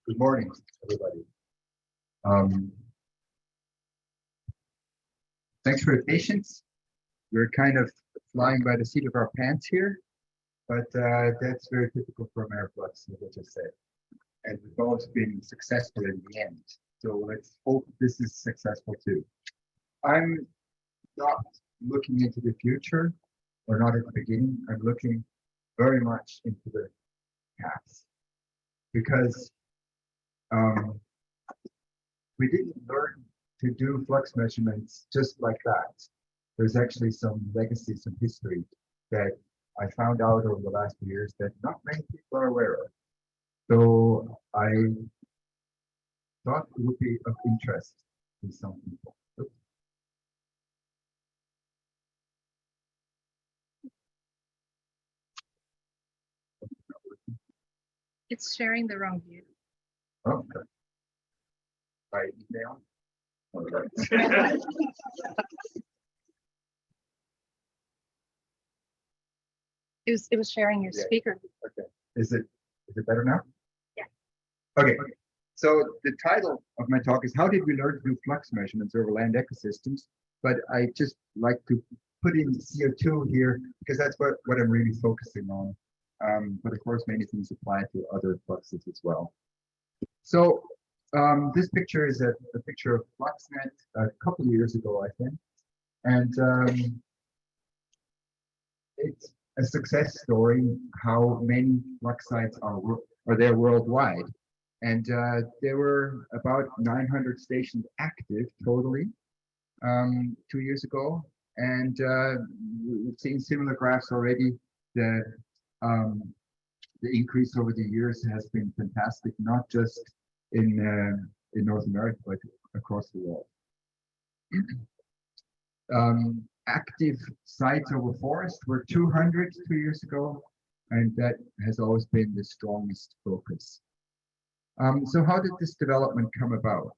Good morning, everybody. Thanks for your patience. We're kind of flying by the seat of our pants here, but that's very typical for AmeriFlux, as I just said. And we've always been successful in the end. So let's hope this is successful too. I'm not looking into the future, or not at the beginning. I'm looking very much into the past, because we didn't learn to do flux measurements just like that. There's actually some legacy, some history that I found out over the last few years that not many people are aware of. So I thought it would be of interest to some people. Oops. It's sharing the wrong view. Oh, okay. By email? Okay. It was sharing your speaker. Okay. Is it better now? Yeah. Okay. So the title of my talk is How Did We Learn to Do Flux Measurements Over Land Ecosystems? But I just like to put in CO2 here because that's what I'm really focusing on. But of course, many things apply to other fluxes as well. So this picture is a picture of FluxNet a couple of years ago, I think. And it's a success story how many flux sites are there worldwide. And there were about 900 stations active totally 2 years ago. And we've seen similar graphs already. The increase over the years has been fantastic, not just in North America, but across the world. Active sites over forest were 200 2 years ago, and that has always been the strongest focus. So how did this development come about?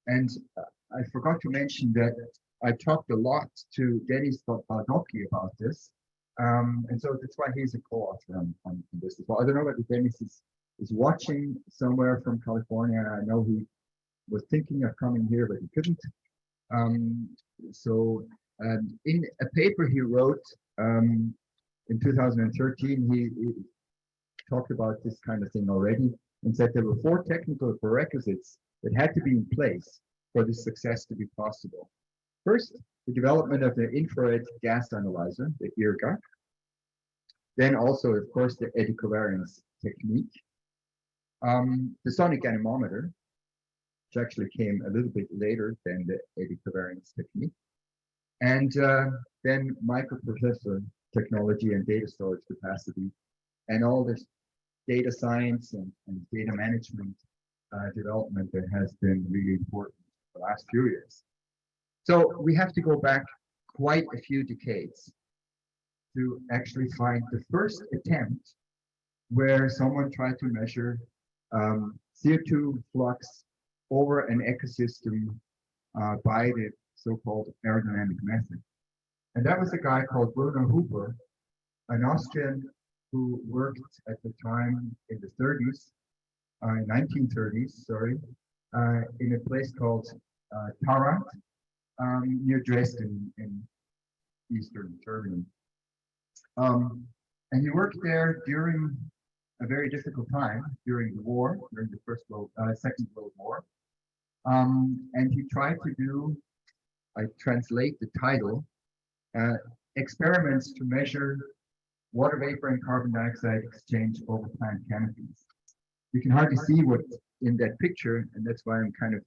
And I forgot to mention that I talked a lot to Dennis Baldocki about this. And so that's why he's a co-author on this as well. I don't know whether Dennis is watching somewhere from California. I know he was thinking of coming here, but he couldn't. In a paper he wrote in 2013, he talked about this kind of thing already and said there were 4 technical prerequisites that had to be in place for this success to be possible. First, the development of the infrared gas analyzer, the IRGA. Then also, of course, the eddy covariance technique. The sonic anemometer, which actually came a little bit later than the eddy covariance technique. And then microprocessor technology and data storage capacity, and all this data science and data management development that has been really important for the last few years. So we have to go back quite a few decades to actually find the first attempt where someone tried to measure CO2 flux over an ecosystem by the so-called aerodynamic method. And that was a guy called Bruno Huber, an Austrian who worked at the time in the 1930s, sorry, in a place called Taranto, near Dresden in eastern Germany. And he worked there during a very difficult time, during the war, during the Second World War. And he tried to do, I translate the title, experiments to measure water vapor and carbon dioxide exchange over plant canopies. You can hardly see what's in that picture, and that's why I'm kind of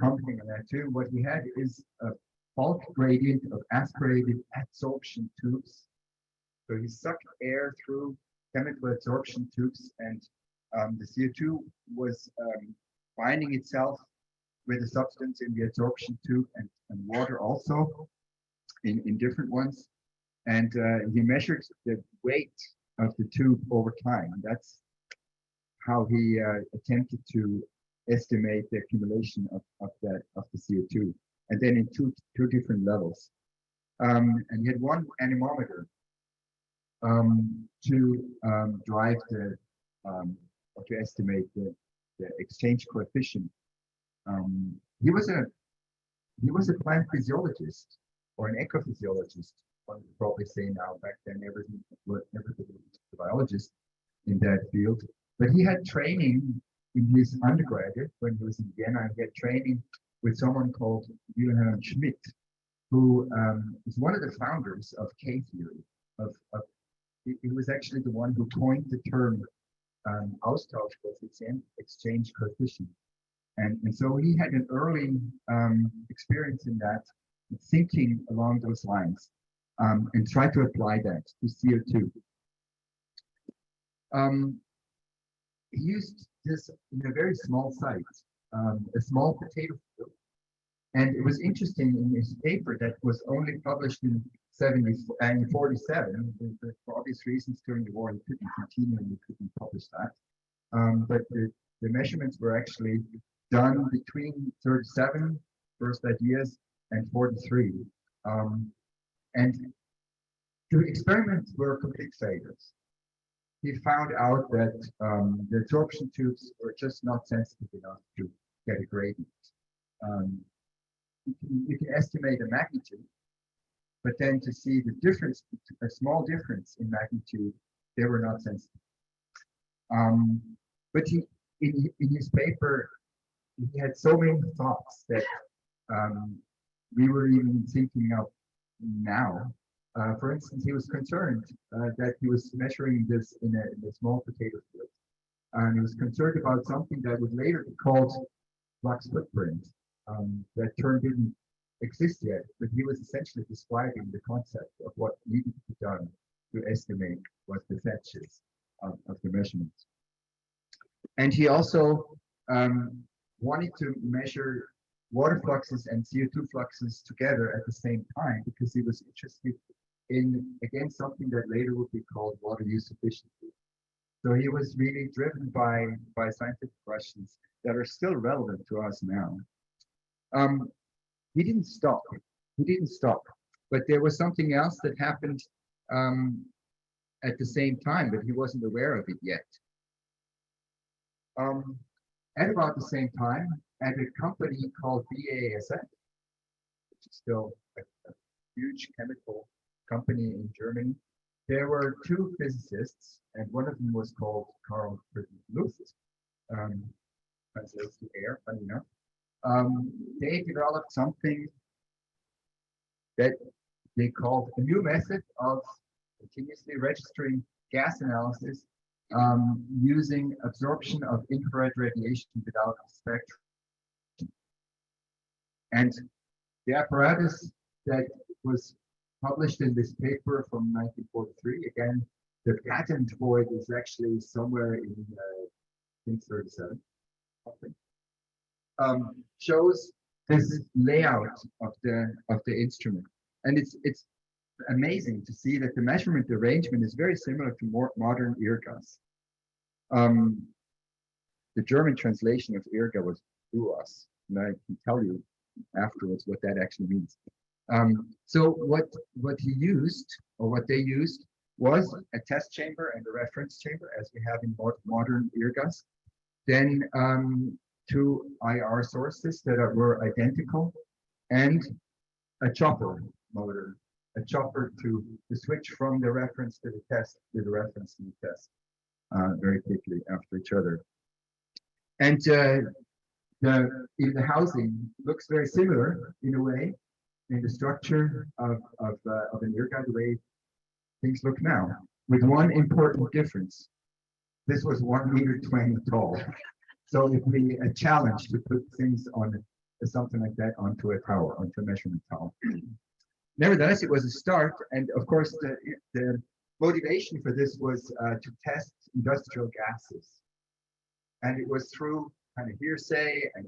commenting on that too. What we had is a bulk gradient of aspirated adsorption tubes. So he sucked air through chemical adsorption tubes, and the CO2 was binding itself with a substance in the adsorption tube and water also in different ones. And he measured the weight of the tube over time. And that's how he attempted to estimate the accumulation of the CO2. And then in two different levels. And he had one anemometer to drive or to estimate the the exchange coefficient. He was a plant physiologist or an ecophysiologist. One would probably say now. Back then, everybody was a biologist in that field. But he had training in his undergraduate when he was in Vienna. He had training with someone called HaPe Schmidt, who is one of the founders of K-theory. He was actually the one who coined the term Austauschkoeffizient, exchange coefficient. And so he had an early experience in that, thinking along those lines, and tried to apply that to CO2. He used this in a very small site, a small potato field. And it was interesting in his paper that was only published in 47. For obvious reasons, during the war, he couldn't continue and he couldn't publish that. But the measurements were actually done between 37 first ideas and 43. And the experiments were complete failures. He found out that the absorption tubes were just not sensitive enough to get a gradient. You can estimate a magnitude, but then to see the difference, a small difference in magnitude, they were not sensitive. But in his paper, he had so many thoughts that we were even thinking of now. For instance, he was concerned that he was measuring this in a small potato field. And he was concerned about something that would later be called flux footprint. That term didn't exist yet, but he was essentially describing the concept of what needed to be done to estimate what the fetch is of the measurements. And he also wanted to measure water fluxes and CO2 fluxes together at the same time because he was interested in, again, something that later would be called water use efficiency. So he was really driven by scientific questions that are still relevant to us now. He didn't stop. But there was something else that happened at the same time, but he wasn't aware of it yet. At about the same time, at a company called BASF, which is still a huge chemical company in Germany, there were two physicists, and one of them was called Carl Luft, translates to air, funny enough. They developed something that they called a new method of continuously registering gas analysis using absorption of infrared radiation without a spectrum. And the apparatus that was published in this paper from 1943, again, the patent for it is actually somewhere in, I think, 37, shows this layout of the instrument. And it's amazing to see that the measurement arrangement is very similar to more modern IRGAs. The German translation of IRGA was us, and I can tell you afterwards what that actually means. So what he used, or what they used, was a test chamber and a reference chamber, as we have in modern IRGAs. Then two IR sources that were identical, and a chopper motor, a chopper to switch from the reference to the test to the reference to the test very quickly after each other. And the housing looks very similar in a way, in the structure of an IRGA, the way things look now, with one important difference. This was 1.20 meters tall. So it would be a challenge to put things on something like that onto a tower, onto a measurement tower. Nevertheless, it was a start, and of course the motivation for this was to test industrial gases. And it was through kind of hearsay and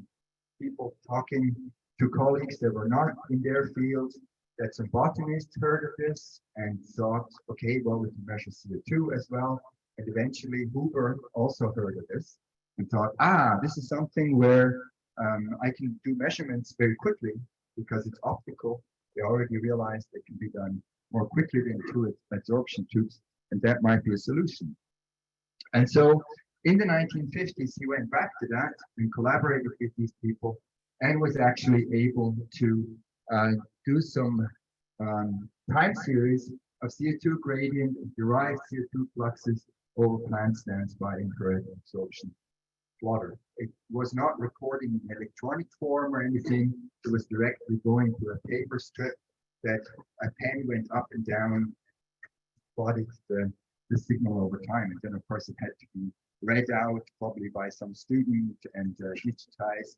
people talking to colleagues that were not in their field that some botanists heard of this and thought, okay, well, we can measure CO2 as well. And eventually Huber also heard of this and thought, this is something where I can do measurements very quickly because it's optical. They already realized they can be done more quickly than through absorption tubes, and that might be a solution. And so In the 1950s, he went back to that and collaborated with these people and was actually able to do some time series of CO2 gradient and derived CO2 fluxes over plant stands by infrared absorption plotter. It was not recording in electronic form or anything. It was directly going to a paper strip that a pen went up and down, plotted the signal over time. And then, of course, it had to be read out probably by some student and digitized.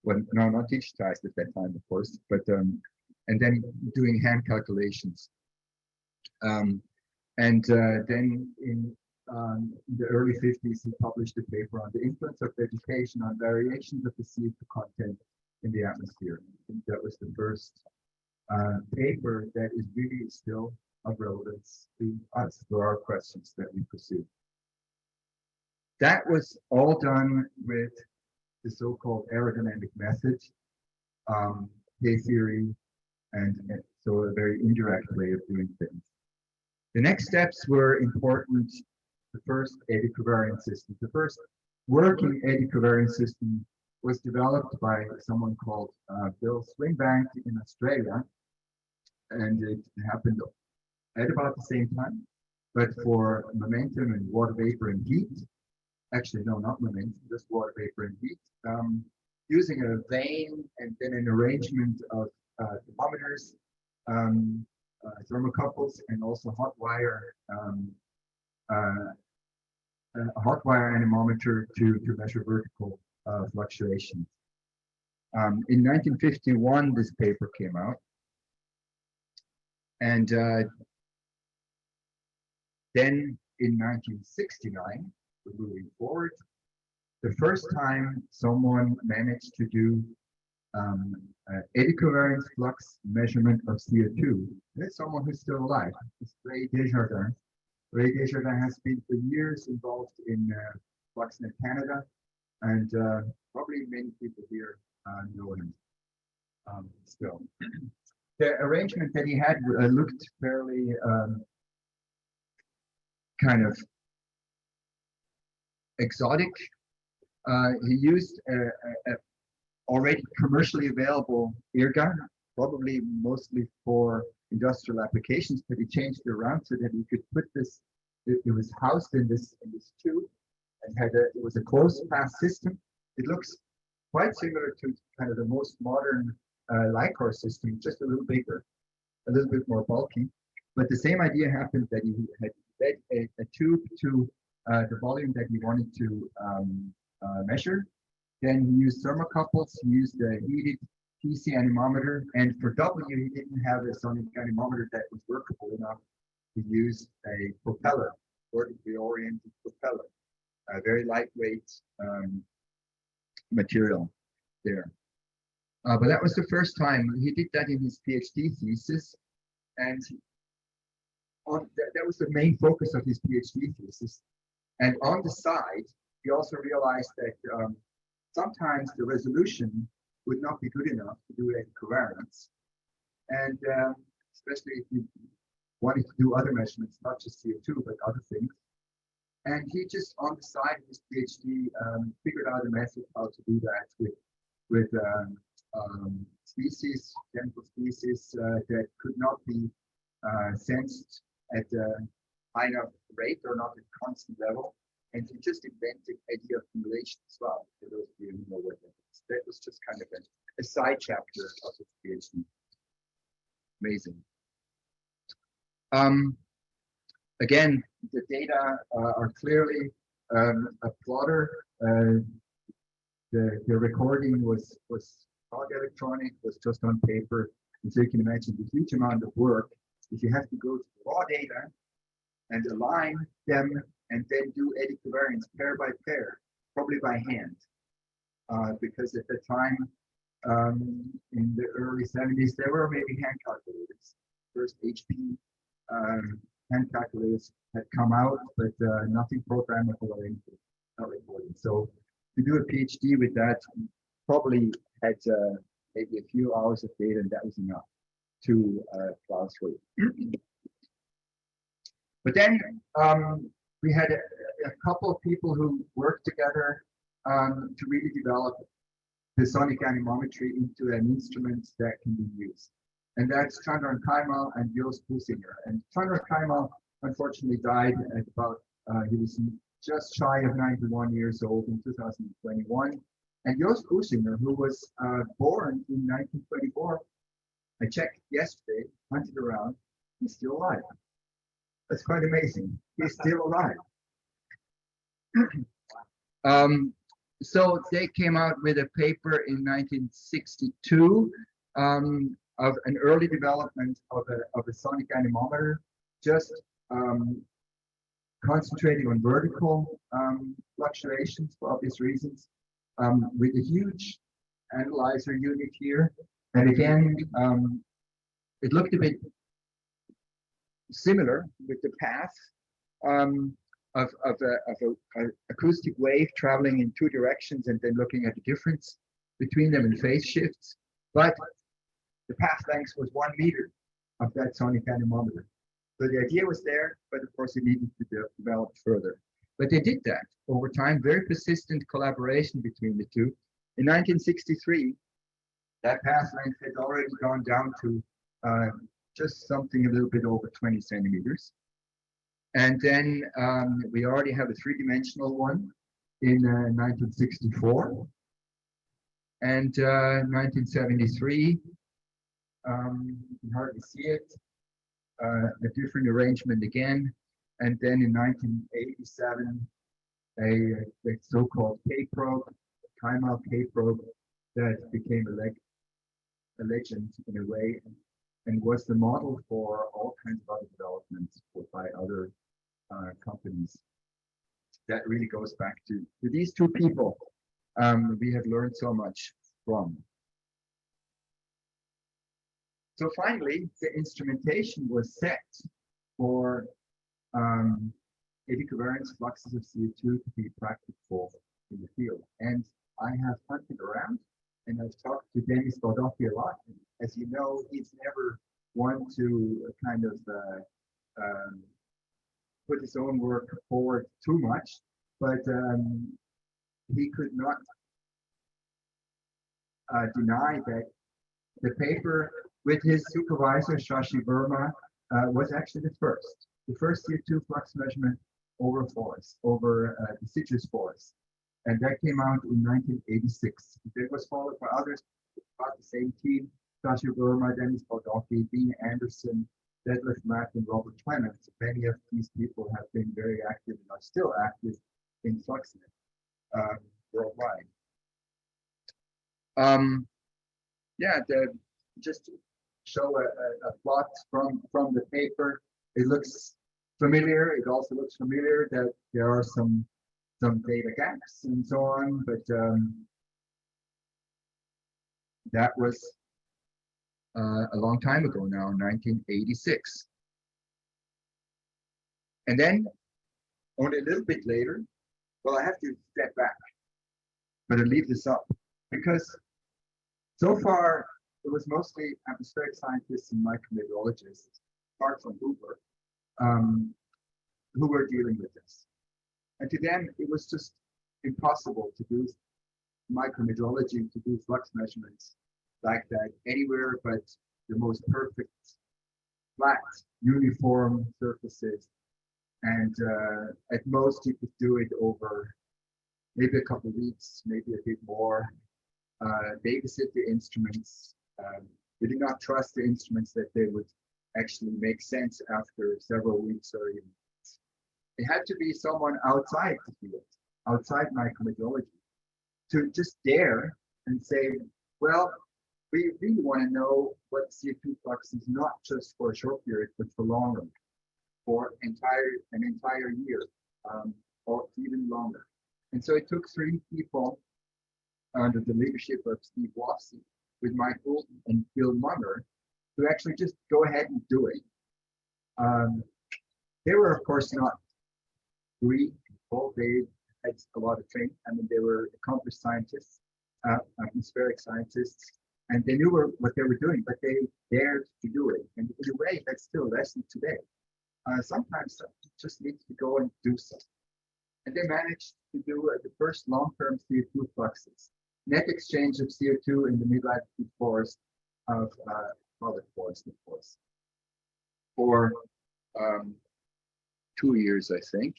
Well, no, not digitized at that time, of course, but and then doing hand calculations. Then in the early 50s, he published a paper on the influence of vegetation on variations of the CO2 content in the atmosphere. I think that was the first paper that is really still of relevance to us, for our questions that we pursue. That was all done with the so-called aerodynamic method, HaPe theory, and so a very indirect way of doing things. The next steps were important. The first eddy covariance system. The first working eddy covariance system was developed by someone called Bill Swinbank in Australia, and it happened at about the same time, but for momentum and water vapor and heat. Actually, no, not momentum, just water vapor and heat. Using a vane and then an arrangement of thermometers, thermocouples, and also hot wire anemometer to measure vertical fluctuations. In 1951, this paper came out, and then in 1969, we're moving forward, the first time someone managed to do eddy covariance flux measurement of CO2. And it's someone who's still alive. It's Ray Desjardins. Ray Desjardins has been for years involved in FluxNet Canada, and probably many people here know him still. The arrangement that he had looked fairly kind of exotic. He used a already commercially available airgun, probably mostly for industrial applications, but he changed it around so that he could put this. It was housed in this tube and it was a closed path system. It looks quite similar to kind of the most modern Lycor system, just a little bigger, a little bit more bulky. But the same idea happened, that he had fed a tube to the volume that he wanted to measure. Then he used thermocouples, he used a heated PC anemometer, and for W, he didn't have a sonic anemometer that was workable enough to use a propeller, vertically oriented propeller, a very lightweight material there. But that was the first time. He did that in his PhD thesis, and that was the main focus of his PhD thesis. And on the side, he also realized that sometimes the resolution would not be good enough to do eddy covariance. And especially if you wanted to do other measurements, not just CO2, but other things. And he just, on the side of his PhD, figured out a method how to do that with species, chemical species that could not be sensed at a high enough rate or not at constant level. And he just invented eddy accumulation as well, for those of you who know what that is. That was just kind of a side chapter of his PhD. Amazing. Again, the data are clearly a plotter. The recording was not electronic, was just on paper. And so you can imagine the huge amount of work if you have to go to the raw data and align them and then do eddy covariance pair by pair, probably by hand. Because at the time, in the early 70s, there were maybe hand calculators. First HP hand calculators had come out, but nothing programmable or anything, not recorded. So to do a PhD with that, probably had maybe a few hours of data, and that was enough to plow through. But then we had a couple of people who worked together to really develop the sonic anemometry into an instrument that can be used. And that's Chandran Kaimal and Joost Businger. And Chandran Kaimal unfortunately died at about, he was just shy of 91 years old in 2021. And Joost Businger, who was born in 1924, I checked yesterday, hunted around, he's still alive. That's quite amazing. He's still alive. So they came out with a paper in 1962 of an early development of a sonic anemometer, just concentrating on vertical fluctuations for obvious reasons, with a huge analyzer unit here. And again, it looked a bit similar with the path of an acoustic wave traveling in two directions and then looking at the difference between them in phase shifts. But the path length was 1 meter of that sonic anemometer. So the idea was there, but of course it needed to be developed further. But they did that over time, very persistent collaboration between the two. In 1963, that path length had already gone down to just something a little bit over 20 centimeters. And then we already have a three-dimensional one in 1964. And 1973, you can hardly see it, a different arrangement again. And then in 1987, a so-called K probe, Kaimal K probe, that became a legend in a way, and was the model for all kinds of other developments by other companies. That really goes back to these two people we have learned so much from. So finally, the instrumentation was set for eddy covariance fluxes of CO2 to be practical in the field. And I have hunted around and I've talked to Dennis Baldocchi a lot. As you know, he's never one to kind of put his own work forward too much, but he could not deny that the paper with his supervisor, Shashi Verma, was actually the first CO2 flux measurement over forest, over deciduous forest. And that came out in 1986. It was followed by others, about the same team, Shashi Verma, Dennis Baldocchi, Dean Anderson, Detlef Mack, and Robert Clement. Many of these people have been very active and are still active in Fluxes worldwide. Just to show a plot from the paper, it looks familiar. It also looks familiar that there are some data gaps and so on, but that was a long time ago now, 1986. And then only a little bit later, well, I have to step back, but I'll leave this up because so far it was mostly atmospheric scientists and micrometeorologists, apart from Hoover, who were dealing with this. And to them, it was just impossible to do micrometeorology, to do flux measurements like that anywhere but the most perfect, flat, uniform surfaces. And at most, you could do it over maybe a couple of weeks, maybe a bit more. Babysit the instruments. We did not trust the instruments that they would actually make sense after several weeks or even months. It had to be someone outside the field, outside micrometeorology, to just dare and say, well, we really want to know what CO2 flux is, not just for a short period, but for longer, for an entire year, or even longer. And so it took 3 people under the leadership of Steve Wofsy, with Mike Goulden and Bill Mauder, to actually just go ahead and do it. They were, of course, not Greek people. They had a lot of training. I mean, they were accomplished scientists, atmospheric scientists, and they knew what they were doing, but they dared to do it. And in a way, that's still a lesson today. Sometimes you just need to go and do something. And they managed to do the first long-term CO2 fluxes, net exchange of CO2 in the mid-latitude forest of forest, of course, for 2 years, I think.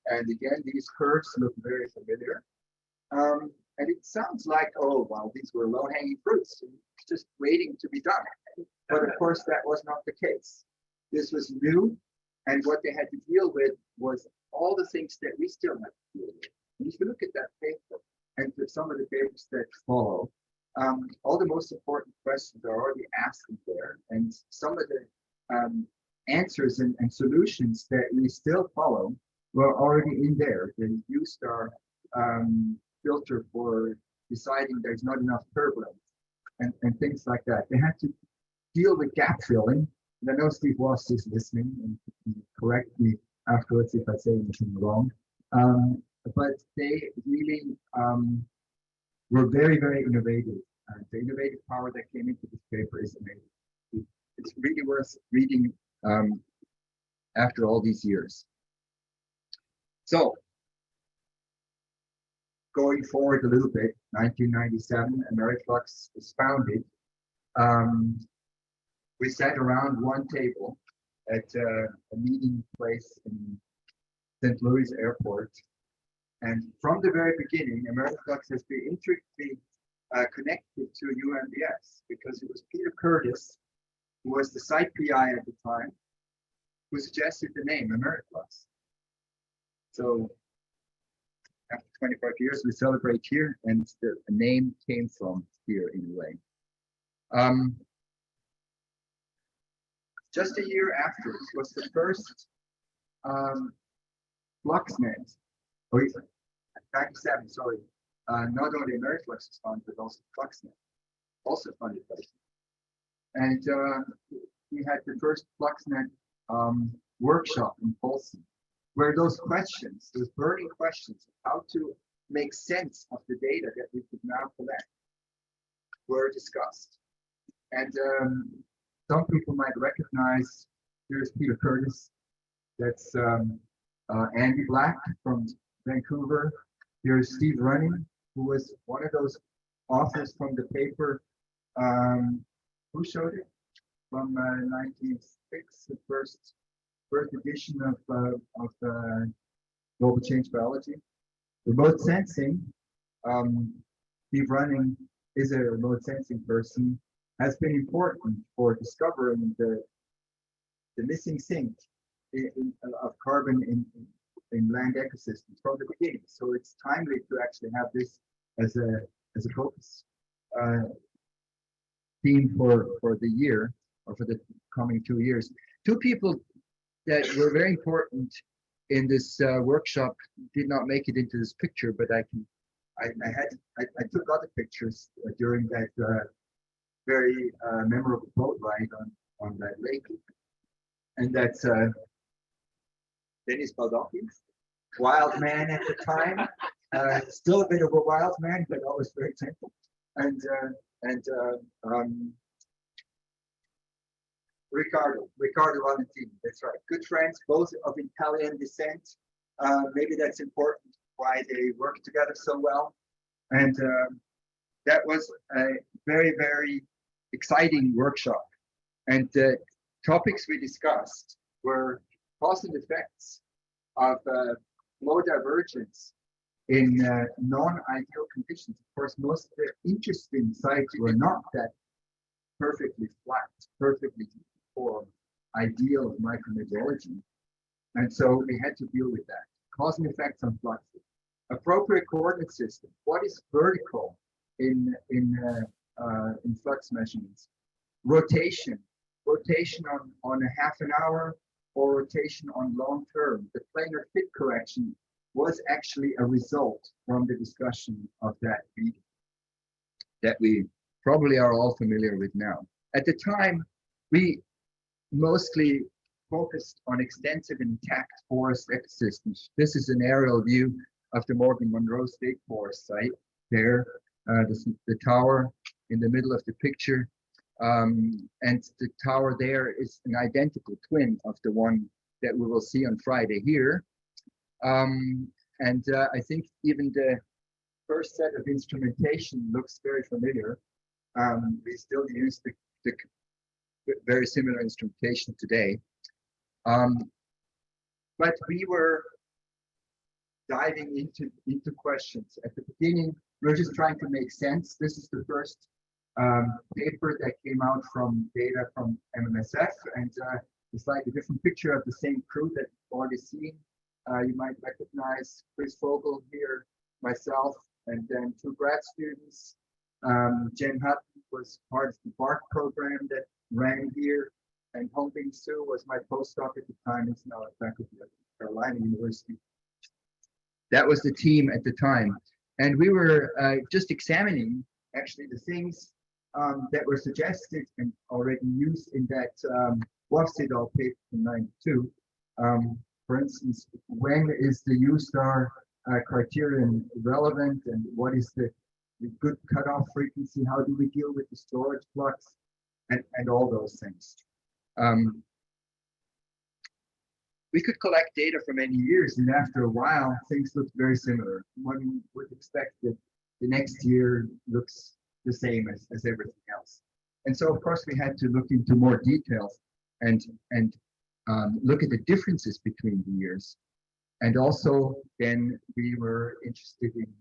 And again, these curves look very familiar. And it sounds like, oh, well, these were low-hanging fruits, just waiting to be done. But of course, that was not the case. This was new, and what they had to deal with was all the things that we still have to deal with. And if you look at that paper, and to some of the papers that follow, all the most important questions are already asked there, and some of the answers and solutions that we still follow were already in there. They used our filter for deciding there's not enough turbulence and things like that. They had to deal with gap filling. And I know Steve Wofsy is listening and can correct me afterwards if I say anything wrong. But they really were very, very innovative. The innovative power that came into this paper is amazing. It's really worth reading after all these years. So, going forward a little bit, 1997, AmeriFlux was founded. We sat around one table at a meeting place in St. Louis Airport. And from the very beginning, AmeriFlux has been intricately connected to UMBS because it was Peter Curtis, who was the site PI at the time, who suggested the name AmeriFlux. So after 25 years, we celebrate here, and the name came from here in a way. Just a year after was the first FluxNet, or 97, sorry. Not only AmeriFlux was funded, but also FluxNet, also funded by. And we had the first FluxNet workshop in Folsom, where those questions, those burning questions, how to make sense of the data that we could now collect, were discussed. And some people might recognize, here's Peter Curtis, that's Andy Black from Vancouver. Here's Steve Running, who was one of those authors from the paper. Who showed it? From 1906, the first edition of global change biology. Remote sensing, Steve Running is a remote sensing person, has been important for discovering the missing sink of carbon in land ecosystems from the beginning. So it's timely to actually have this as a focus theme for the year, or for the coming 2 years. Two people that were very important in this workshop did not make it into this picture, but I took other pictures during that very memorable boat ride on that lake. And that's Dennis Baldocchi, wild man at the time, still a bit of a wild man, but always very gentle. And Riccardo Valentini, that's right. Good friends, both of Italian descent. Maybe that's important why they work together so well. And that was a very, very exciting workshop. And the topics we discussed were cause and effects of flow divergence in non-ideal conditions. Of course, most of the interesting sites were not that perfectly flat, perfectly for ideal micrometeorology. And so we had to deal with that. Cause and effects on fluxes. Appropriate coordinate system. What is vertical in flux measurements? Rotation on a half an hour, or rotation on long term. The planar fit correction was actually a result from the discussion of that meeting that we probably are all familiar with now. At the time, we mostly focused on extensive intact forest ecosystems. This is an aerial view of the Morgan Monroe State Forest site there, the tower in the middle of the picture. And the tower there is an identical twin of the one that we will see on Friday here. And I think even the first set of instrumentation looks very familiar. We still use the very similar instrumentation today. But we were diving into questions. At the beginning, we were just trying to make sense. This is the first paper that came out from data from MMSF, and a slightly different picture of the same crew that you've already seen. You might recognize Chris Vogel here, myself, and then two grad students. Jen Hutton was part of the BARC program that ran here, and Hongbing Su was my postdoc at the time. He's now at faculty at Carolina University. That was the team at the time. And we were just examining actually the things that were suggested and already used in that Wofsy paper from '92. For instance, when is the U-star criterion relevant, and what is the good cutoff frequency? How do we deal with the storage flux, and all those things? We could collect data for many years, and after a while, things looked very similar. One would expect that the next year looks the same as everything else. And so, of course, we had to look into more details and look at the differences between the years. And also, then we were interested in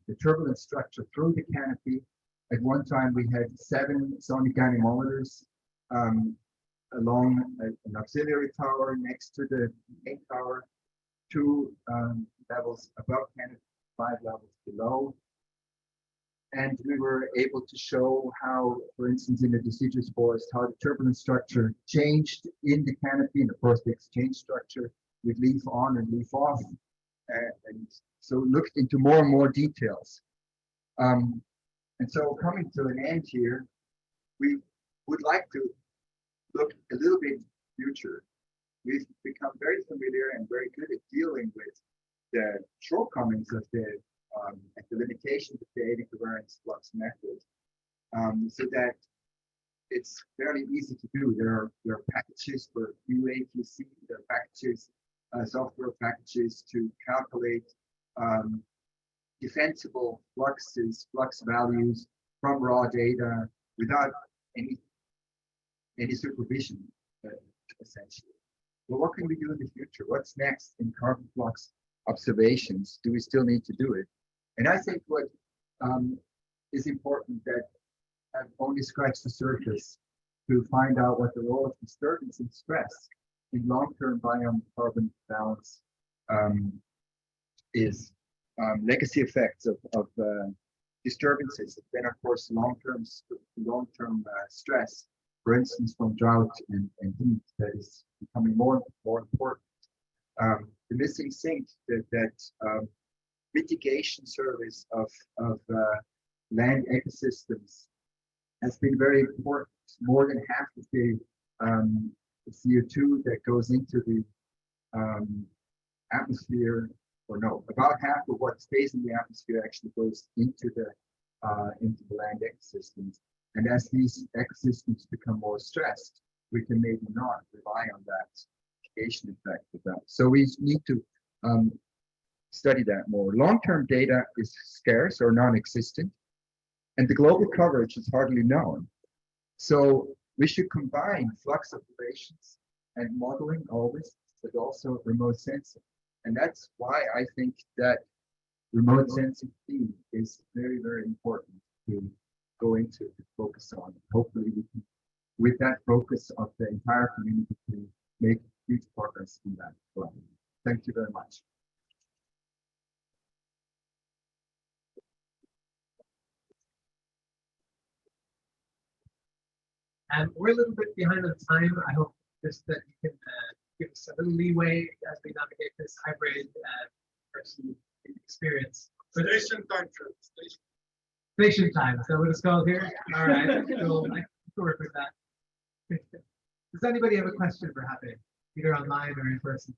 the turbulence structure through the canopy. At one time, we had 7 sonic anemometers along an auxiliary tower next to the main tower, 2 levels above canopy, 5 levels below. And we were able to show how, for instance, in the deciduous forest, how the turbulence structure changed in the canopy, and of course the exchange structure with leaf on and leaf off. And so looked into more and more details. And so coming to an end here, we would like to look a little bit future. We've become very familiar and very good at dealing with the shortcomings of the and the limitations of the eddy covariance flux method, so that it's fairly easy to do. There are packages for QA/QC. There are packages, software packages to calculate defensible fluxes, flux values from raw data without any supervision, essentially. Well, what can we do in the future? What's next in carbon flux observations? Do we still need to do it? And I think what is important that I've only scratched the surface to find out what the role of disturbance and stress in long-term biome carbon balance is. Legacy effects of disturbances, then of course long-term stress, for instance from drought and heat, that is becoming more and more important. The missing link that mitigation service of land ecosystems has been very important. More than half of the CO2 that goes into the atmosphere, or no, about half of what stays in the atmosphere actually goes into the land ecosystems. And as these ecosystems become more stressed, we can maybe not rely on that mitigation effect of that. So we need to study that more. Long-term data is scarce or non-existent, and the global coverage is hardly known. So we should combine flux observations and modeling always, but also remote sensing. And that's why I think that remote sensing theme is very, very important to go into, to focus on. Hopefully we can, with that focus of the entire community, to make huge progress in that. So, thank you very much. We're a little bit behind on time. I hope just that you can give us a little leeway as we navigate this hybrid person experience. Station time. Station time. So we'll just go here. All right. So I can work with that. Does anybody have a question for HaPe, either online or in person?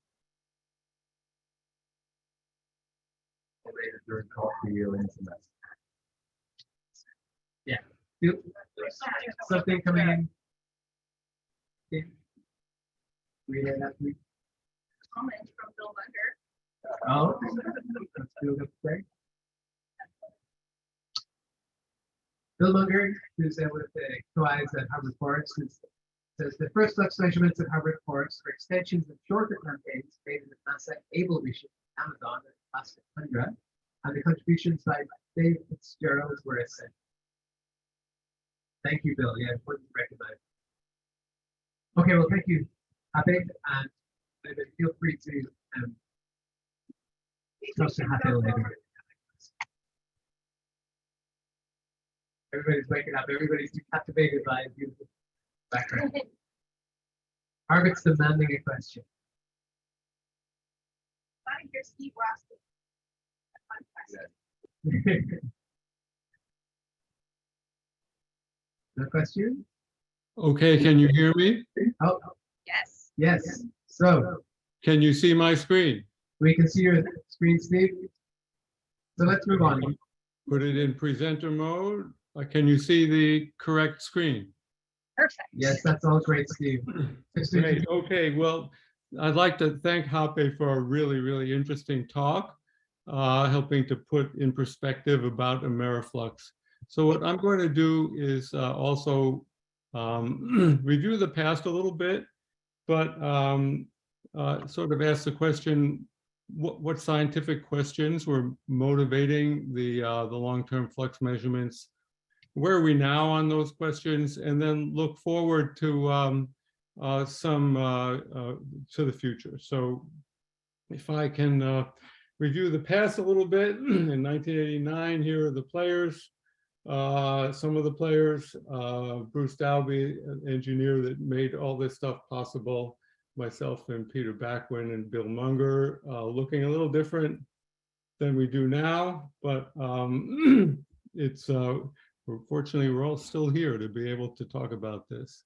Or later during coffee or internet. Yeah. Something coming in. Yeah. Comment from Bill Munder. Oh, let's do it quick. Bill Munger, who's with the Koupaei at Harvard Forest, says the first flux measurements at Harvard Forest for extensions of shorter campaigns made in the NASA Able region, Amazon, and Alaska tundra, and the contributions by Dave Fitzgerald were essential. Thank you, Bill. Yeah, important to recognize. Okay, well, thank you, HaPe, and feel free to talk to HaPe later. Everybody's waking up. Everybody's too captivated by a beautiful background. Harvard's demanding a question. I hear Steve asking. No question? Okay, can you hear me? Oh, Yes. yes. So Can you see my screen? we can see your screen, Steve. So let's move on. Put it in presenter mode. Can you see the correct screen? Perfect. Yes, that's all great, Steve. Great. Okay, well, I'd like to thank HaPe for a really, really interesting talk, helping to put in perspective about AmeriFlux. So what I'm going to do is also review the past a little bit, but sort of ask the question, what scientific questions were motivating the long-term flux measurements? Where are we now on those questions? And then look forward to to the future. So if I can review the past a little bit, in 1989, here are the players. Some of the players, Bruce Dalby, an engineer that made all this stuff possible, myself and Peter Backwin and Bill Munger, looking a little different than we do now, but it's fortunately we're all still here to be able to talk about this.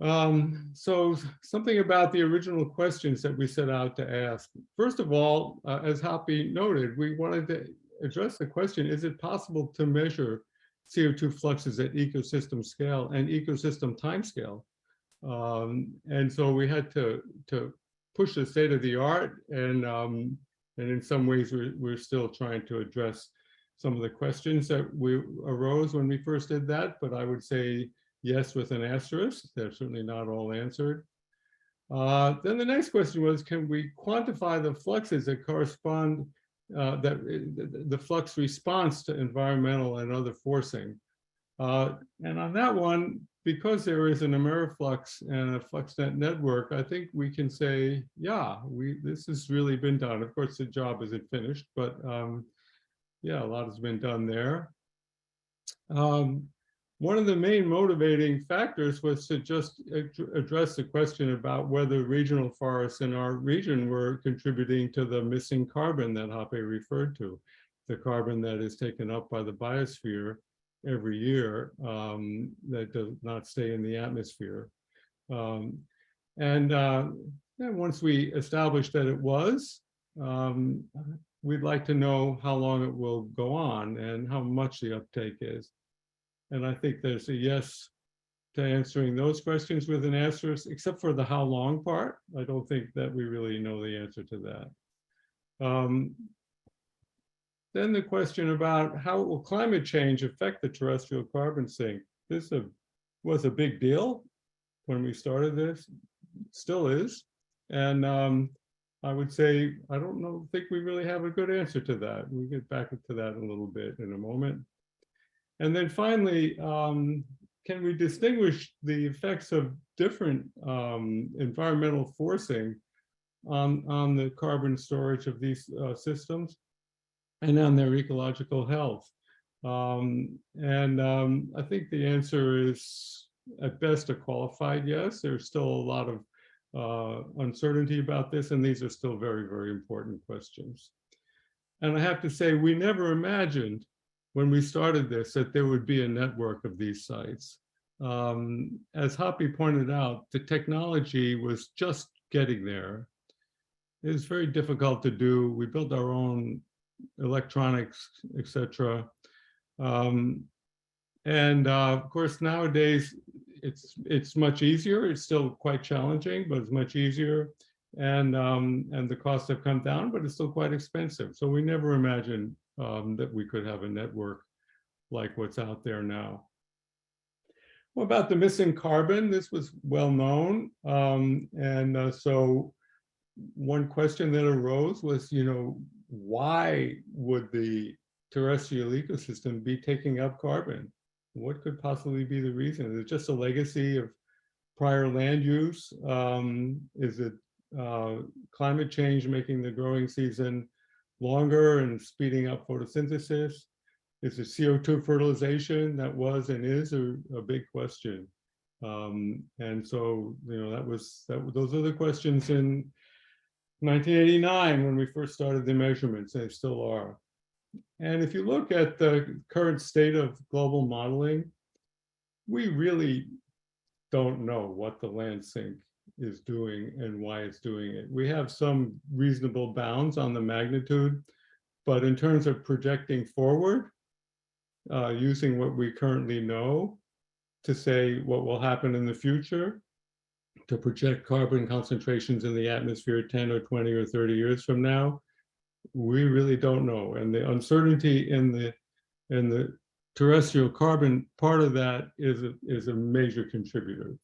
So something about the original questions that we set out to ask. First of all, as HaPe noted, we wanted to address the question, is it possible to measure CO2 fluxes at ecosystem scale and ecosystem time scale? And so we had to push the state of the art, and in some ways we're still trying to address some of the questions that arose when we first did that, but I would say yes with an asterisk. They're certainly not all answered. Then the next question was, can we quantify the fluxes that correspond, the flux response to environmental and other forcing? And on that one, because there is an AmeriFlux and a FluxNet network, I think we can say, yeah, this has really been done. Of course, the job isn't finished, but yeah, a lot has been done there. One of the main motivating factors was to just address the question about whether regional forests in our region were contributing to the missing carbon that HaPe referred to, the carbon that is taken up by the biosphere every year that does not stay in the atmosphere. And once we established that it was, we'd like to know how long it will go on and how much the uptake is. And I think there's a yes to answering those questions with an asterisk, except for the how long part. I don't think that we really know the answer to that. Then the question about how will climate change affect the terrestrial carbon sink? This was a big deal when we started this, still is. And I would say, I don't think we really have a good answer to that. We'll get back to that a little bit in a moment. And then finally, can we distinguish the effects of different environmental forcing on the carbon storage of these systems and on their ecological health? I think the answer is at best a qualified yes. There's still a lot of uncertainty about this, and these are still very, very important questions. And I have to say, we never imagined when we started this that there would be a network of these sites. As HaPe pointed out, the technology was just getting there. It was very difficult to do. We built our own electronics, etc. Of course, nowadays, it's much easier. It's still quite challenging, but it's much easier. and the costs have come down, but it's still quite expensive. So we never imagined that we could have a network like what's out there now. What about the missing carbon? This was well known, so one question that arose was, why would the terrestrial ecosystem be taking up carbon? What could possibly be the reason? Is it just a legacy of prior land use? Is it climate change making the growing season longer and speeding up photosynthesis? Is it CO2 fertilization? That was and is a big question. And so, those are the questions in 1989 when we first started the measurements, and they still are. And if you look at the current state of global modeling, we really don't know what the land sink is doing and why it's doing it. We have some reasonable bounds on the magnitude, but in terms of projecting forward, using what we currently know to say what will happen in the future, to project carbon concentrations in the atmosphere 10 or 20 or 30 years from now, we really don't know. And the uncertainty in the terrestrial carbon part of that is a major contributor.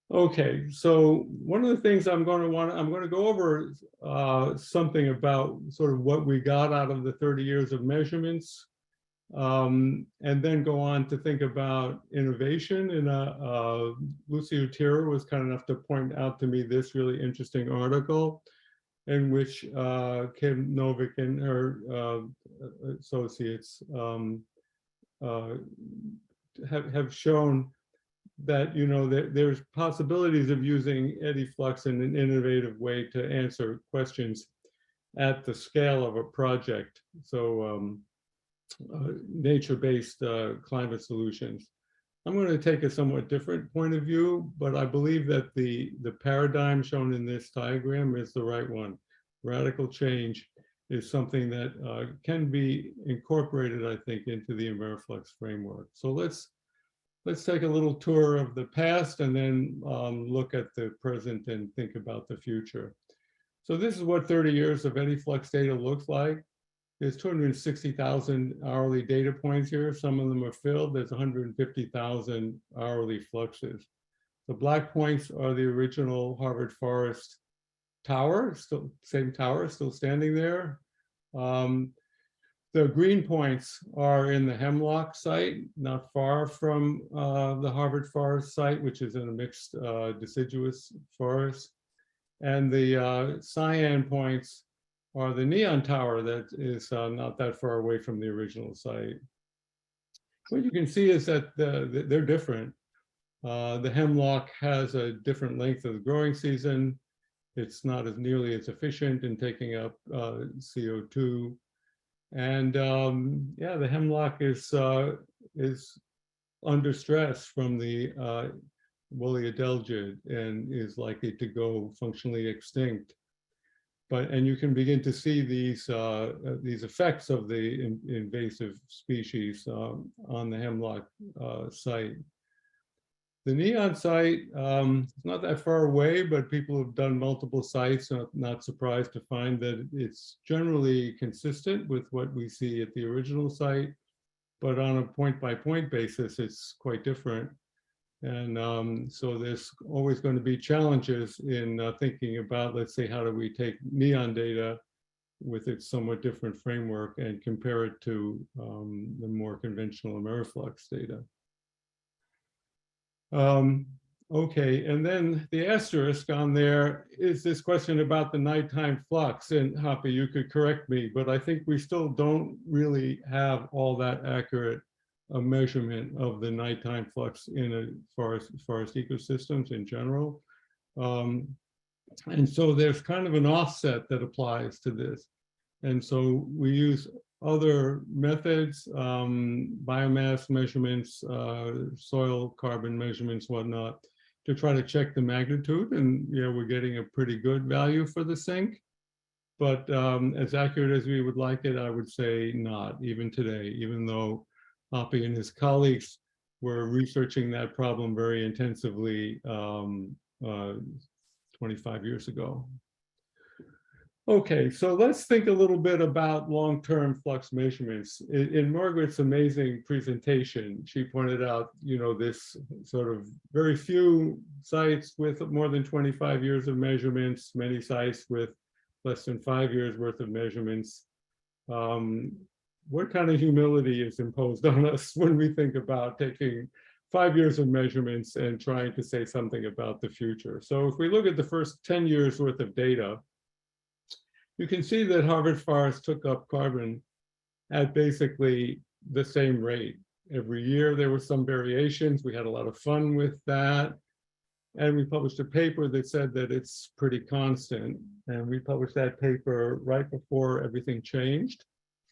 Okay, so one of the things I'm going to go over something about sort of what we got out of the 30 years of measurements, and then go on to think about innovation. And Lucy Utira was kind enough to point out to me this really interesting article in which Kim Novick and her associates have shown that there's possibilities of using eddy flux in an innovative way to answer questions at the scale of a project. So nature-based climate solutions. I'm going to take a somewhat different point of view, but I believe that the paradigm shown in this diagram is the right one. Radical change is something that can be incorporated, I think, into the AmeriFlux framework. So let's take a little tour of the past and then look at the present and think about the future. So this is what 30 years of eddy flux data looks like. There's 260,000 hourly data points here. Some of them are filled. There's 150,000 hourly fluxes. The black points are the original Harvard Forest tower, still same tower, still standing there. The green points are in the Hemlock site, not far from the Harvard Forest site, which is in a mixed deciduous forest. And the cyan points are the Neon Tower that is not that far away from the original site. What you can see is that they're different. The Hemlock has a different length of the growing season. It's not as nearly as efficient in taking up CO2. And yeah, the Hemlock is under stress from the woolly adelgid and is likely to go functionally extinct. And you can begin to see these effects of the invasive species on the Hemlock site. The Neon site is not that far away, but people have done multiple sites, and I'm not surprised to find that it's generally consistent with what we see at the original site, but on a point-by-point basis, it's quite different. And so there's always going to be challenges in thinking about, let's say, how do we take Neon data with its somewhat different framework and compare it to the more conventional AmeriFlux data. Okay, and then the asterisk on there is this question about the nighttime flux. And HaPe, you could correct me, but I think we still don't really have all that accurate a measurement of the nighttime flux in a forest ecosystems in general. And so there's kind of an offset that applies to this. And so we use other methods, biomass measurements, soil carbon measurements, whatnot, to try to check the magnitude. And yeah, we're getting a pretty good value for the sink. But as accurate as we would like it, I would say not, even today, even though HaPe and his colleagues were researching that problem very intensively 25 years ago. Okay, so let's think a little bit about long-term flux measurements. In Margaret's amazing presentation, she pointed out, this sort of very few sites with more than 25 years of measurements, many sites with less than 5 years worth of measurements. What kind of humility is imposed on us when we think about taking 5 years of measurements and trying to say something about the future? So if we look at the first 10 years worth of data, you can see that Harvard forests took up carbon at basically the same rate. Every year there were some variations. We had a lot of fun with that. And we published a paper that said that it's pretty constant. And we published that paper right before everything changed.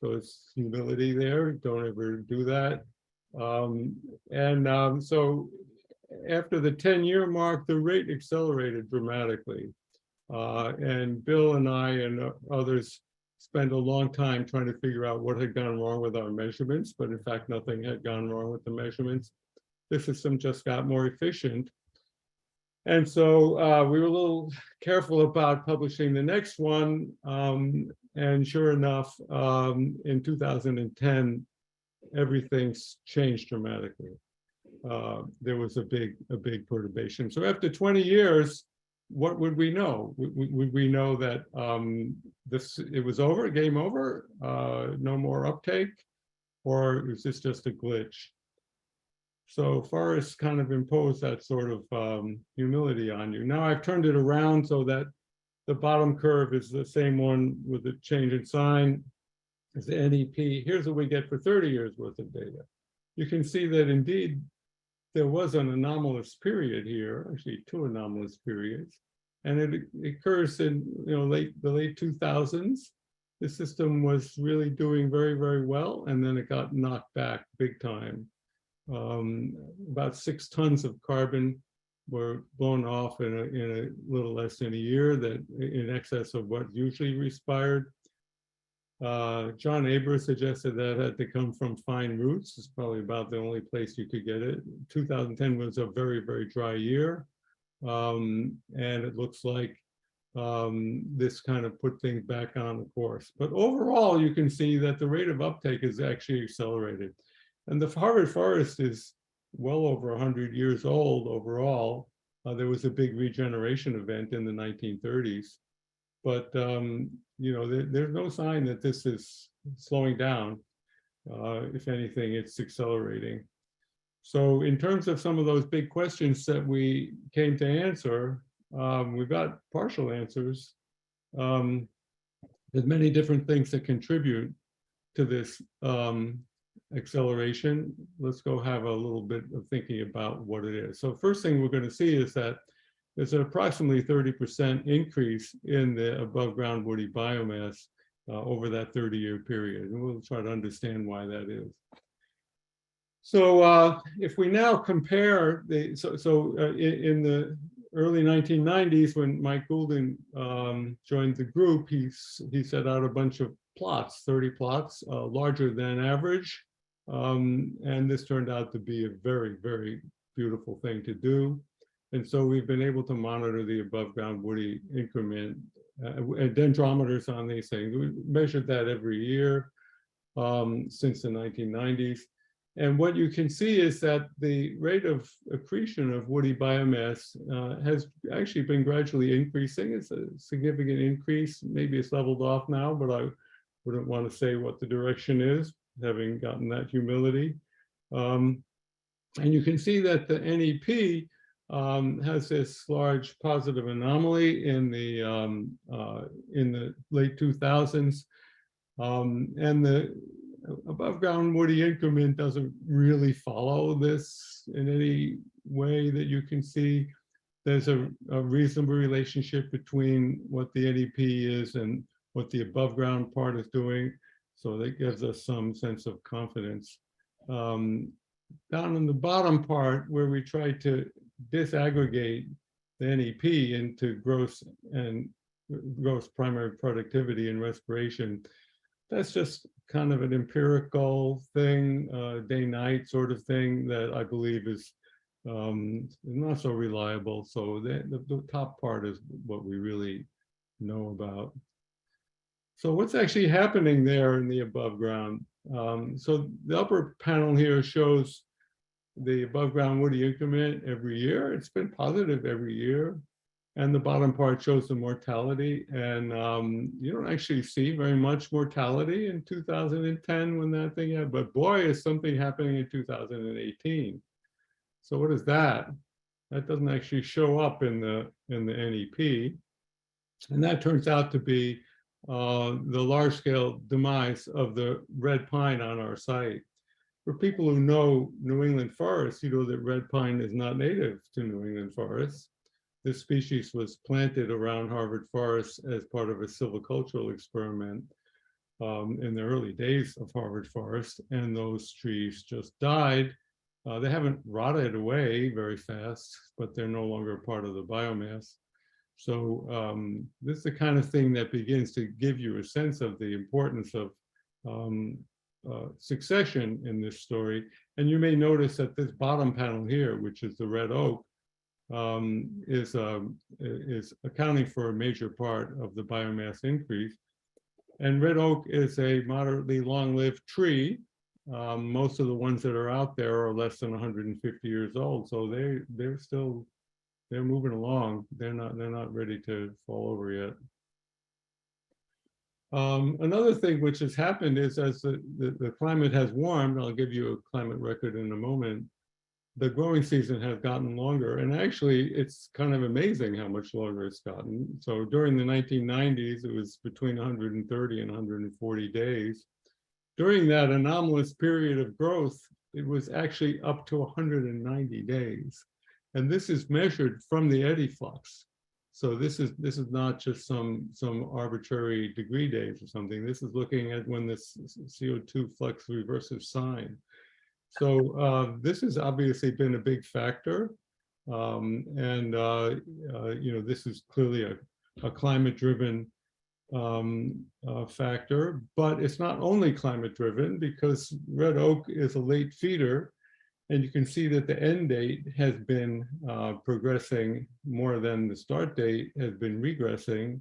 So it's humility there. Don't ever do that. So after the 10-year mark, the rate accelerated dramatically. And Bill and I and others spent a long time trying to figure out what had gone wrong with our measurements, but in fact, nothing had gone wrong with the measurements. The system just got more efficient. And so we were a little careful about publishing the next one. And sure enough, in 2010, everything's changed dramatically. There was a big perturbation. So after 20 years, what would we know? Would we know that it was over, game over, no more uptake, or is this just a glitch? So forests kind of impose that sort of humility on you. Now I've turned it around so that the bottom curve is the same one with the change in sign as the NEP. Here's what we get for 30 years worth of data. You can see that indeed there was an anomalous period here, actually 2 anomalous periods, and it occurs in the late 2000s. The system was really doing very, very well, and then it got knocked back big time. About 6 tons of carbon were blown off in a little less than a year, that in excess of what usually respired. John Aber suggested that had to come from fine roots. It's probably about the only place you could get it. 2010 was a very, very dry year. And it looks like this kind of put things back on the course. But overall, you can see that the rate of uptake is actually accelerated. And the Harvard forest is well over 100 years old overall. There was a big regeneration event in the 1930s. But there's no sign that this is slowing down. If anything, it's accelerating. So in terms of some of those big questions that we came to answer, we've got partial answers. There's many different things that contribute to this acceleration. Let's go have a little bit of thinking about what it is. So first thing we're going to see is that there's an approximately 30% increase in the above ground woody biomass over that 30-year period. And we'll try to understand why that is. So if we now compare in the early 1990s, when Mike Goulden joined the group, he set out a bunch of plots, 30 plots, larger than average. And this turned out to be a very, very beautiful thing to do. And so we've been able to monitor the above ground woody increment and dendrometers on these things. We measured that every year since the 1990s. And what you can see is that the rate of accretion of woody biomass has actually been gradually increasing. It's a significant increase. Maybe it's leveled off now, but I wouldn't want to say what the direction is, having gotten that humility. And you can see that the NEP has this large positive anomaly in the late 2000s. And the above ground woody increment doesn't really follow this in any way that you can see. There's a reasonable relationship between what the NEP is and what the above ground part is doing. So that gives us some sense of confidence. Down in the bottom part, where we try to disaggregate the NEP into gross primary productivity and respiration, that's just kind of an empirical thing, day-night sort of thing that I believe is not so reliable. So the top part is what we really know about. So what's actually happening there in the above ground? So the upper panel here shows the above ground woody increment every year. It's been positive every year. And the bottom part shows the mortality. And you don't actually see very much mortality in 2010 when that thing happened, but boy, is something happening in 2018. So what is that? That doesn't actually show up in the NEP. And that turns out to be the large-scale demise of the red pine on our site. For people who know New England forests, you know that red pine is not native to New England forests. This species was planted around Harvard Forest as part of a silvicultural experiment in the early days of Harvard Forest, and those trees just died. They haven't rotted away very fast, but they're no longer part of the biomass. So this is the kind of thing that begins to give you a sense of the importance of succession in this story. And you may notice that this bottom panel here, which is the red oak, is accounting for a major part of the biomass increase. And red oak is a moderately long-lived tree. Most of the ones that are out there are less than 150 years old, so they're moving along. They're not ready to fall over yet. Another thing which has happened is as the climate has warmed, I'll give you a climate record in a moment, the growing season has gotten longer, and actually it's kind of amazing how much longer it's gotten. So during the 1990s, it was between 130 and 140 days. During that anomalous period of growth, it was actually up to 190 days. And this is measured from the eddy flux. So this is not just some arbitrary degree days or something. This is looking at when this CO2 flux reverses sign. So this has obviously been a big factor. You know, this is clearly a climate-driven factor, but it's not only climate-driven, because red oak is a late feeder, and you can see that the end date has been progressing more than the start date has been regressing.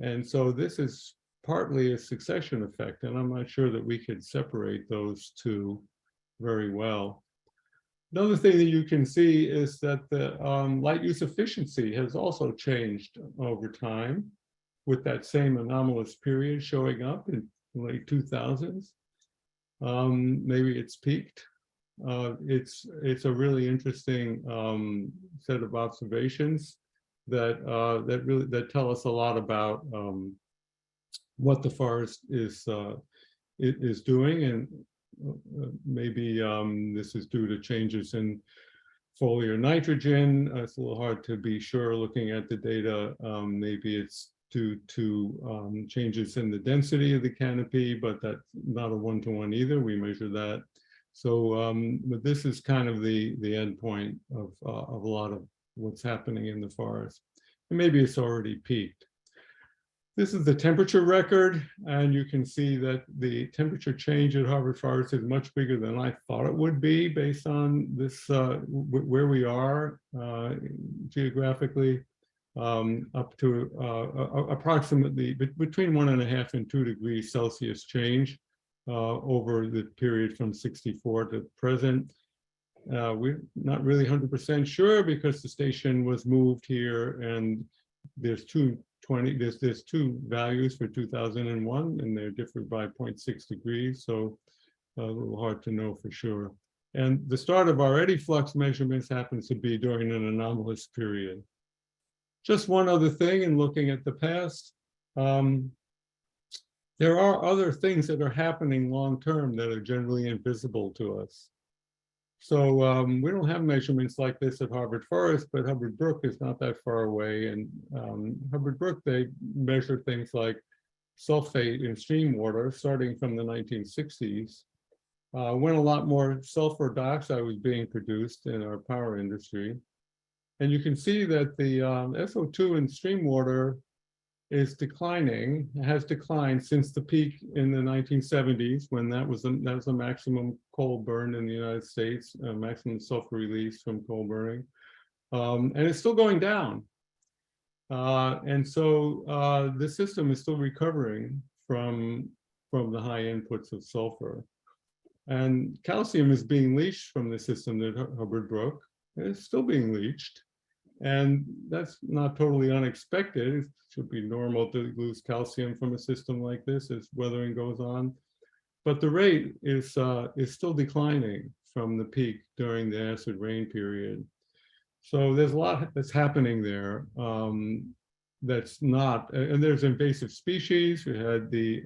And so this is partly a succession effect, and I'm not sure that we could separate those two very well. Another thing that you can see is that the light use efficiency has also changed over time, with that same anomalous period showing up in the late 2000s. Maybe it's peaked. It's a really interesting set of observations that tell us a lot about what the forest is doing, and maybe this is due to changes in foliar nitrogen. It's a little hard to be sure looking at the data. Maybe it's due to changes in the density of the canopy, but that's not a one-to-one either. We measure that. So, but this is kind of the end point of a lot of what's happening in the forest. And maybe it's already peaked. This is the temperature record, and you can see that the temperature change at Harvard Forest is much bigger than I thought it would be based on this, where we are geographically, up to approximately between 1.5 and 2 degrees Celsius change over the period from 64 to present. We're not really 100% sure because the station was moved here, and there's two values for 2001, and they're differed by 0.6 degrees, so a little hard to know for sure. And the start of our eddy flux measurements happens to be during an anomalous period. Just one other thing in looking at the past, there are other things that are happening long-term that are generally invisible to us. So we don't have measurements like this at Harvard Forest, but Hubbard Brook is not that far away. And Hubbard Brook, they measure things like sulfate in stream water starting from the 1960s, when a lot more sulfur dioxide was being produced in our power industry. And you can see that the SO2 in stream water is declining, has declined since the peak in the 1970s, when that was the maximum coal burn in the United States, maximum sulfur release from coal burning. And it's still going down. And so the system is still recovering from the high inputs of sulfur. And calcium is being leached from the system that Hubbard broke, and it's still being leached. And that's not totally unexpected. It should be normal to lose calcium from a system like this as weathering goes on. But the rate is still declining from the peak during the acid rain period. So there's a lot that's happening there that's not, and there's invasive species. We had the,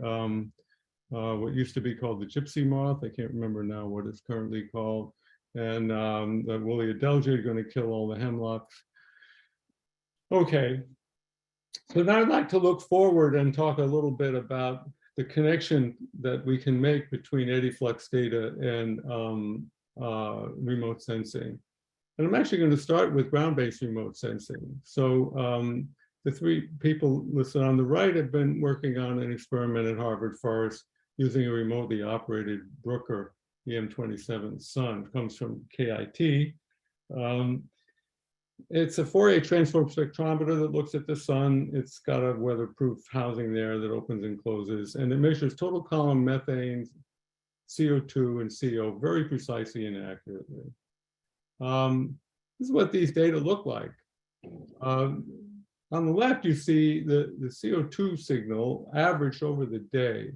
what used to be called the gypsy moth. I can't remember now what it's currently called. And the woolly adelgid are going to kill all the hemlocks. Okay, so now I'd like to look forward and talk a little bit about the connection that we can make between eddy flux data and remote sensing. And I'm actually going to start with ground-based remote sensing. So the three people listed on the right have been working on an experiment at Harvard Forest using a remotely operated Brooker EM27 Sun. It comes from KIT. It's a Fourier transform spectrometer that looks at the sun. It's got a weatherproof housing there that opens and closes, and it measures total column methane, CO2, and CO very precisely and accurately. This is what these data look like. On the left, you see the CO2 signal averaged over the day.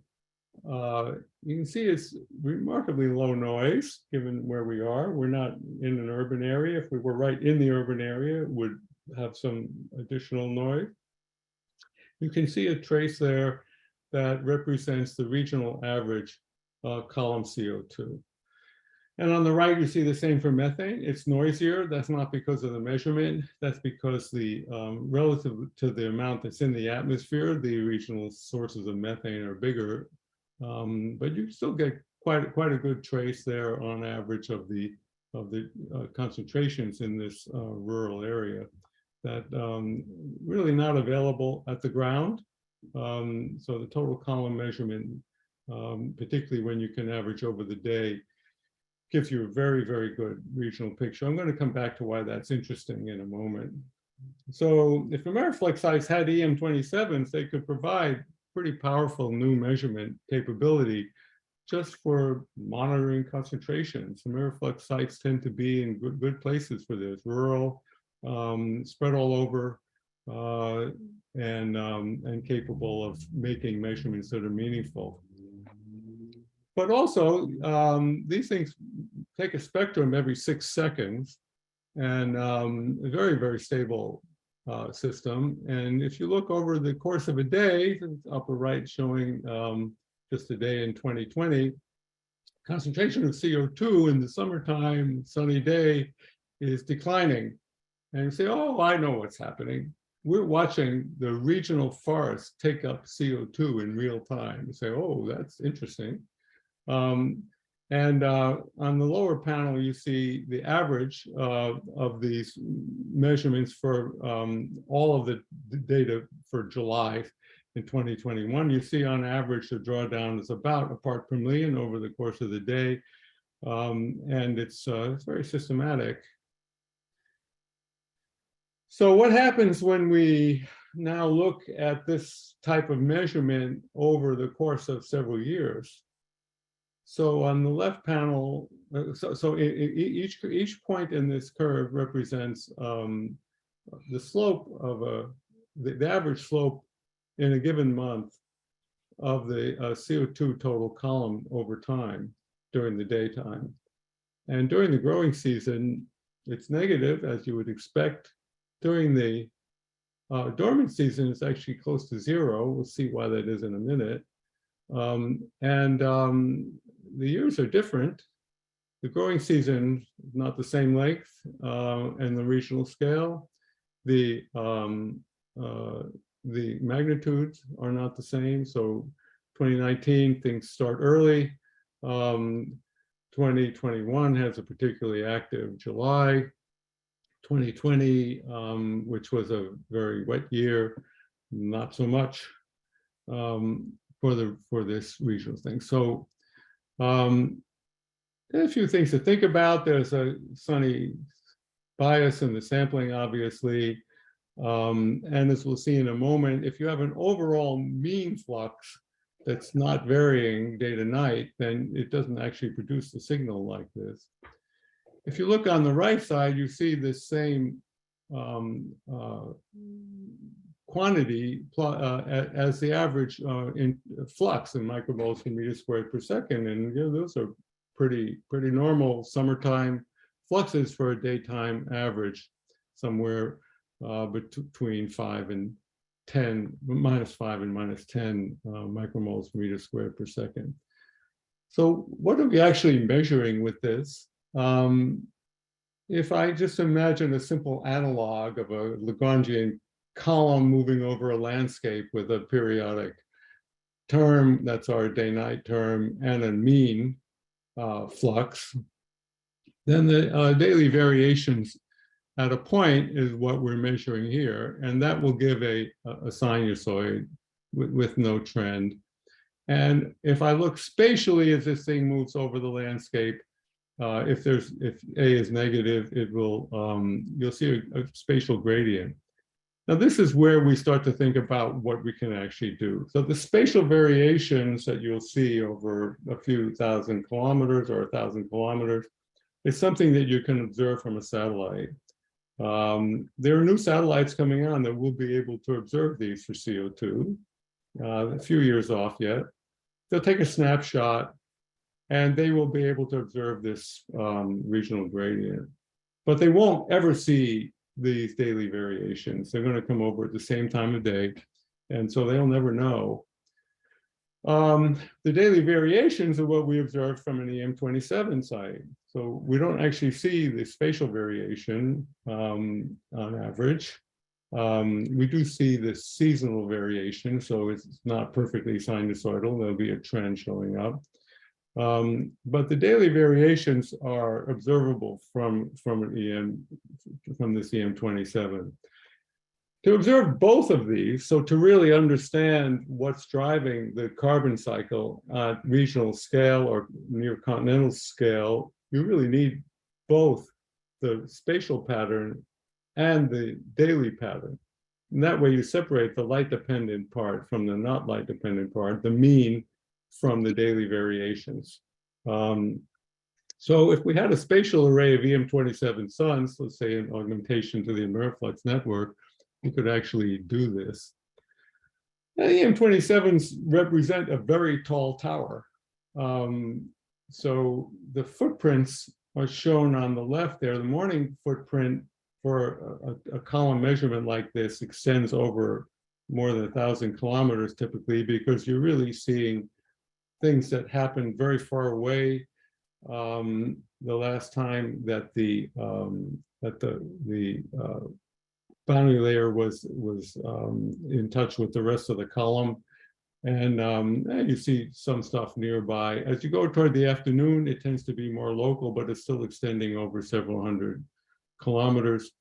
You can see it's remarkably low noise, given where we are. We're not in an urban area. If we were right in the urban area, it would have some additional noise. You can see a trace there that represents the regional average column CO2. And on the right, you see the same for methane. It's noisier. That's not because of the measurement. That's because the relative to the amount that's in the atmosphere, the regional sources of methane are bigger. But you still get quite a good trace there on average of the concentrations in this rural area that really not available at the ground. So the total column measurement, particularly when you can average over the day, gives you a very, very good regional picture. I'm going to come back to why that's interesting in a moment. So if AmeriFlux sites had EM27s, they could provide pretty powerful new measurement capability just for monitoring concentrations. AmeriFlux sites tend to be in good places for this, rural, spread all over, and capable of making measurements that are meaningful. But also, these things take a spectrum every 6 seconds, and a very, very stable system. And if you look over the course of a day, upper right showing just a day in 2020, concentration of CO2 in the summertime, sunny day is declining. And you say, oh, I know what's happening. We're watching the regional forests take up CO2 in real time. You say, oh, that's interesting. And on the lower panel, you see the average of these measurements for all of the data for July in 2021. You see on average, the drawdown is about a part per million over the course of the day. And it's very systematic. So what happens when we now look at this type of measurement over the course of several years? So on the left panel, each point in this curve represents the slope of the average slope in a given month of the CO2 total column over time during the daytime. And during the growing season, it's negative, as you would expect. During the dormant season, it's actually close to zero. We'll see why that is in a minute. The years are different. The growing season is not the same length and the regional scale. The magnitudes are not the same. So 2019, things start early. 2021 has a particularly active July. 2020, which was a very wet year, not so much for this regional thing. So there are a few things to think about. There's a sunny bias in the sampling, obviously. And as we'll see in a moment, if you have an overall mean flux that's not varying day to night, then it doesn't actually produce the signal like this. If you look on the right side, you see this same quantity as the average in flux in micromoles per meter squared per second. And those are pretty normal summertime fluxes for a daytime average, somewhere between 5 and 10, -5 and -10 micromoles per meter squared per second. So what are we actually measuring with this? If I just imagine a simple analog of a Lagrangian column moving over a landscape with a periodic term, that's our day-night term, and a mean flux, then the daily variations at a point is what we're measuring here, and that will give a sinusoid with no trend. And if I look spatially as this thing moves over the landscape, if A is negative, it will you'll see a spatial gradient. Now this is where we start to think about what we can actually do. So the spatial variations that you'll see over a few thousand kilometers or 1,000 kilometers is something that you can observe from a satellite. There are new satellites coming on that will be able to observe these for CO2, a few years off yet. They'll take a snapshot and they will be able to observe this regional gradient. But they won't ever see these daily variations. They're going to come over at the same time of day, and so they'll never know. The daily variations are what we observed from an EM27 site. So we don't actually see the spatial variation on average. We do see the seasonal variation, so it's not perfectly sinusoidal. There'll be a trend showing up. But the daily variations are observable from this EM27. To observe both of these, so to really understand what's driving the carbon cycle at regional scale or near continental scale, you really need both the spatial pattern and the daily pattern. And that way you separate the light-dependent part from the not light-dependent part, the mean from the daily variations. So if we had a spatial array of EM27 suns, let's say an augmentation to the AmeriFlux network, we could actually do this. Now, EM27s represent a very tall tower. So the footprints are shown on the left there. The morning footprint for a column measurement like this extends over more than 1,000 kilometers typically, because you're really seeing things that happen very far away. The last time that the boundary layer was in touch with the rest of the column, and you see some stuff nearby. As you go toward the afternoon, it tends to be more local, but it's still extending over several hundred kilometers.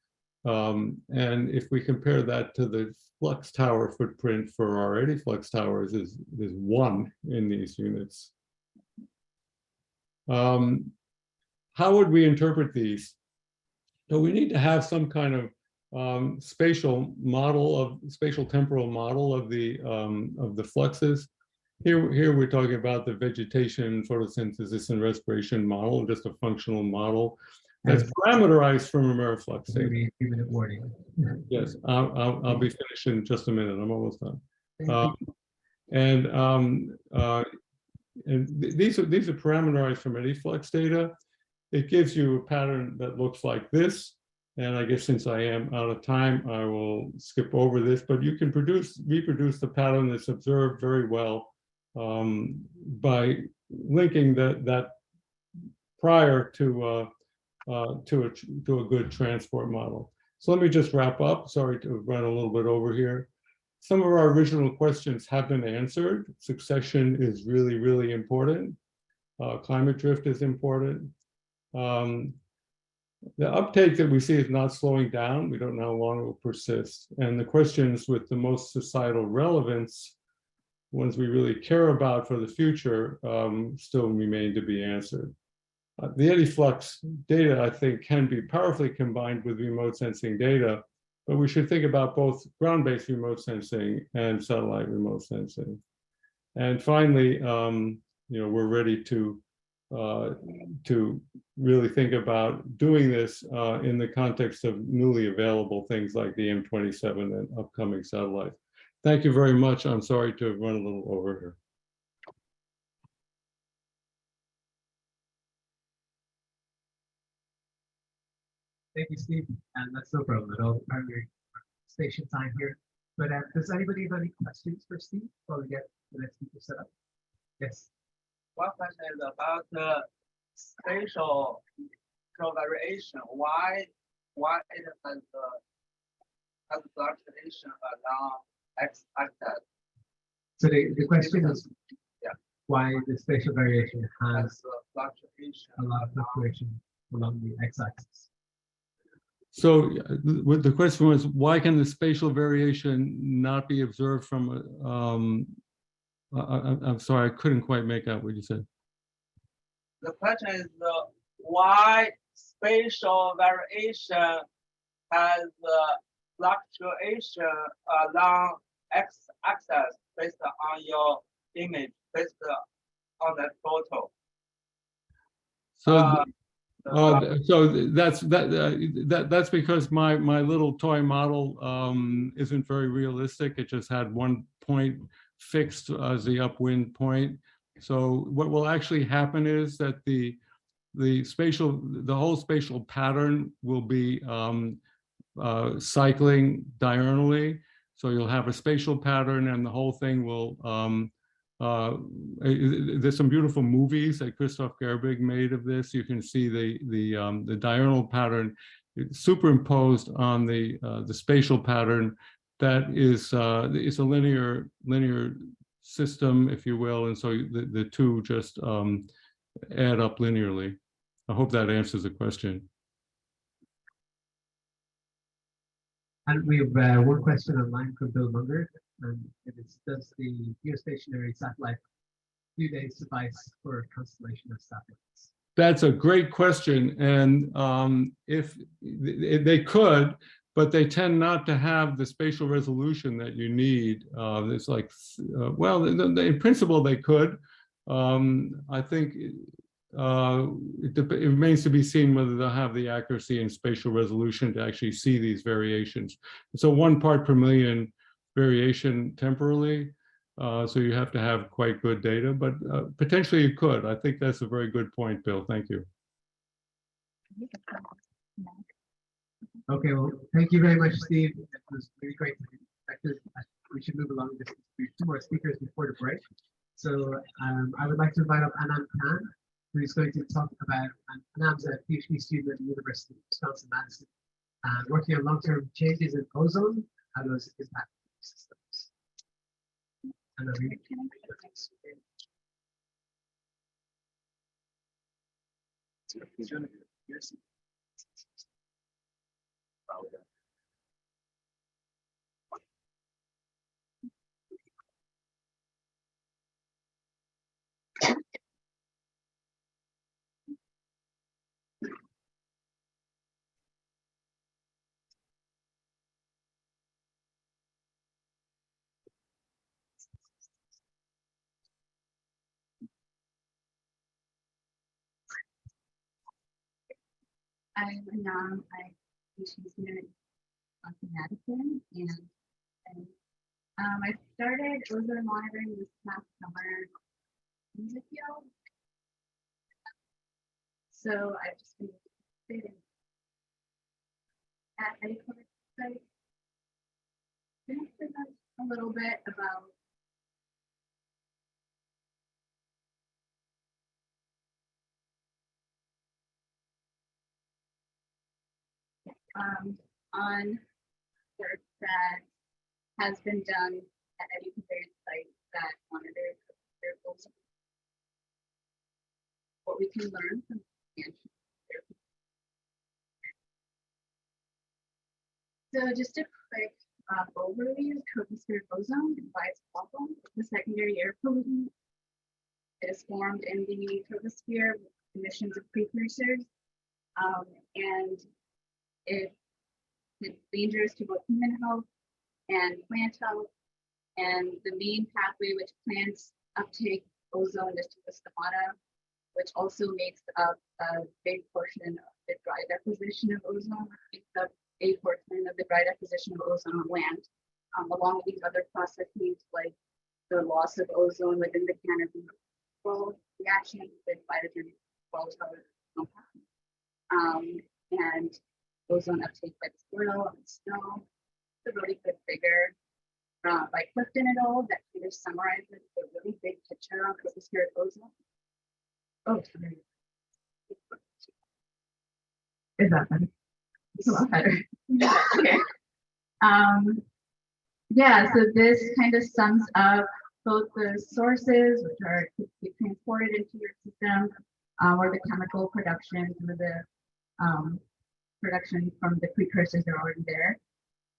And if we compare that to the flux tower footprint for our eddy flux towers, is 1 in these units. How would we interpret these? So we need to have some kind of spatial temporal model of the fluxes. Here we're talking about the vegetation, photosynthesis, and respiration model, just a functional model that's parameterized from AmeriFlux. Maybe a minute warning. Yes, I'll be finished in just a minute. I'm almost done. And these are parameterized from eddy flux data. It gives you a pattern that looks like this. And I guess since I am out of time, I will skip over this. But you can reproduce the pattern that's observed very well by linking that prior to a good transport model. So let me just wrap up. Sorry to run a little bit over here. Some of our original questions have been answered. Succession is really, really important. Climate drift is important. The uptake that we see is not slowing down. We don't know how long it will persist. And the questions with the most societal relevance, ones we really care about for the future, still remain to be answered. The eddy flux data, I think, can be powerfully combined with remote sensing data, but we should think about both ground-based remote sensing and satellite remote sensing. And finally, we're ready to really think about doing this in the context of newly available things like the M27 and upcoming satellites. Thank you very much. I'm sorry to have run a little over here. Thank you, Steve. And that's no problem at all. Primary station time here. But does anybody have any questions for Steve before we get the next speaker set up? Yes. One question is about the spatial variation. Why it has fluctuation along x-axis? So the question is, yeah, why the spatial variation has fluctuation, a lot of fluctuation along the x-axis. So what the question was, why can the spatial variation not be observed from, I'm sorry, I couldn't quite make out what you said. The question is why spatial variation has fluctuation along x-axis based on your image, based on that photo. So, that's because my little toy model isn't very realistic. It just had one point fixed as the upwind point. So what will actually happen is that the whole spatial pattern will be cycling diurnally. So you'll have a spatial pattern, and the whole thing will. There's some beautiful movies that Christoph Gerbig made of this. You can see the diurnal pattern superimposed on the spatial pattern. That is it's a linear system, if you will, and so the two just add up linearly. I hope that answers the question. And we have one question online from Bill Munger, and it is, does the geostationary satellite few days suffice for a constellation of satellites? That's a great question, and if they could, but they tend not to have the spatial resolution that you need. It's like, well, in principle they could. I think it remains to be seen whether they'll have the accuracy and spatial resolution to actually see these variations. So 1 part per million variation temporally. So you have to have quite good data, but potentially you could. I think that's a very good point, Bill. Thank you. Okay, well, thank you very much, Steve. It was really great to be perspective. We should move along. Just 2 more speakers before the break. So I would like to invite up Anam Khan, who is going to talk about, Anam's a PhD student at the University of Wisconsin-Madison, working on long-term changes in ozone, how those impact systems. And I'm Anam. I'm PhD student at Madison, and I started ozone monitoring this past summer in the field. So I've just been participating at HaPe site. Can I present a little bit about on work that has been done at any site that monitors their goals. What we can learn from So just a quick overview, tropospheric ozone divides problem. It's a secondary air pollutant. It is formed in the troposphere with emissions of precursors, and it's dangerous to both human health and plant health. And the main pathway which plants uptake ozone is to the stomata, which also makes up a big portion of the dry deposition of ozone, makes up a portion of the dry deposition of ozone on land, along with these other processes like the loss of ozone within the canopy, well, reactions with phytogen and ozone uptake by the soil and snow. It's a really good figure by Clifton et al. That kind of summarizes the really big picture on tropospheric ozone. Oh, sorry. Is that better? It's a lot better. Okay. Yeah, so this kind of sums up both the sources, which are typically transported into your system, or the chemical production through the production from the precursors that are already there.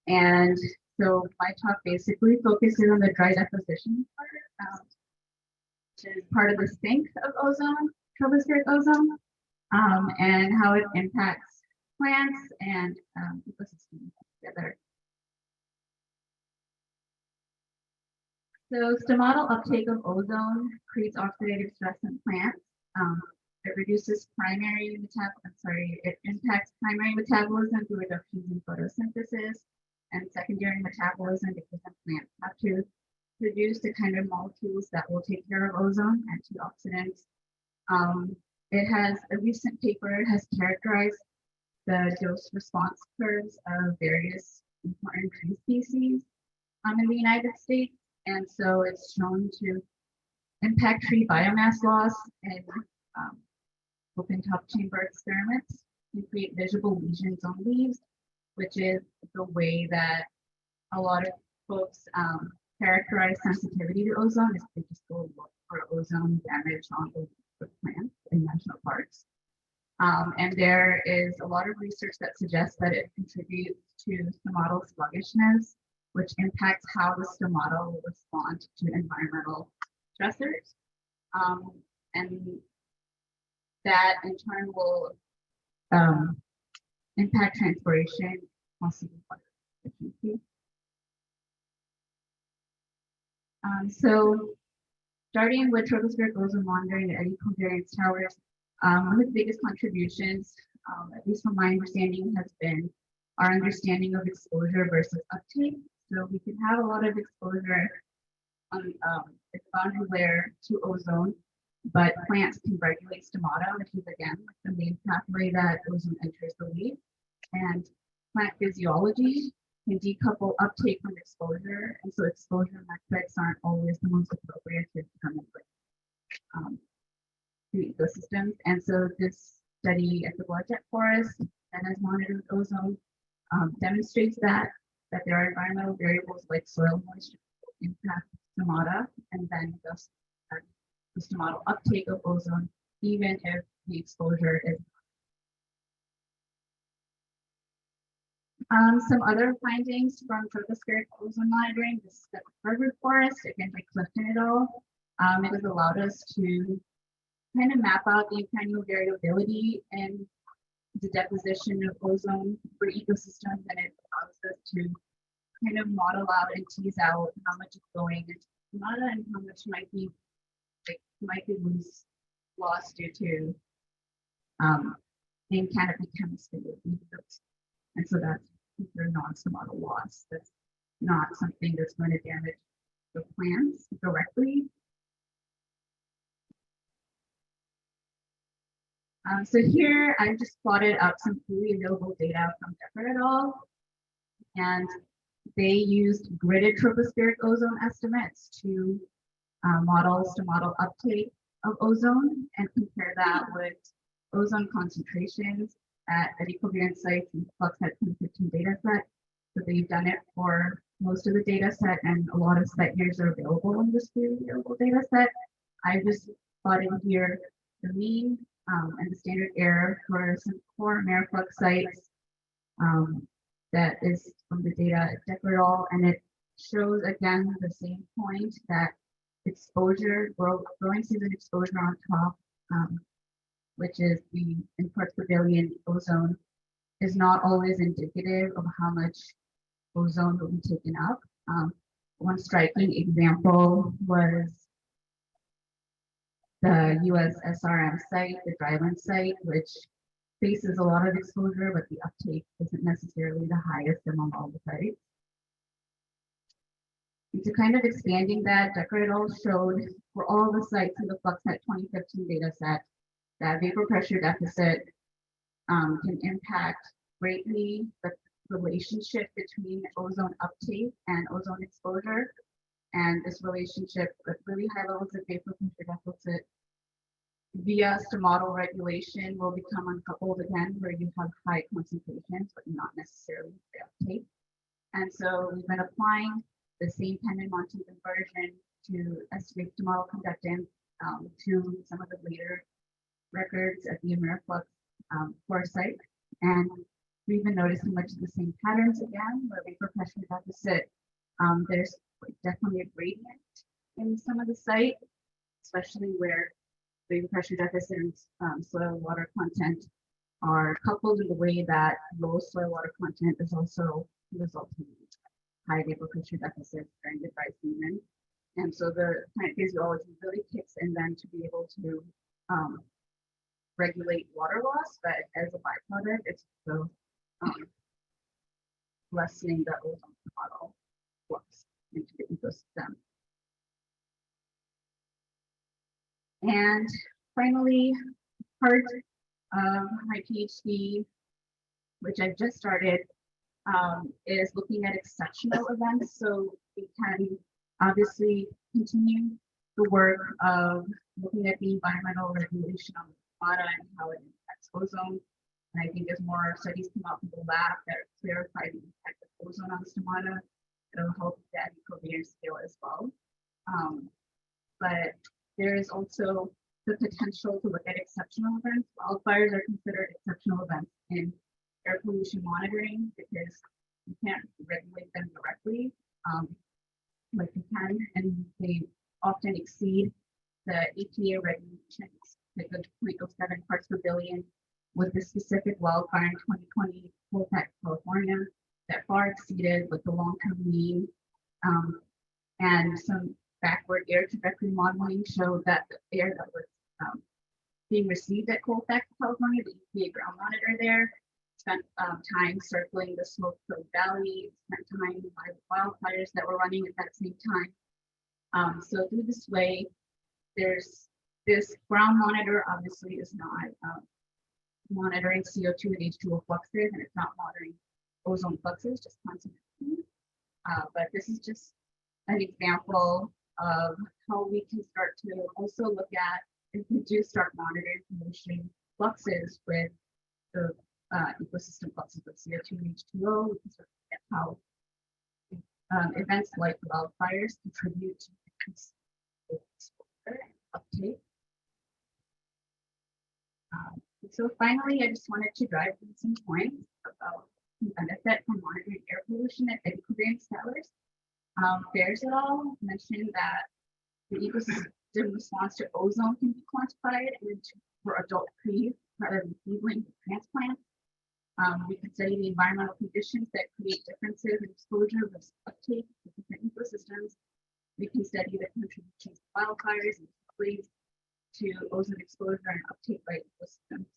And so my talk basically focuses on the dry deposition part, which is part of the sink of ozone, tropospheric ozone, and how it impacts plants and ecosystems together. So stomatal uptake of ozone creates oxidative stress in plants. It reduces it impacts primary metabolism through reductions in photosynthesis and secondary metabolism because the plants have to produce the kind of molecules that will take care of ozone, antioxidants. It has a recent paper has characterized the dose response curves of various important tree species in the United States. And so it's shown to impact tree biomass loss in open top chamber experiments and create visible lesions on leaves, which is the way that a lot of folks characterize sensitivity to ozone is they just go look for ozone damage on the plants in national parks. And there is a lot of research that suggests that it contributes to stomatal sluggishness, which impacts how the stomata will respond to environmental stressors. And that in turn will impact transpiration, possibly water efficiency. So starting with tropospheric ozone monitoring and eddy covariance towers, one of the biggest contributions, at least from my understanding, has been our understanding of exposure versus uptake. So we can have a lot of exposure on the boundary layer to ozone, but plants can regulate stomata, which is again the main pathway that ozone enters the leaf. And plant physiology can decouple uptake from exposure, and so exposure metrics aren't always the most appropriate to determine to ecosystems. And so this study at the Bloodjet Forest that has monitored ozone demonstrates that there are environmental variables like soil moisture impact stomata, and then thus the stomatal uptake of ozone, even if the exposure is. Some other findings from tropospheric ozone monitoring. This is the Harvard Forest, again by Clifton et al. It has allowed us to kind of map out the annual variability in the deposition of ozone for ecosystems, and it allows us to kind of model out and tease out how much is going into stomata and how much might be lost due to in canopy chemistry. And so that's considered non-stomatal loss. That's not something that's going to damage the plants directly. So here I've just plotted up some freely available data from Decker et al. And they used gridded tropospheric ozone estimates to model stomatal uptake of ozone and compare that with ozone concentrations at eddy covariance sites and Fluxes 2015 data set. So they've done it for most of the data set, and a lot of site years are available in this freely available data set. I just plotted here the mean and the standard error for some core AmeriFlux sites that is from the data at Decorol, and it shows again the same point that exposure, growing season exposure on top, which is the in parts per billion ozone, is not always indicative of how much ozone will be taken up. One striking example was the US SRM site, the Drysdale site, which faces a lot of exposure, but the uptake isn't necessarily the highest among all the sites. And to kind of expanding that, Decorol showed for all the sites in the FluxNet 2015 data set that vapor pressure deficit can impact greatly the relationship between ozone uptake and ozone exposure. And this relationship with really high levels of vapor pressure deficit via stomatal regulation will become uncoupled again, where you have high concentrations, but not necessarily high uptake. And so we've been applying the same Penman-Monti conversion to estimate stomatal conductance to some of the later records at the AmeriFlux core site. And we've been noticing much of the same patterns again, where vapor pressure deficit, there's definitely a gradient in some of the site, especially where vapor pressure deficit and soil water content are coupled in a way that low soil water content is also resulting in high vapor pressure deficit during the dry season. And so the plant physiology really kicks in then to be able to regulate water loss, but as a byproduct, it's also lessening the ozone model flux into the ecosystem. And finally, part of my PhD, which I've just started, is looking at exceptional events. So we can obviously continue the work of looking at the environmental regulation on the stomata and how it impacts ozone. And I think as more studies come out from the lab that clarify the impact of ozone on the stomata, it'll help that covariance scale as well. But there is also the potential to look at exceptional events. Wildfires are considered exceptional events in air pollution monitoring because you can't regulate them directly, like you can, and they often exceed the EPA regulations, like the 0.07 parts per billion, with the specific wildfire in 2020 Colfax, California, that far exceeded with the long-term mean, and some backward air trajectory modeling showed that the air that was being received at Colfax, California, the EPA ground monitor there, spent time circling the smoke-filled valley, spent time by the wildfires that were running at that same time. So through this way, there's this ground monitor obviously is not monitoring CO2 and H2O fluxes, and it's not monitoring ozone fluxes, just concentrations. But this is just an example of how we can start to also look at, if we do start monitoring pollution fluxes with the ecosystem fluxes of CO2 and H2O, we can start to look at how events like wildfires contribute to increased exposure and uptake. So finally, I just wanted to drive in some points about the benefit from monitoring air pollution at eddy covariance scalars. Bears et al. Mentioned that the ecosystem response to ozone can be quantified for adult trees rather than seedling transplants. We can study the environmental conditions that create differences in exposure versus uptake of different ecosystems. We can study the contributions of wildfires and flames to ozone exposure and uptake by ecosystems.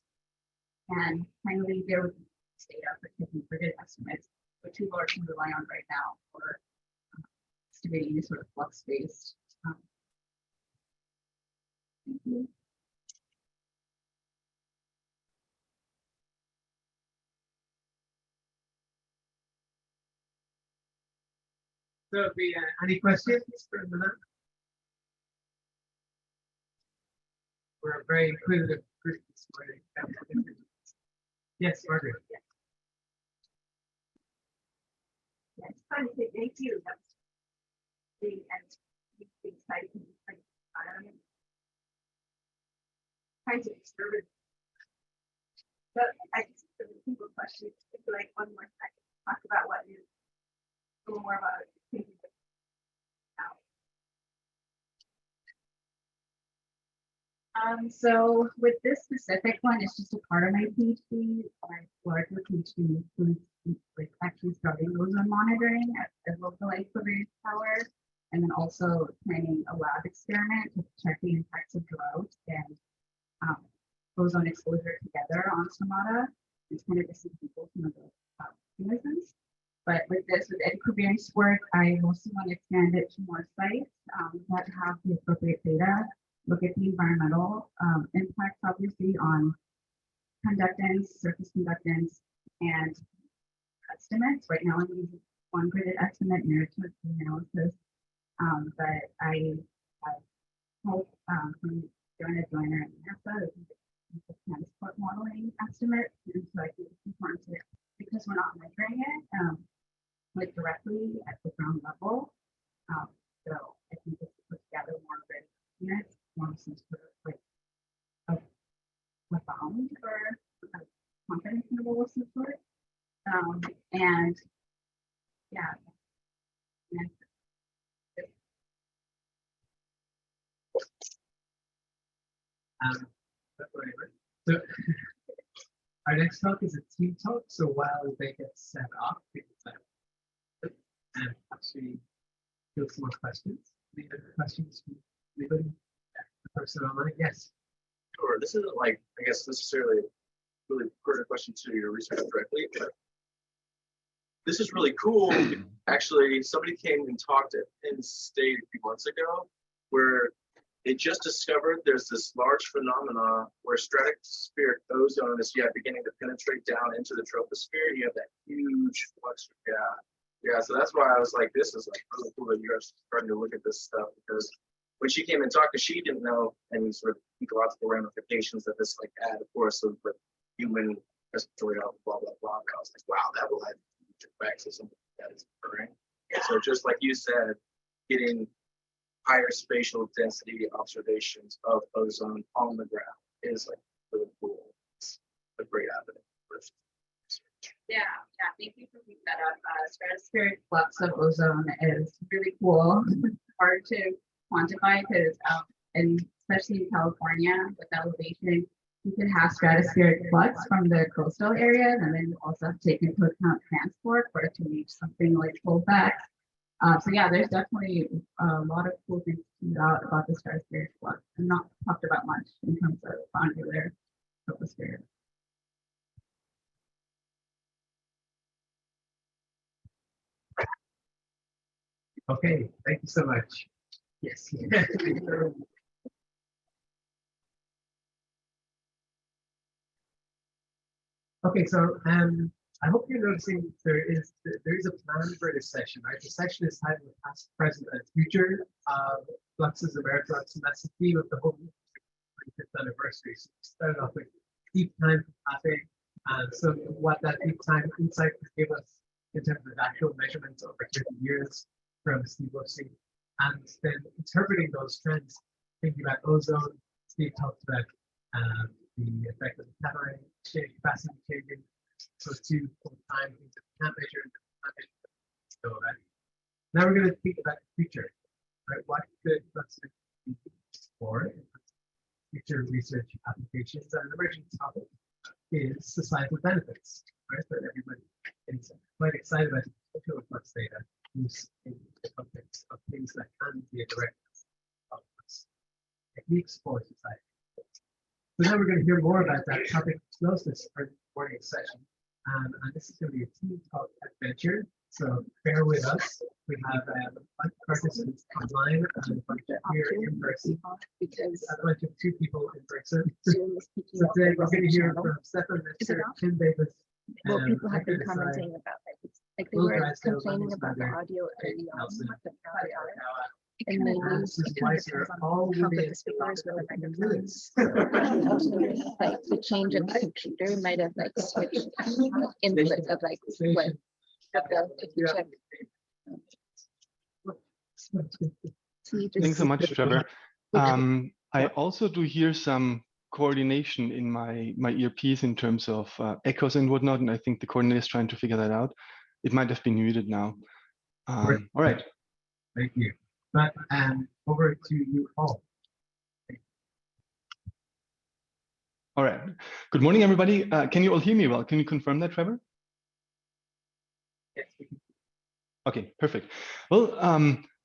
And finally, there would be data for taking predicted estimates, which we largely rely on right now for estimating any sort of flux-based. Thank you. So, any questions for the lab? We're a very inquisitive group this morning. Yes, Margaret. Yeah, it's fun to say thank you. That's really exciting. Trying to disturb it. But I just have a simple question. Like one more second. talk about what you a little more about it. So with this specific one, it's just a part of my PhD. My larger PhD includes like actually starting ozone monitoring at localized covariance power, and then also planning a lab experiment to check the impacts of drought and ozone exposure together on stomata. It's kind of distinguishable some of the mechanisms. But with this, with eddy covariance work, I mostly want to expand it to more sites that have the appropriate data. Look at the environmental impacts, obviously, on conductance, surface conductance, and estimates. Right now, I'm using one gridded estimate near to the analysis, but I hope from doing a joiner at NASA, the transport modeling estimate, and so I think it's important to, because we're not measuring it like directly at the ground level. So I think it's put together more gridded estimates. More sense for like a bound or a confidence interval of some sort. And yeah. So our next talk is a team talk. So while they get set up, and actually field some more questions. Any other questions from anybody? The person online? Yes. Sure. This isn't like, I guess, necessarily a really pertinent question to your research directly, but this is really cool. Actually, somebody came and talked at Penn State a few months ago where they just discovered there's this large phenomena where stratospheric ozone is beginning to penetrate down into the troposphere. You have that huge flux. Yeah. So that's why I was like, this is like really cool that you're starting to look at this stuff, because when she came and talked, she didn't know any sort of ecological ramifications that this like had, of course, of like human respiratory health, blah blah blah. And I was like, wow, that will have huge effects of something that is occurring. And so just like you said, getting higher spatial density observations of ozone on the ground is like really cool. It's a great avenue. Yeah, thank you for bringing that up. Stratospheric flux of ozone is really cool. It's hard to quantify because, and especially in California with elevation, you can have stratospheric flux from the coastal areas, and then you also have to take into account transport for it to reach something like pullback. So yeah, there's definitely a lot of cool things to find out about the stratospheric flux, and not talked about much in terms of boundary troposphere. Okay, thank you so much. Yes. Okay, so I hope you're noticing there is a plan for this session, right? The session is titled Past, Present, and Future of Fluxes, AmeriFlux, and that's the theme of the whole 25th anniversary. So we started off with deep time for HaPe, and so what that deep time insight gave us in terms of actual measurements over 30 years from Steve Wofsy, and then interpreting those trends, thinking about ozone. Steve talked about the effect of the cation exchange capacity changing. So two full-time things that we can't measure and can't measure. So now we're going to think about the future, right? What could Fluxes be for future research applications? And an emerging topic is societal benefits, right? That everybody is quite excited about the potential of flux data use in the context of things that can be a direct techniques for society. So now we're going to hear more about that topic closest for the morning session. And this is going to be a team talk adventure. So bear with us. We have a bunch of participants online and a bunch here in person. Because a bunch of 2 people in person. So today we're going to hear from Stefan, Metzger, Tim Davis. Well, people have been commenting about like they were complaining about the audio early on, and maybe Susanne Wiesner, all how the speakers were like like the change of the computer might have like switched input of like what if you check. Thanks so much, Trevor. I also do hear some coordination in my earpiece in terms of echoes and whatnot, and I think the coordinator is trying to figure that out. It might have been muted now. All right. Thank you. But over to you, Paul. All right. Good morning, everybody. Can you all hear me well? Can you confirm that, Trevor? Yes. Okay, perfect. Well,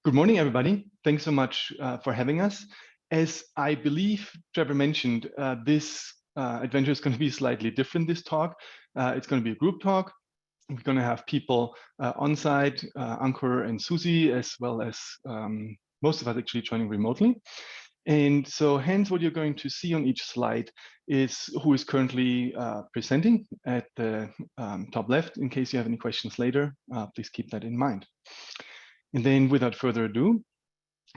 good morning, everybody. Thanks so much for having us. As I believe Trevor mentioned, this adventure is going to be slightly different this talk. It's going to be a group talk. We're going to have people on site, Ankur and Susie, as well as most of us actually joining remotely. And so hence what you're going to see on each slide is who is currently presenting at the top left. In case you have any questions later, please keep that in mind. And then without further ado,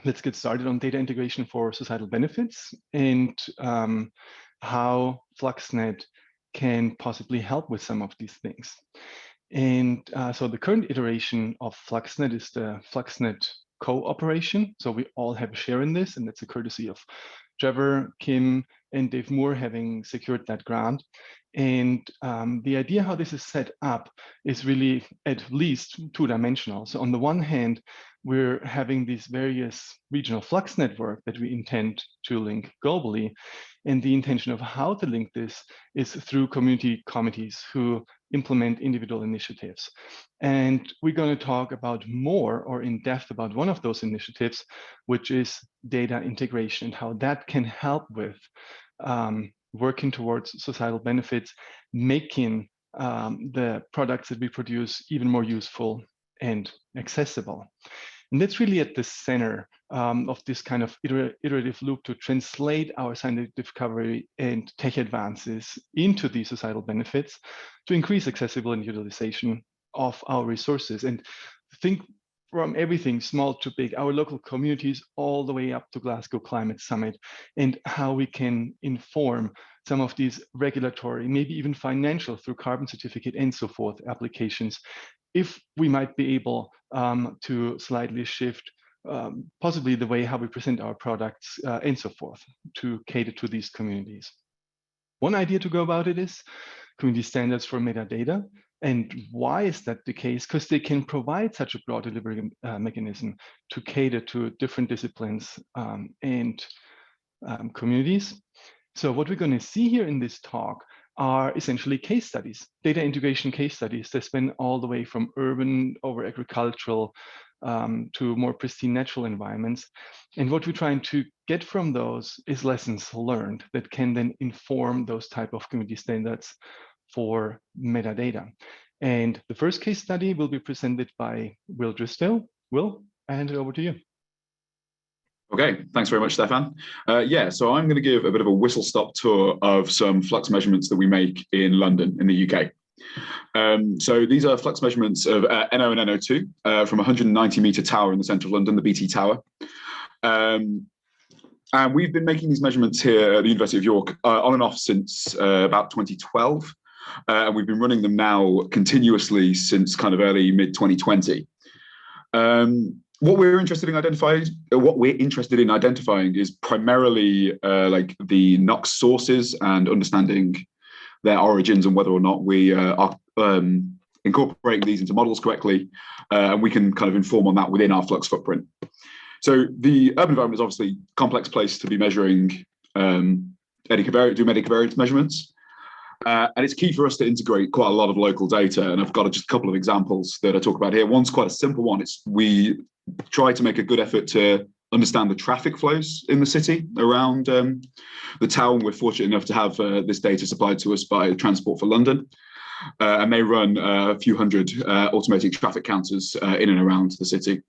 let's get started on data integration for societal benefits and how FluxNet can possibly help with some of these things. And so the current iteration of FluxNet is the FluxNet cooperation. So we all have a share in this, and that's a courtesy of Trevor, Kim, and Dave Moore having secured that grant. And the idea how this is set up is really at least two-dimensional. So on the one hand, we're having these various regional flux network that we intend to link globally. And the intention of how to link this is through community committees who implement individual initiatives. And we're going to talk about more or in depth about one of those initiatives, which is data integration and how that can help with working towards societal benefits, making the products that we produce even more useful and accessible. And that's really at the center of this kind of iterative loop to translate our scientific discovery and tech advances into these societal benefits to increase accessibility and utilization of our resources. And think from everything small to big, our local communities all the way up to Glasgow Climate Summit, and how we can inform some of these regulatory, maybe even financial through carbon certificate and so forth applications, if we might be able to slightly shift possibly the way how we present our products and so forth to cater to these communities. One idea to go about it is community standards for metadata. And why is that the case? Because they can provide such a broad delivery mechanism to cater to different disciplines and communities. So what we're going to see here in this talk are essentially case studies, data integration case studies that span all the way from urban over agricultural to more pristine natural environments. And what we're trying to get from those is lessons learned that can then inform those type of community standards for metadata. And the first case study will be presented by Will Drysdale. Will, I hand it over to you. Okay, thanks very much, Stefan. Yeah, so I'm going to give a bit of a whistle-stop tour of some flux measurements that we make in London, in the UK. So these are flux measurements of NO and NO2 from a 190-metre tower in the centre of London, the BT Tower. And we've been making these measurements here at the University of York on and off since about 2012. And we've been running them now continuously since kind of early mid-2020. What we're interested in identifying is primarily like the NOx sources and understanding their origins and whether or not we are incorporating these into models correctly, and we can kind of inform on that within our flux footprint. So the urban environment is obviously a complex place to be measuring eddy covariance measurements. And it's key for us to integrate quite a lot of local data. And I've got just a couple of examples that I talk about here. One's quite a simple one. We try to make a good effort to understand the traffic flows in the city around the tower. We're fortunate enough to have this data supplied to us by Transport for London. And they run a few hundred automated traffic counters in and around the city.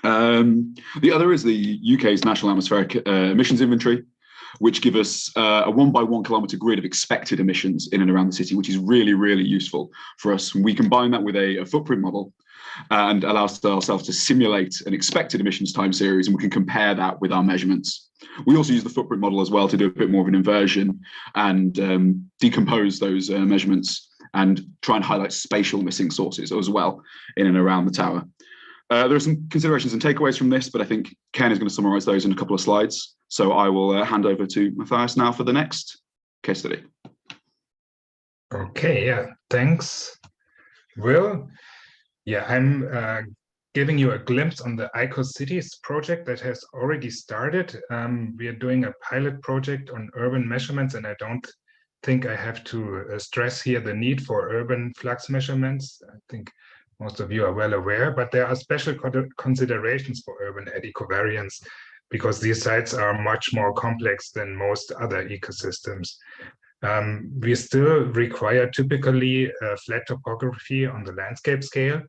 The other is the UK's National Atmospheric Emissions Inventory, which give us a 1 by 1 kilometre grid of expected emissions in and around the city, which is really, really useful for us. We combine that with a footprint model and allows ourselves to simulate an expected emissions time series, and we can compare that with our measurements. We also use the footprint model as well to do a bit more of an inversion and decompose those measurements and try and highlight spatial missing sources as well in and around the tower. There are some considerations and takeaways from this, but I think Ken is going to summarize those in a couple of slides. So I will hand over to Matthias now for the next case study. Okay, yeah, thanks. Well, yeah, I'm giving you a glimpse on the ICOCities project that has already started. We are doing a pilot project on urban measurements, and I don't think I have to stress here the need for urban flux measurements. I think most of you are well aware, but there are special considerations for urban eddy covariance because these sites are much more complex than most other ecosystems. We still require typically flat topography on the landscape scale.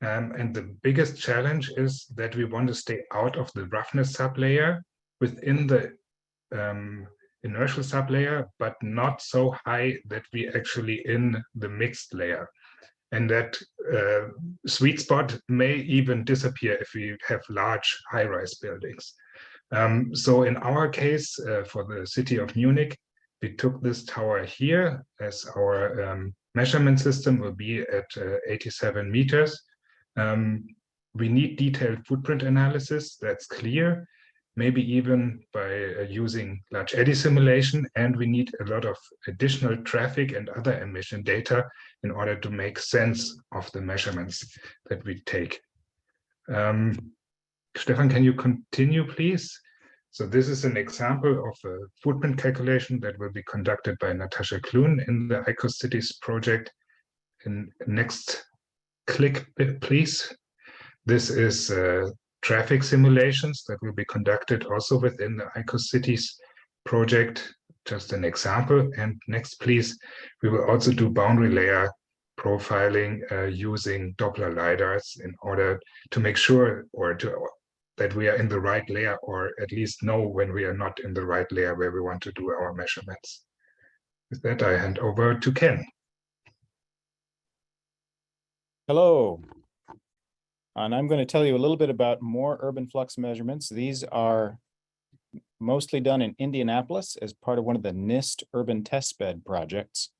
And the biggest challenge is that we want to stay out of the roughness sublayer within the inertial sublayer, but not so high that we actually in the mixed layer. And that sweet spot may even disappear if we have large high-rise buildings. So in our case, for the city of Munich, we took this tower here as our measurement system will be at 87 meters. We need detailed footprint analysis, that's clear, maybe even by using large eddy simulation, and we need a lot of additional traffic and other emission data in order to make sense of the measurements that we take. Stefan, can you continue, please? So this is an example of a footprint calculation that will be conducted by Natasha Kloon in the ICOCities project. And next click, please. This is traffic simulations that will be conducted also within the ICOCities project, just an example. And next, please, we will also do boundary layer profiling using Doppler lidars in order to make sure that we are in the right layer, or at least know when we are not in the right layer where we want to do our measurements. With that, I hand over to Ken. Hello, and I'm going to tell you a little bit about more urban flux measurements. These are mostly done in Indianapolis as part of one of the NIST urban testbed projects.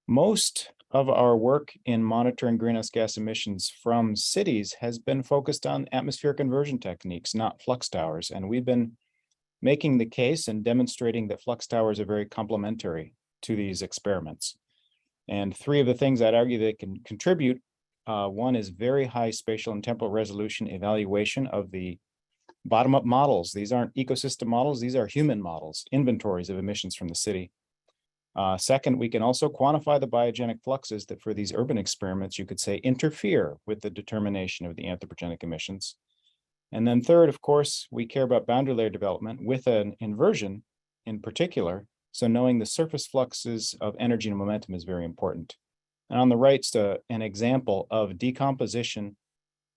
Most of our work in monitoring greenhouse gas emissions from cities has been focused on atmospheric inversion techniques, not flux towers. And we've been making the case and demonstrating that flux towers are very complementary to these experiments. And three of the things I'd argue they can contribute, one is very high spatial and temporal resolution evaluation of the bottom-up models. These aren't ecosystem models, these are human models, inventories of emissions from the city. Second, we can also quantify the biogenic fluxes that for these urban experiments, you could say interfere with the determination of the anthropogenic emissions. And then third, of course, we care about boundary layer development with an inversion in particular. So knowing the surface fluxes of energy and momentum is very important. And on the right's an example of decomposition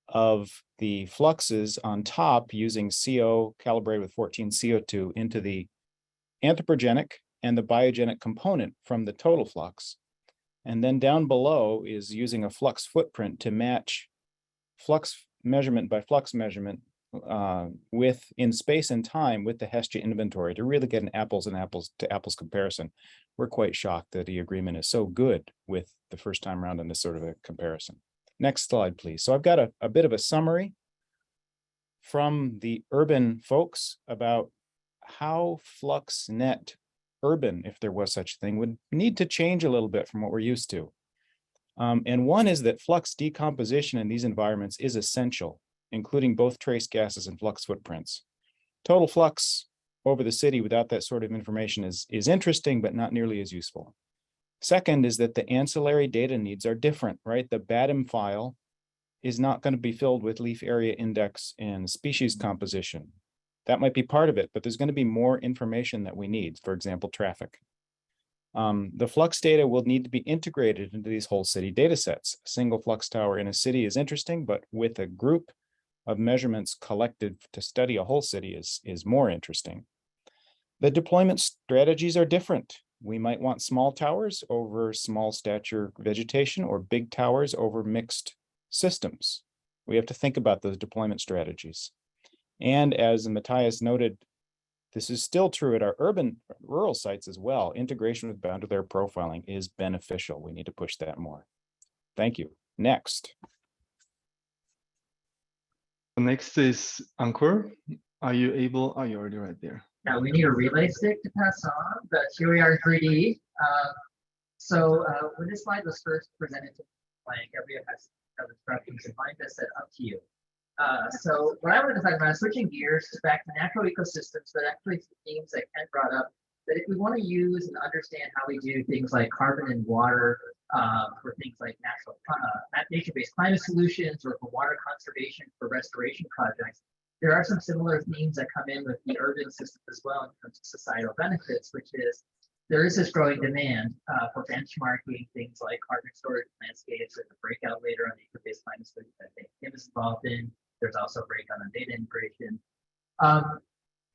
of the fluxes on top using CO calibrated with 14 CO2 into the anthropogenic and the biogenic component from the total flux. And then down below is using a flux footprint to match flux measurement by flux measurement in space and time with the Hestia inventory to really get an apples and apples to apples comparison. We're quite shocked that the agreement is so good with the first time around in this sort of a comparison. Next slide, please. So I've got a bit of a summary from the urban folks about how FluxNet urban, if there was such a thing, would need to change a little bit from what we're used to. And one is that flux decomposition in these environments is essential, including both trace gases and flux footprints. Total flux over the city without that sort of information is interesting, but not nearly as useful. Second is that the ancillary data needs are different, right? The BADM file is not going to be filled with leaf area index and species composition. That might be part of it, but there's going to be more information that we need, for example, traffic. The flux data will need to be integrated into these whole city data sets. A single flux tower in a city is interesting, but with a group of measurements collected to study a whole city is more interesting. The deployment strategies are different. We might want small towers over small stature vegetation or big towers over mixed systems. We have to think about those deployment strategies. And as Matthias noted, this is still true at our rural sites as well. Integration with boundary layer profiling is beneficial. We need to push that more. Thank you. Next. Next is Ankur. Are you able? Oh, you're already right there. Yeah, we need a relay stick to pass on, but here we are in 3D. So when this slide was first presented to blank. Everybody has instructions, and mine just said up to you. So what I wanted to talk about is switching gears back to natural ecosystems, but actually themes that Ken brought up, that if we want to use and understand how we do things like carbon and water for things like nature-based climate solutions, or for water conservation for restoration projects, there are some similar themes that come in with the urban system as well in terms of societal benefits, which is there is this growing demand for benchmarking things like carbon storage landscapes. There's a breakout later on nature-based climate studies that I think Kim is involved in. There's also a breakout on data integration.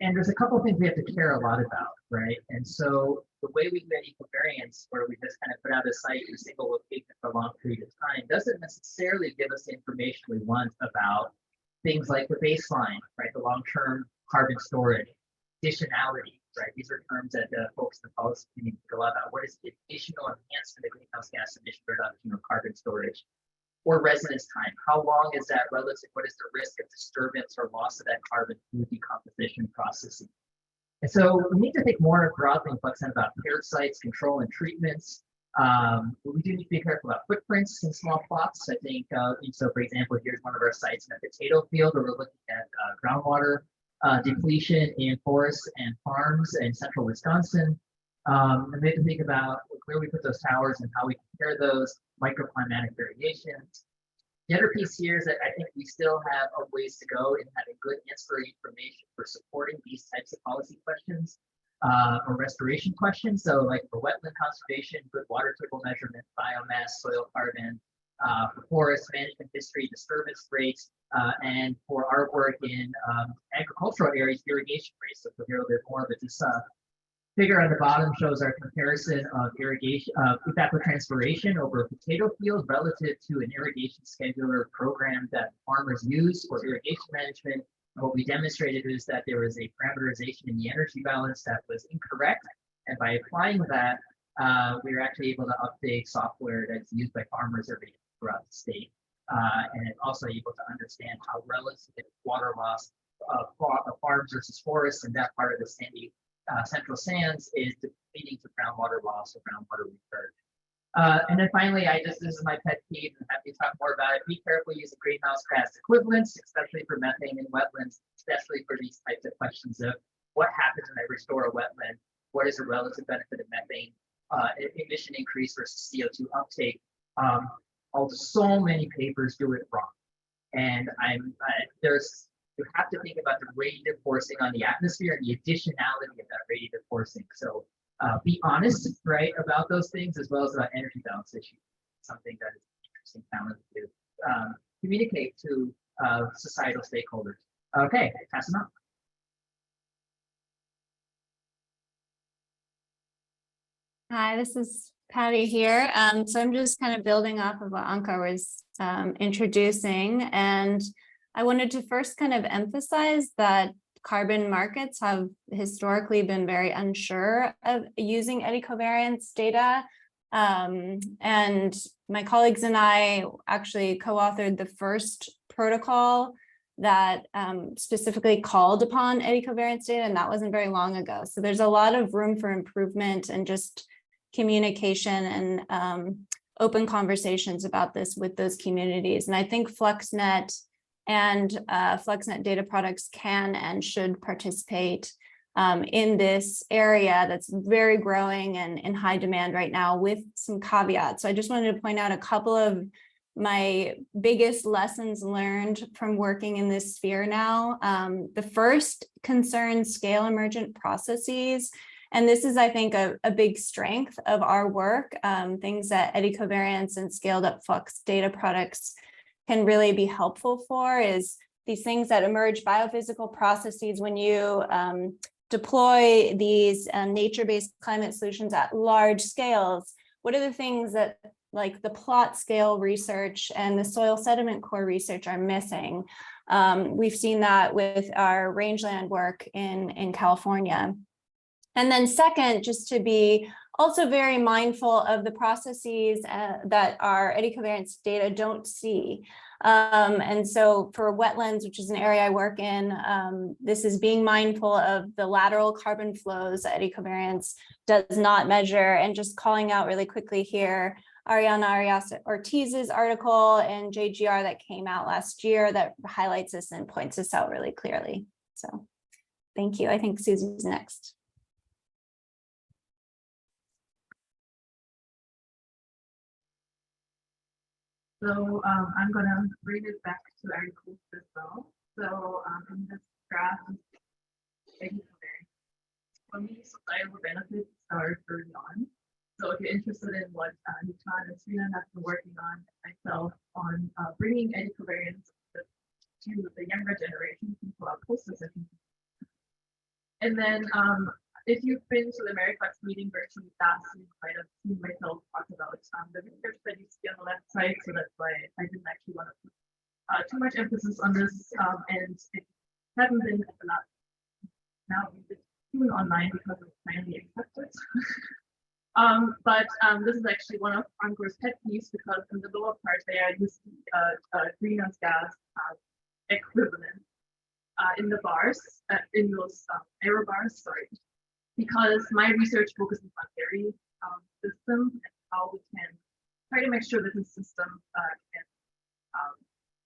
And there's a couple of things we have to care a lot about, right? And so the way we get covariance, where we just kind of put out a site in a single location for a long period of time, doesn't necessarily give us the information we want about things like the baseline, right? The long-term carbon storage, additionality, right? These are terms that folks in the policy community think a lot about. What is the additional enhancement of greenhouse gas emission reduction or carbon storage? Or residence time, how long is that relative? What is the risk of disturbance or loss of that carbon through decomposition processing? And so we need to think more broadly in Fluxen about paired sites, control and treatments. We do need to be careful about footprints in small plots. I think, so for example, here's one of our sites in a potato field where we're looking at groundwater depletion in forests and farms in central Wisconsin. And we have to think about where we put those towers and how we compare those microclimatic variations. The other piece here is that I think we still have a ways to go in having good ancillary information for supporting these types of policy questions or restoration questions. So like for wetland conservation, good water table measurement, biomass, soil carbon, for forest management history, disturbance rates, and for our work in agricultural areas, irrigation rates. So we'll hear a little bit more, but this figure on the bottom shows our comparison of irrigation, evapotranspiration over a potato field relative to an irrigation scheduler program that farmers use for irrigation management. And what we demonstrated is that there was a parameterization in the energy balance that was incorrect. And by applying that, we were actually able to update software that's used by farmers throughout the state. And also able to understand how relative water loss of farms versus forests in that part of the sandy central sands is leading to groundwater loss or groundwater recharge. And then finally, this is my pet peeve, and I'm happy to talk more about it. Be careful using greenhouse gas equivalents, especially for methane in wetlands, especially for these types of questions of what happens when I restore a wetland, what is the relative benefit of methane emission increase versus CO2 uptake. So many papers do it wrong. And you have to think about the radiative forcing on the atmosphere and the additionality of that radiative forcing. So be honest, right, about those things, as well as about energy balance issues. Something that is an interesting challenge to communicate to societal stakeholders. Okay, pass it on. Hi, this is Patty here. So I'm just kind of building off of what Ankur was introducing, and I wanted to first kind of emphasize that carbon markets have historically been very unsure of using eddy covariance data. And my colleagues and I actually co-authored the first protocol that specifically called upon eddy covariance data, and that wasn't very long ago. So there's a lot of room for improvement and just communication and open conversations about this with those communities. And I think FluxNet and FluxNet data products can and should participate in this area that's very growing and in high demand right now, with some caveats. So I just wanted to point out a couple of my biggest lessons learned from working in this sphere now. The first concerns scale emergent processes. And this is, I think, a big strength of our work, things that eddy covariance and scaled up flux data products can really be helpful for, is these things that emerge biophysical processes when you deploy these nature-based climate solutions at large scales. What are the things that, like the plot scale research and the soil sediment core research, are missing? We've seen that with our rangeland work in California. And then second, just to be also very mindful of the processes that our eddy covariance data don't see. And so for wetlands, which is an area I work in, this is being mindful of the lateral carbon flows that eddy covariance does not measure. And just calling out really quickly here, Ariana Arias-Ortiz's article in JGR that came out last year that highlights this and points this out really clearly. So thank you. I think Susie's next. So I'm going to bring it back to articles as well. So in this graph, for me, societal benefits are early on. So if you're interested in what Nikaan and Sreenath have been working on, myself on bringing eddy covariance to the younger generation, people are post-decision. And then if you've been to the AmeriFlux meeting virtually last, you might have seen myself talk about the research that you see on the left side. So that's why I didn't actually want to put too much emphasis on this. And it hasn't been a lot. Now it's even online because it's finally accepted. But this is actually one of Ankur's pet peeves because in the lower part there you see greenhouse gas equivalent in the bars, in those error bars, sorry. Because my research focuses on dairy system and how we can try to make sure that the system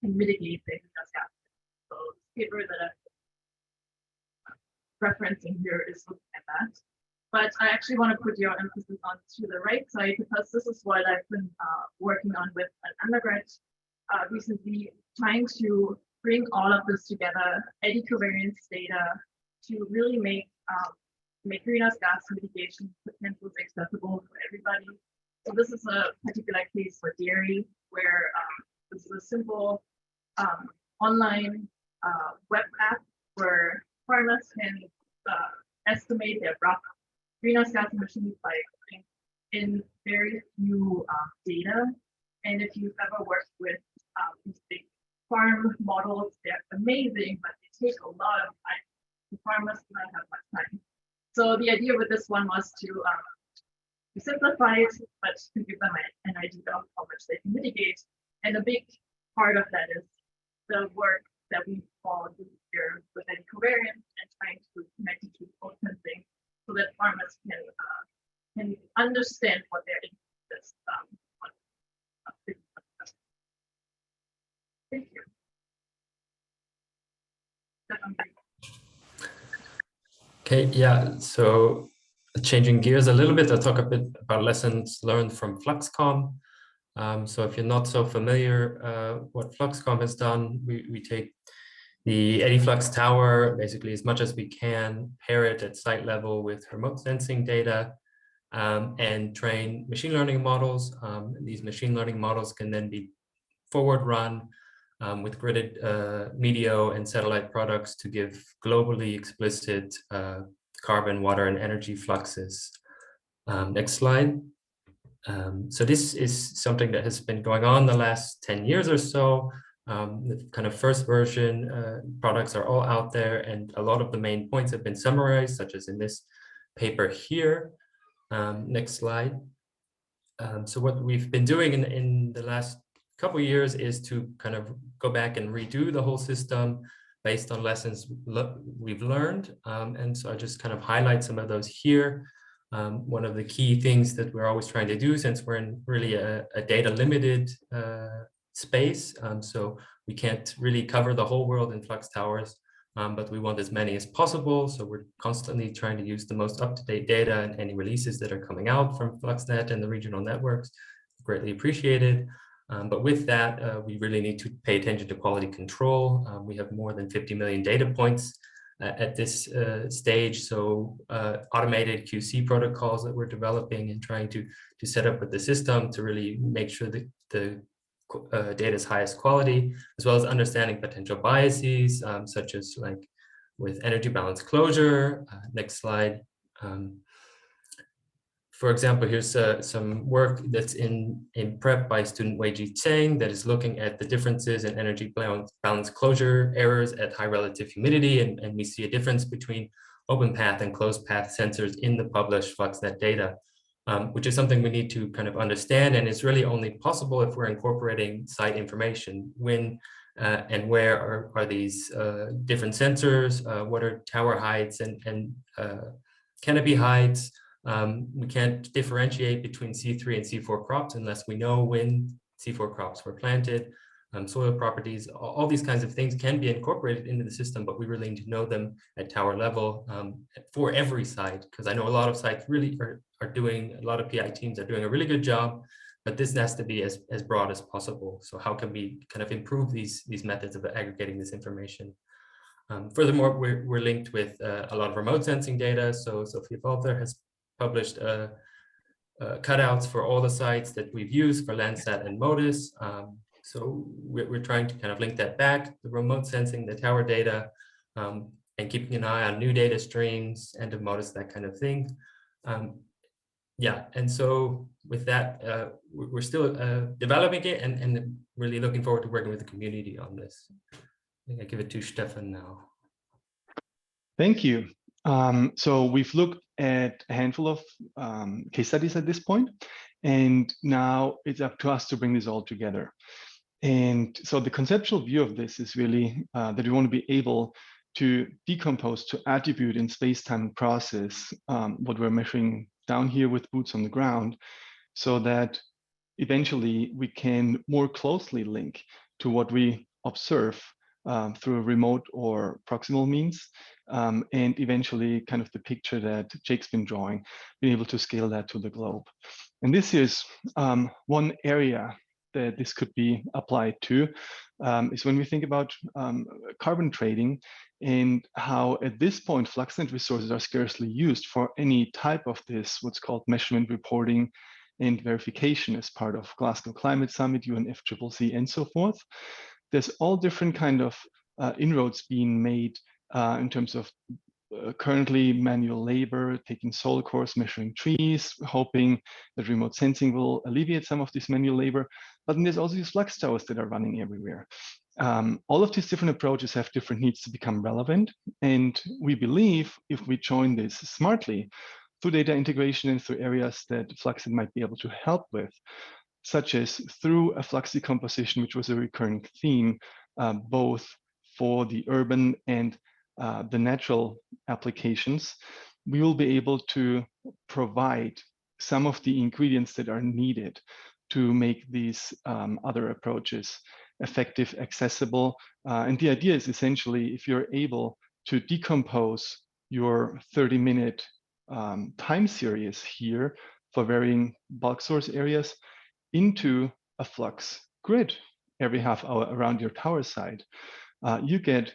can mitigate the greenhouse gas. So the paper that I'm referencing here is looking at that. But I actually want to put your emphasis on to the right side because this is what I've been working on with an undergrad recently, trying to bring all of this together, eddy covariance data, to really make greenhouse gas mitigation potentials accessible for everybody. So this is a particular case for dairy, where this is a simple online web app where farmers can estimate their rough greenhouse gas emissions by putting in very few data. And if you've ever worked with these big farm models, they're amazing, but they take a lot of time. The farmers do not have much time. So the idea with this one was to simplify it, but to give them an idea of how much they can mitigate. And a big part of that is the work that we all do here with eddy covariance and trying to connect it to both things so that farmers can understand what their input is. Thank you. Stefan, okay, yeah, so changing gears a little bit, I'll talk a bit about lessons learned from FluxCom. So if you're not so familiar, what FluxCom has done, we take the EddyFlux tower, basically as much as we can, pair it at site level with remote sensing data, and train machine learning models. These machine learning models can then be forward run with gridded MEDIO and satellite products to give globally explicit carbon, water, and energy fluxes. Next slide. So this is something that has been going on the last 10 years or so. The kind of first version products are all out there, and a lot of the main points have been summarized, such as in this paper here. Next slide. So what we've been doing in the last couple of years is to kind of go back and redo the whole system based on lessons we've learned. And so I just kind of highlight some of those here. One of the key things that we're always trying to do, since we're in really a data limited space, so we can't really cover the whole world in Flux towers, but we want as many as possible. So we're constantly trying to use the most up-to-date data and any releases that are coming out from FluxNet and the regional networks. Greatly appreciated. But with that, we really need to pay attention to quality control. We have more than 50 million data points at this stage. So automated QC protocols that we're developing and trying to set up with the system to really make sure that the data is highest quality, as well as understanding potential biases, such as like with energy balance closure. Next slide. For example, here's some work that's in prep by student Weiji Tseng that is looking at the differences in energy balance closure errors at high relative humidity. And we see a difference between open path and closed path sensors in the published FluxNet data, which is something we need to kind of understand. And it's really only possible if we're incorporating site information. When and where are these different sensors? What are tower heights and canopy heights? We can't differentiate between C3 and C4 crops unless we know when C4 crops were planted. Soil properties, all these kinds of things can be incorporated into the system, but we really need to know them at tower level for every site, because I know a lot of sites really are doing, a lot of PI teams are doing a really good job, but this has to be as broad as possible. So how can we kind of improve these methods of aggregating this information? Furthermore, we're linked with a lot of remote sensing data. So Sophia Walther has published cutouts for all the sites that we've used for Landsat and MODIS. So we're trying to kind of link that back, the remote sensing, the tower data, and keeping an eye on new data streams, end of MODIS, that kind of thing. Yeah, and so with that, we're still developing it and really looking forward to working with the community on this. I think I give it to Stefan now. Thank you. So we've looked at a handful of case studies at this point, and now it's up to us to bring this all together. And so the conceptual view of this is really that we want to be able to decompose, to attribute in space-time process what we're measuring down here with boots on the ground, so that eventually we can more closely link to what we observe through a remote or proximal means, and eventually kind of the picture that Jake's been drawing, being able to scale that to the globe. And this is one area that this could be applied to, is when we think about carbon trading and how at this point FluxNet resources are scarcely used for any type of this, what's called measurement reporting and verification as part of Glasgow Climate Summit, UNFCCC, and so forth. There's all different kind of inroads being made in terms of currently manual labor, taking soil cores, measuring trees, hoping that remote sensing will alleviate some of this manual labor. But then there's also these flux towers that are running everywhere. All of these different approaches have different needs to become relevant. And we believe if we join this smartly through data integration and through areas that Fluxes might be able to help with, such as through a flux decomposition, which was a recurring theme, both for the urban and the natural applications, we will be able to provide some of the ingredients that are needed to make these other approaches effective, accessible. And the idea is essentially, if you're able to decompose your 30-minute time series here for varying bulk source areas into a flux grid every half hour around your tower site, you get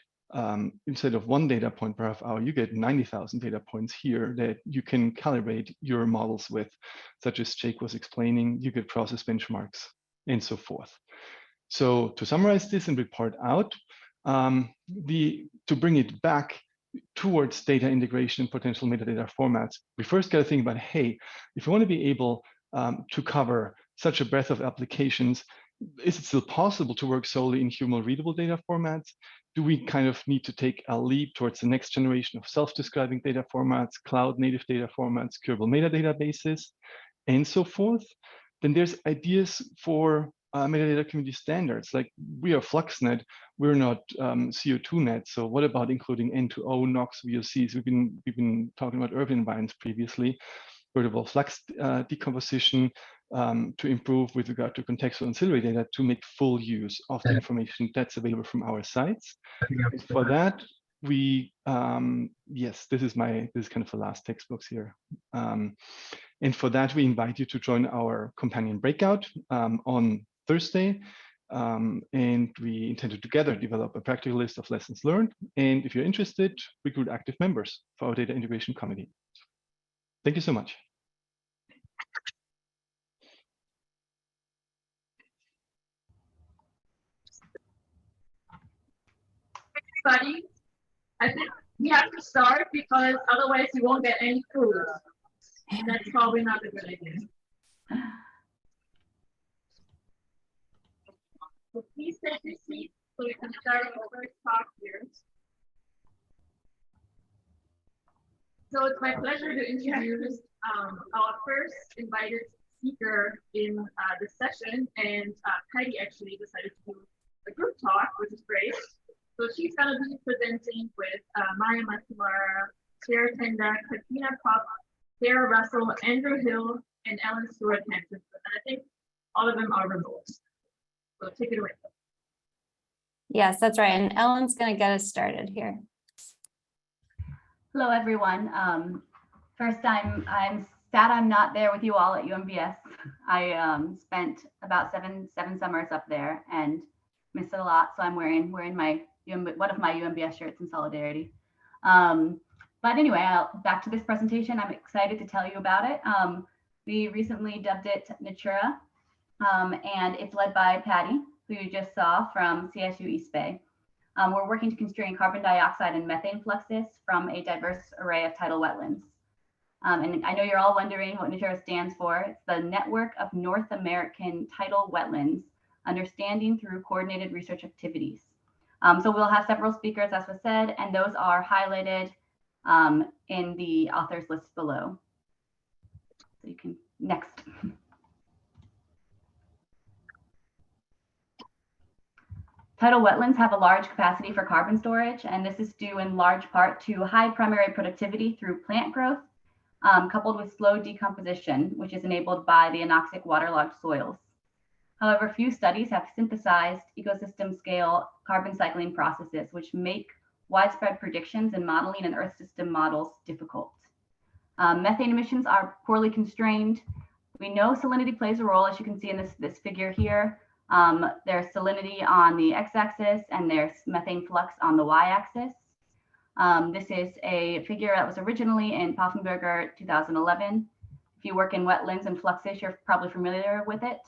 instead of one data point per half hour, you get 90,000 data points here that you can calibrate your models with, such as Jake was explaining. You get process benchmarks and so forth. So to summarize this and report out, to bring it back towards data integration and potential metadata formats, we first got to think about, hey, if we want to be able to cover such a breadth of applications, is it still possible to work solely in human readable data formats? Do we kind of need to take a leap towards the next generation of self-describing data formats, cloud native data formats, curable metadatabases, and so forth? Then there's ideas for metadata community standards. Like we are FluxNet, we're not CO2net. So what about including N2O, NOx, VOCs? We've been talking about urban environments previously. Vertical flux decomposition to improve with regard to contextual ancillary data to make full use of the information that's available from our sites. For that, we, yes, this is kind of the last textbooks here. And for that, we invite you to join our companion breakout on Thursday. And we intend to together develop a practical list of lessons learned. And if you're interested, recruit active members for our data integration committee. Thank you so much. Everybody, I think we have to start because otherwise you won't get any food. And that's probably not a good idea. So please take your seat so we can start our first talk here. So it's my pleasure to introduce our first invited speaker in this session, and Heidi actually decided to do a group talk, which is great. So she's going to be presenting with Maiyah Matsumura, Sara Tenda, Katrina Poppe, Sarah Russell, Andrew Hill, and Ellen Stuart-Haëntjens. And I think all of them are remote. So take it away. Yes, that's right. And Ellen's going to get us started here. Hello, everyone. First, I'm sad I'm not there with you all at UMBS. I spent about seven summers up there and missed it a lot. So I'm wearing my one of my UMBS shirts in solidarity. But anyway, back to this presentation. I'm excited to tell you about it. We recently dubbed it Natura, and it's led by Patty, who you just saw from CSU East Bay. We're working to constrain carbon dioxide and methane fluxes from a diverse array of tidal wetlands. And I know you're all wondering what Natura stands for. It's the Network of North American Tidal Wetlands, Understanding Through Coordinated Research Activities. So we'll have several speakers, as was said, and those are highlighted in the authors list below. So you can, next. Tidal wetlands have a large capacity for carbon storage, and this is due in large part to high primary productivity through plant growth, coupled with slow decomposition, which is enabled by the anoxic waterlogged soils. However, few studies have synthesized ecosystem scale carbon cycling processes, which make widespread predictions and modeling in Earth system models difficult. Methane emissions are poorly constrained. We know salinity plays a role, as you can see in this figure here. There's salinity on the x-axis and there's methane flux on the y-axis. This is a figure that was originally in Poffenberger 2011. If you work in wetlands and fluxes, you're probably familiar with it.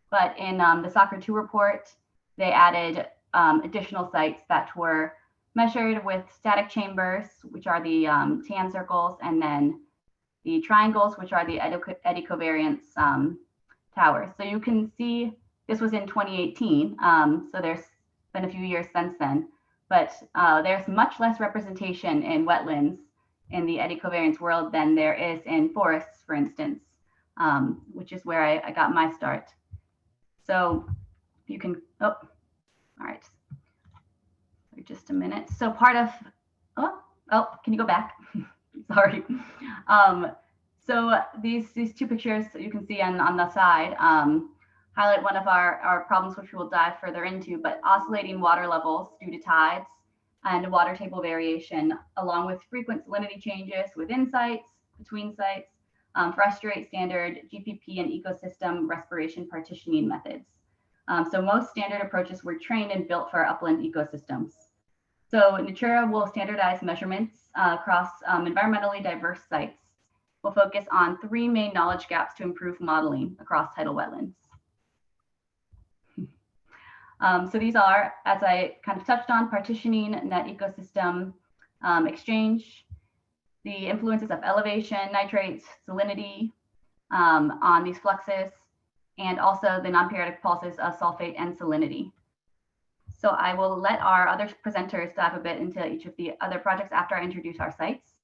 But in the Soccer 2 report, they added additional sites that were measured with static chambers, which are the tan circles, and then the triangles, which are the eddy covariance towers. So you can see this was in 2018, so there's been a few years since then, but there's much less representation in wetlands in the eddy covariance world than there is in forests, for instance, which is where I got my start. So you can, oh, all right, just a minute. So part of, can you go back? Sorry. So these two pictures that you can see on the side highlight one of our problems, which we will dive further into, but oscillating water levels due to tides and water table variation, along with frequent salinity changes within sites, between sites, frustrate standard GPP and ecosystem respiration partitioning methods. So most standard approaches were trained and built for upland ecosystems. So Natura will standardize measurements across environmentally diverse sites. We'll focus on 3 main knowledge gaps to improve modeling across tidal wetlands. So these are, as I kind of touched on, partitioning, net ecosystem exchange, the influences of elevation, nitrates, salinity on these fluxes, and also the non-periodic pulses of sulfate and salinity. So I will let our other presenters dive a bit into each of the other projects after I introduce our sites.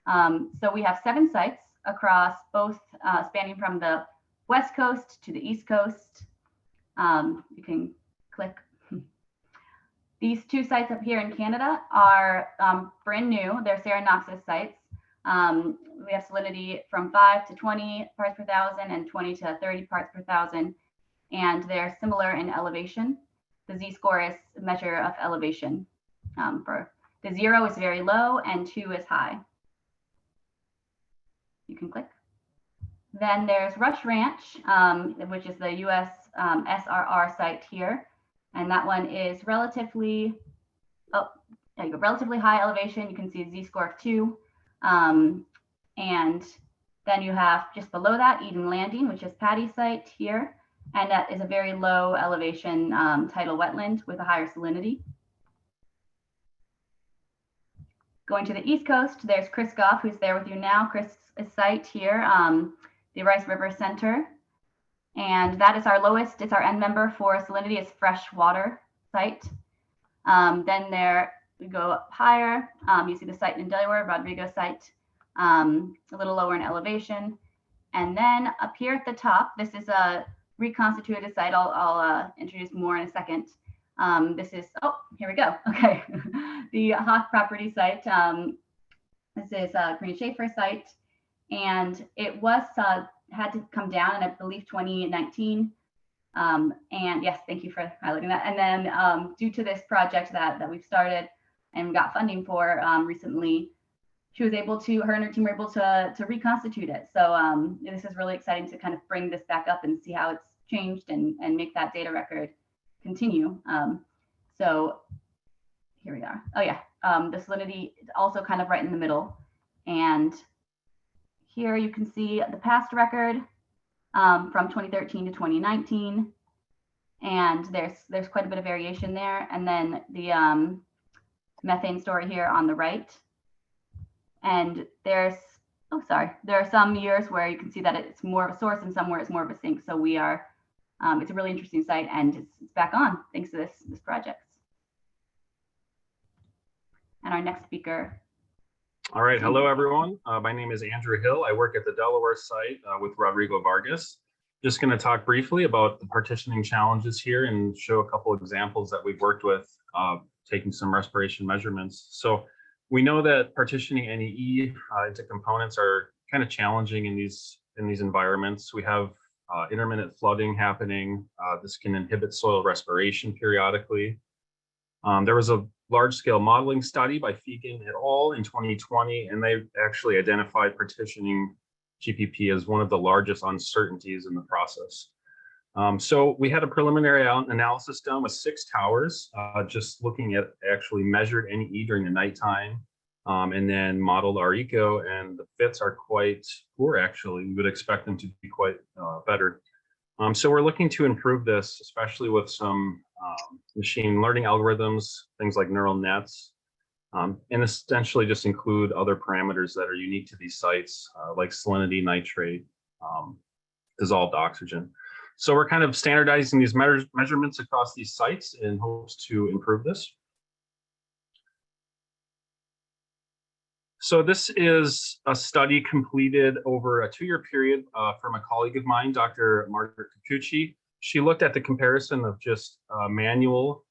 So we have 7 sites across both spanning from the West Coast to the East Coast. You can click. These 2 sites up here in Canada are brand new. They're Ceranoxis sites. We have salinity from 5 to 20 parts per thousand and 20 to 30 parts per thousand. And they're similar in elevation. The Z-score is a measure of elevation. For the 0 is very low and 2 is high. You can click. Then there's Rush Ranch, which is the US SRR site here. And that one is relatively high elevation. You can see a Z-score of 2. And then you have just below that Eden Landing, which is Patty's site here. And that is a very low elevation tidal wetland with a higher salinity. Going to the East Coast, there's Chris Goff, who's there with you now. Chris' site here, the Rice River Center. And that is our lowest, it's our end member for salinity, is freshwater site. Then there we go up higher. You see the site in Delaware, Rodrigo site, a little lower in elevation. And then up here at the top, this is a reconstituted site. I'll introduce more in a second. This is, oh, here we go. Okay. The Hawk property site. This is a Green Schaefer site. and it was had to come down in, I believe, 2019. And yes, thank you for highlighting that. And then due to this project that we've started and got funding for recently, she was able to, her and her team were able to reconstitute it. So this is really exciting to kind of bring this back up and see how it's changed and make that data record continue. So here we are. Oh yeah, the salinity is also kind of right in the middle. And here you can see the past record from 2013 to 2019. And there's quite a bit of variation there. And then the methane story here on the right. And there are some years where you can see that it's more of a source and some where it's more of a sink. So we are, it's a really interesting site, and it's back on thanks to this project. And our next speaker. All right, hello everyone. My name is Andrew Hill. I work at the Delaware site with Rodrigo Vargas. Just going to talk briefly about the partitioning challenges here and show a couple of examples that we've worked with, taking some respiration measurements. So we know that partitioning NEE into components are kind of challenging in these environments. We have intermittent flooding happening. This can inhibit soil respiration periodically. There was a large-scale modeling study by Fegan et al. In 2020, and they actually identified partitioning GPP as one of the largest uncertainties in the process. So we had a preliminary analysis done with 6 towers, just looking at actually measured NE during the nighttime, and then modeled our eco, and the fits are quite poor actually. We would expect them to be quite better. So we're looking to improve this, especially with some machine learning algorithms, things like neural nets, and essentially just include other parameters that are unique to these sites, like salinity, nitrate, dissolved oxygen. So we're kind of standardizing these measurements across these sites in hopes to improve this. So this is a study completed over a 2-year period from a colleague of mine, Dr. Margaret Kikuchi. She looked at the comparison of just manual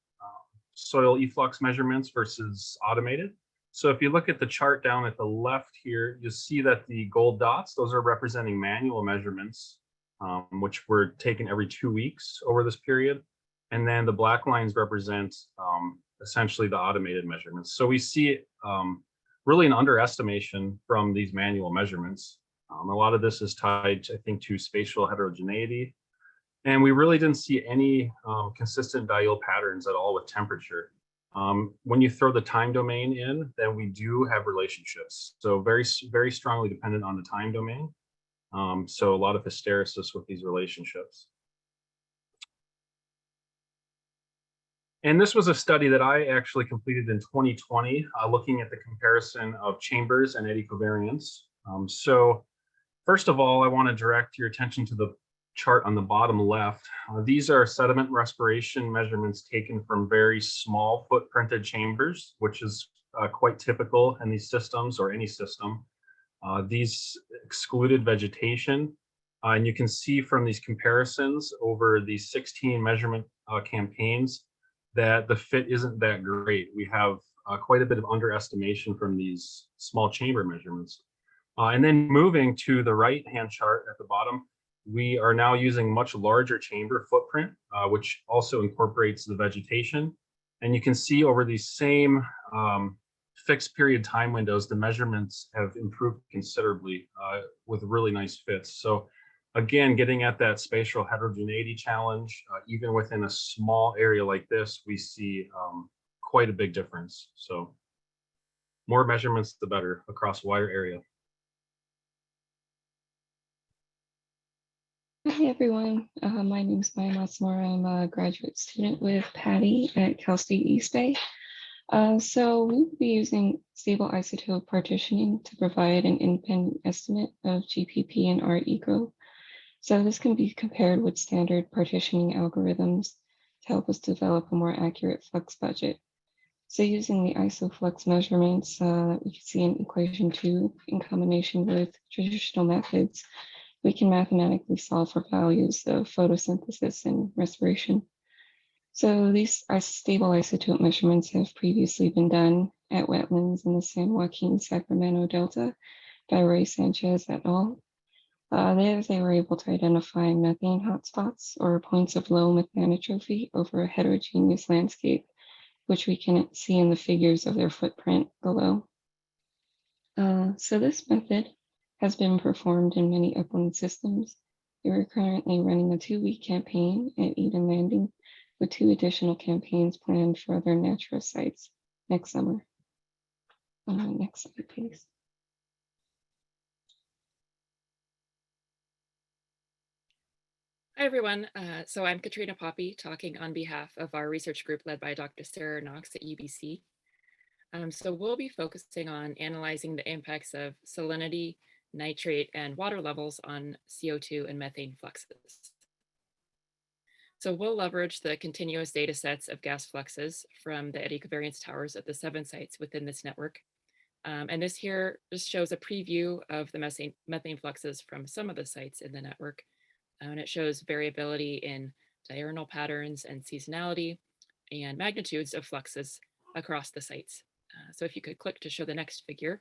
soil efflux measurements versus automated. So if you look at the chart down at the left here, you'll see that the gold dots, those are representing manual measurements, which were taken every 2 weeks over this period. And then the black lines represent essentially the automated measurements. So we see really an underestimation from these manual measurements. A lot of this is tied, I think, to spatial heterogeneity. And we really didn't see any consistent diel patterns at all with temperature. When you throw the time domain in, then we do have relationships. So very, very strongly dependent on the time domain. So a lot of hysteresis with these relationships. And this was a study that I actually completed in 2020, looking at the comparison of chambers and eddy covariance. So first of all, I want to direct your attention to the chart on the bottom left. These are sediment respiration measurements taken from very small footprinted chambers, which is quite typical in these systems or any system. These excluded vegetation. And you can see from these comparisons over these 16 measurement campaigns that the fit isn't that great. We have quite a bit of underestimation from these small chamber measurements. And then moving to the right-hand chart at the bottom, we are now using much larger chamber footprint, which also incorporates the vegetation. And you can see over these same fixed period time windows, the measurements have improved considerably with really nice fits. So again, getting at that spatial heterogeneity challenge, even within a small area like this, we see quite a big difference. So more measurements, the better across a wider area. Hi everyone, my name is Maiyah Matsumura. I'm a graduate student with Patty at Cal State East Bay. So we will be using stable isotope partitioning to provide an independent estimate of GPP and R eco. So this can be compared with standard partitioning algorithms to help us develop a more accurate flux budget. So using the isoflux measurements that we can see in equation 2 in combination with traditional methods, we can mathematically solve for values of photosynthesis and respiration. So these stable isotope measurements have previously been done at wetlands in the San Joaquin Sacramento Delta, Divergent et al. There, they were able to identify methane hotspots or points of low methanotrophy over a heterogeneous landscape, which we can see in the figures of their footprint below. So this method has been performed in many upland systems. We're currently running a 2-week campaign at Eden Landing with 2 additional campaigns planned for other natural sites next summer. Next slide, please. Hi, everyone. So I'm Katrina Poppe, talking on behalf of our research group led by Dr. Sarah Knox at UBC. So we'll be focusing on analyzing the impacts of salinity, nitrate, and water levels on CO2 and methane fluxes. So we'll leverage the continuous data sets of gas fluxes from the eddy covariance towers at the 7 sites within this network. And this here just shows a preview of the methane fluxes from some of the sites in the network. And it shows variability in diurnal patterns and seasonality and magnitudes of fluxes across the sites. So if you could click to show the next figure.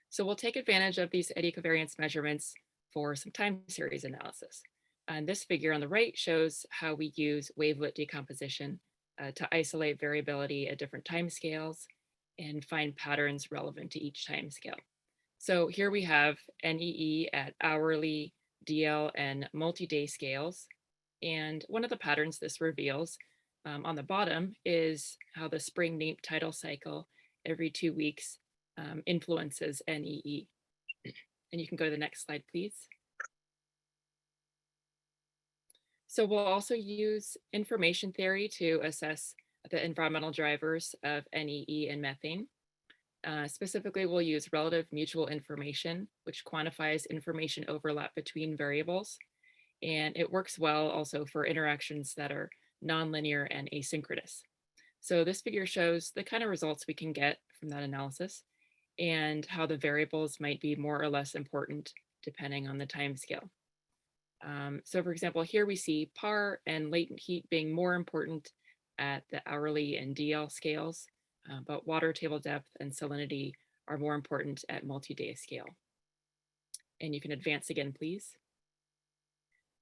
So we'll take advantage of these eddy covariance measurements for some time series analysis. And this figure on the right shows how we use wavelet decomposition to isolate variability at different time scales and find patterns relevant to each time scale. So here we have NEE at hourly, DL, and multi-day scales. And one of the patterns this reveals on the bottom is how the spring neap tidal cycle every 2 weeks influences NEE. And you can go to the next slide, please. So we'll also use information theory to assess the environmental drivers of NEE and methane. Specifically, we'll use relative mutual information, which quantifies information overlap between variables. And it works well also for interactions that are nonlinear and asynchronous. So this figure shows the kind of results we can get from that analysis and how the variables might be more or less important depending on the time scale. So for example, here we see PAR and latent heat being more important at the hourly and DL scales, but water table depth and salinity are more important at multi-day scale. And you can advance again, please.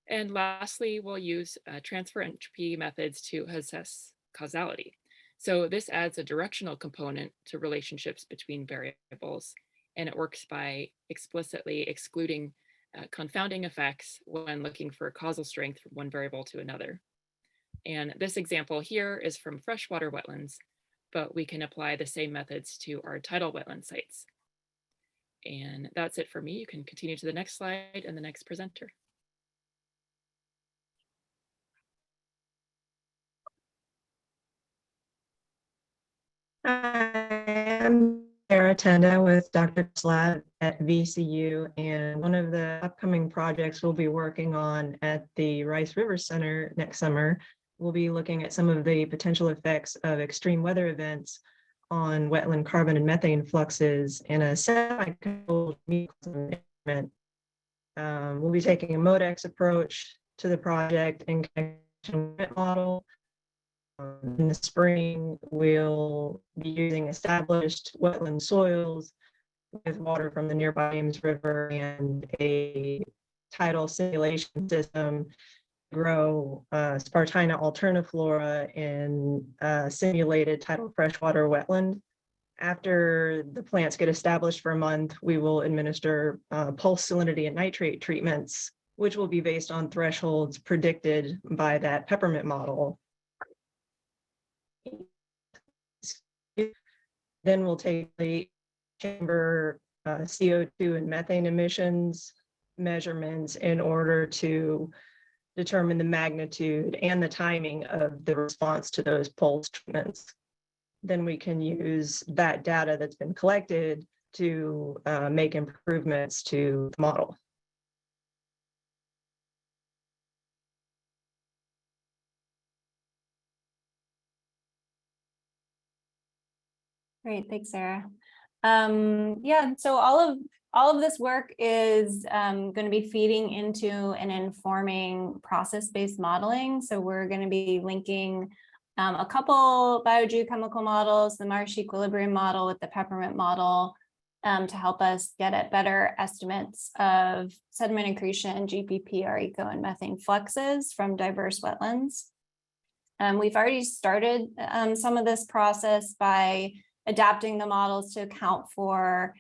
And lastly, we'll use transfer entropy methods to assess causality. So this adds a directional component to relationships between variables, and it works by explicitly excluding confounding effects when looking for causal strength from one variable to another. And this example here is from freshwater wetlands, but we can apply the same methods to our tidal wetland sites. And that's it for me. You can continue to the next slide and the next presenter. I'm Sara Tenda with Dr. Slab at VCU, and one of the upcoming projects we'll be working on at the Rice River Center next summer, we'll be looking at some of the potential effects of extreme weather events on wetland carbon and methane fluxes in a semi-controlled environment. We'll be taking a MODEX approach to the project in connection with model. In the spring, we'll be using established wetland soils with water from the nearby Ames River and a tidal simulation system to grow Spartina alterniflora in simulated tidal freshwater wetland. After the plants get established for a month, we will administer pulse salinity and nitrate treatments, which will be based on thresholds predicted by that peppermint model. Then we'll take the chamber CO2 and methane emissions measurements in order to determine the magnitude and the timing of the response to those pulse treatments. Then we can use that data that's been collected to make improvements to the model. Great, thanks, Sarah. Yeah, so all of this work is going to be feeding into and informing process-based modeling. So we're going to be linking a couple biogeochemical models, the marsh equilibrium model with the peppermint model, to help us get at better estimates of sediment accretion, GPP, RECO, and methane fluxes from diverse wetlands. We've already started some of this process by adapting the models to account for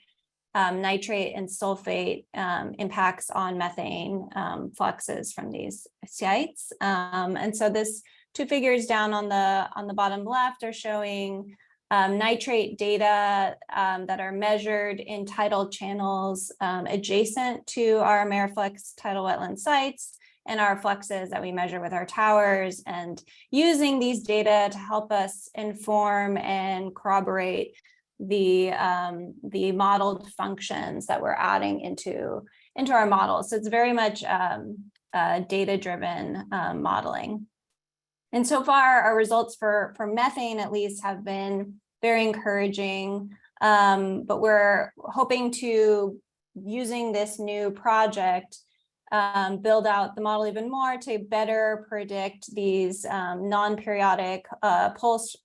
nitrate and sulfate impacts on methane fluxes from these sites. And so this two figures down on the bottom left are showing nitrate data that are measured in tidal channels adjacent to our AmeriFlux tidal wetland sites, and our fluxes that we measure with our towers, and using these data to help us inform and corroborate the modeled functions that we're adding into our models. So it's very much data-driven modeling. And so far, our results for methane, at least, have been very encouraging, but we're hoping to, using this new project, build out the model even more to better predict these non-periodic pulse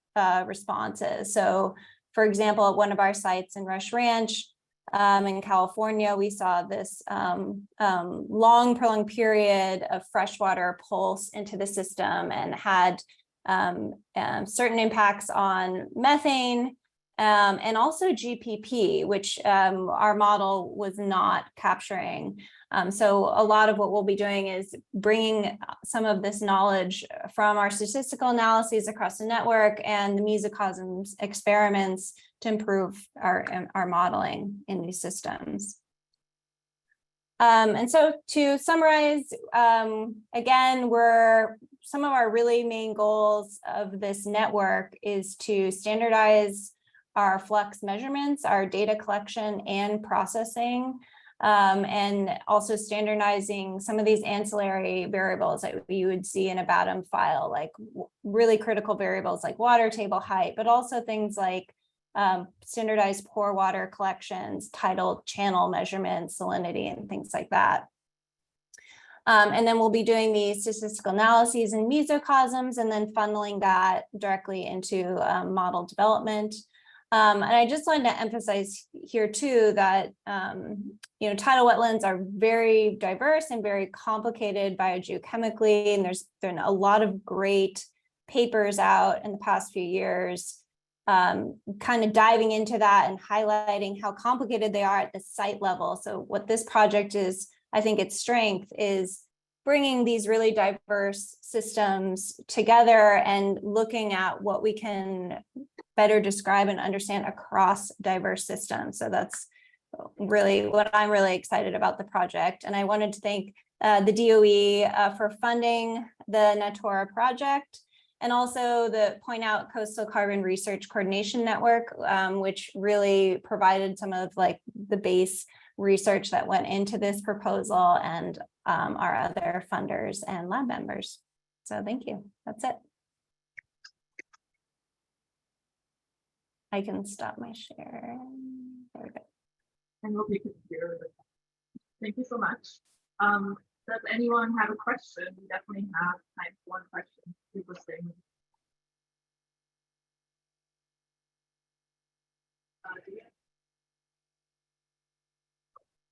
responses. So, for example, at one of our sites in Rush Ranch in California, we saw this long, prolonged period of freshwater pulse into the system and had certain impacts on methane and also GPP, which our model was not capturing. So a lot of what we'll be doing is bringing some of this knowledge from our statistical analyses across the network and the mesocosms experiments to improve our modeling in these systems. And so to summarize, again, some of our really main goals of this network is to standardize our flux measurements, our data collection and processing, and also standardizing some of these ancillary variables that you would see in a BATM file, like really critical variables like water table height, but also things like standardized pore water collections, tidal channel measurements, salinity, and things like that. And then we'll be doing these statistical analyses and mesocosms and then funneling that directly into model development. And I just wanted to emphasize here too that tidal wetlands are very diverse and very complicated biogeochemically, and there's been a lot of great papers out in the past few years kind of diving into that and highlighting how complicated they are at the site level. So what this project is, I think its strength is bringing these really diverse systems together and looking at what we can better describe and understand across diverse systems. So that's really what I'm really excited about the project. And I wanted to thank the DOE for funding the Natura project, and also point out Coastal Carbon Research Coordination Network, which really provided some of the base research that went into this proposal, and our other funders and lab members. So thank you. That's it. I can stop my share. There we go. I hope you can hear it. Thank you so much. Does anyone have a question? We definitely have time for one question. People saying.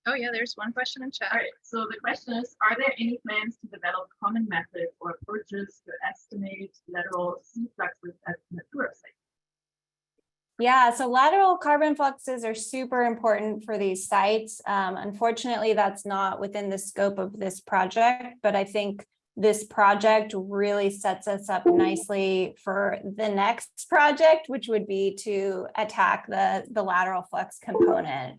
Oh yeah, there's one question in chat. All right, so the question is, are there any plans to develop common methods or approaches to estimate lateral sea fluxes at Natura sites? Yeah, so lateral carbon fluxes are super important for these sites. Unfortunately, that's not within the scope of this project, but I think this project really sets us up nicely for the next project, which would be to attack the lateral flux component.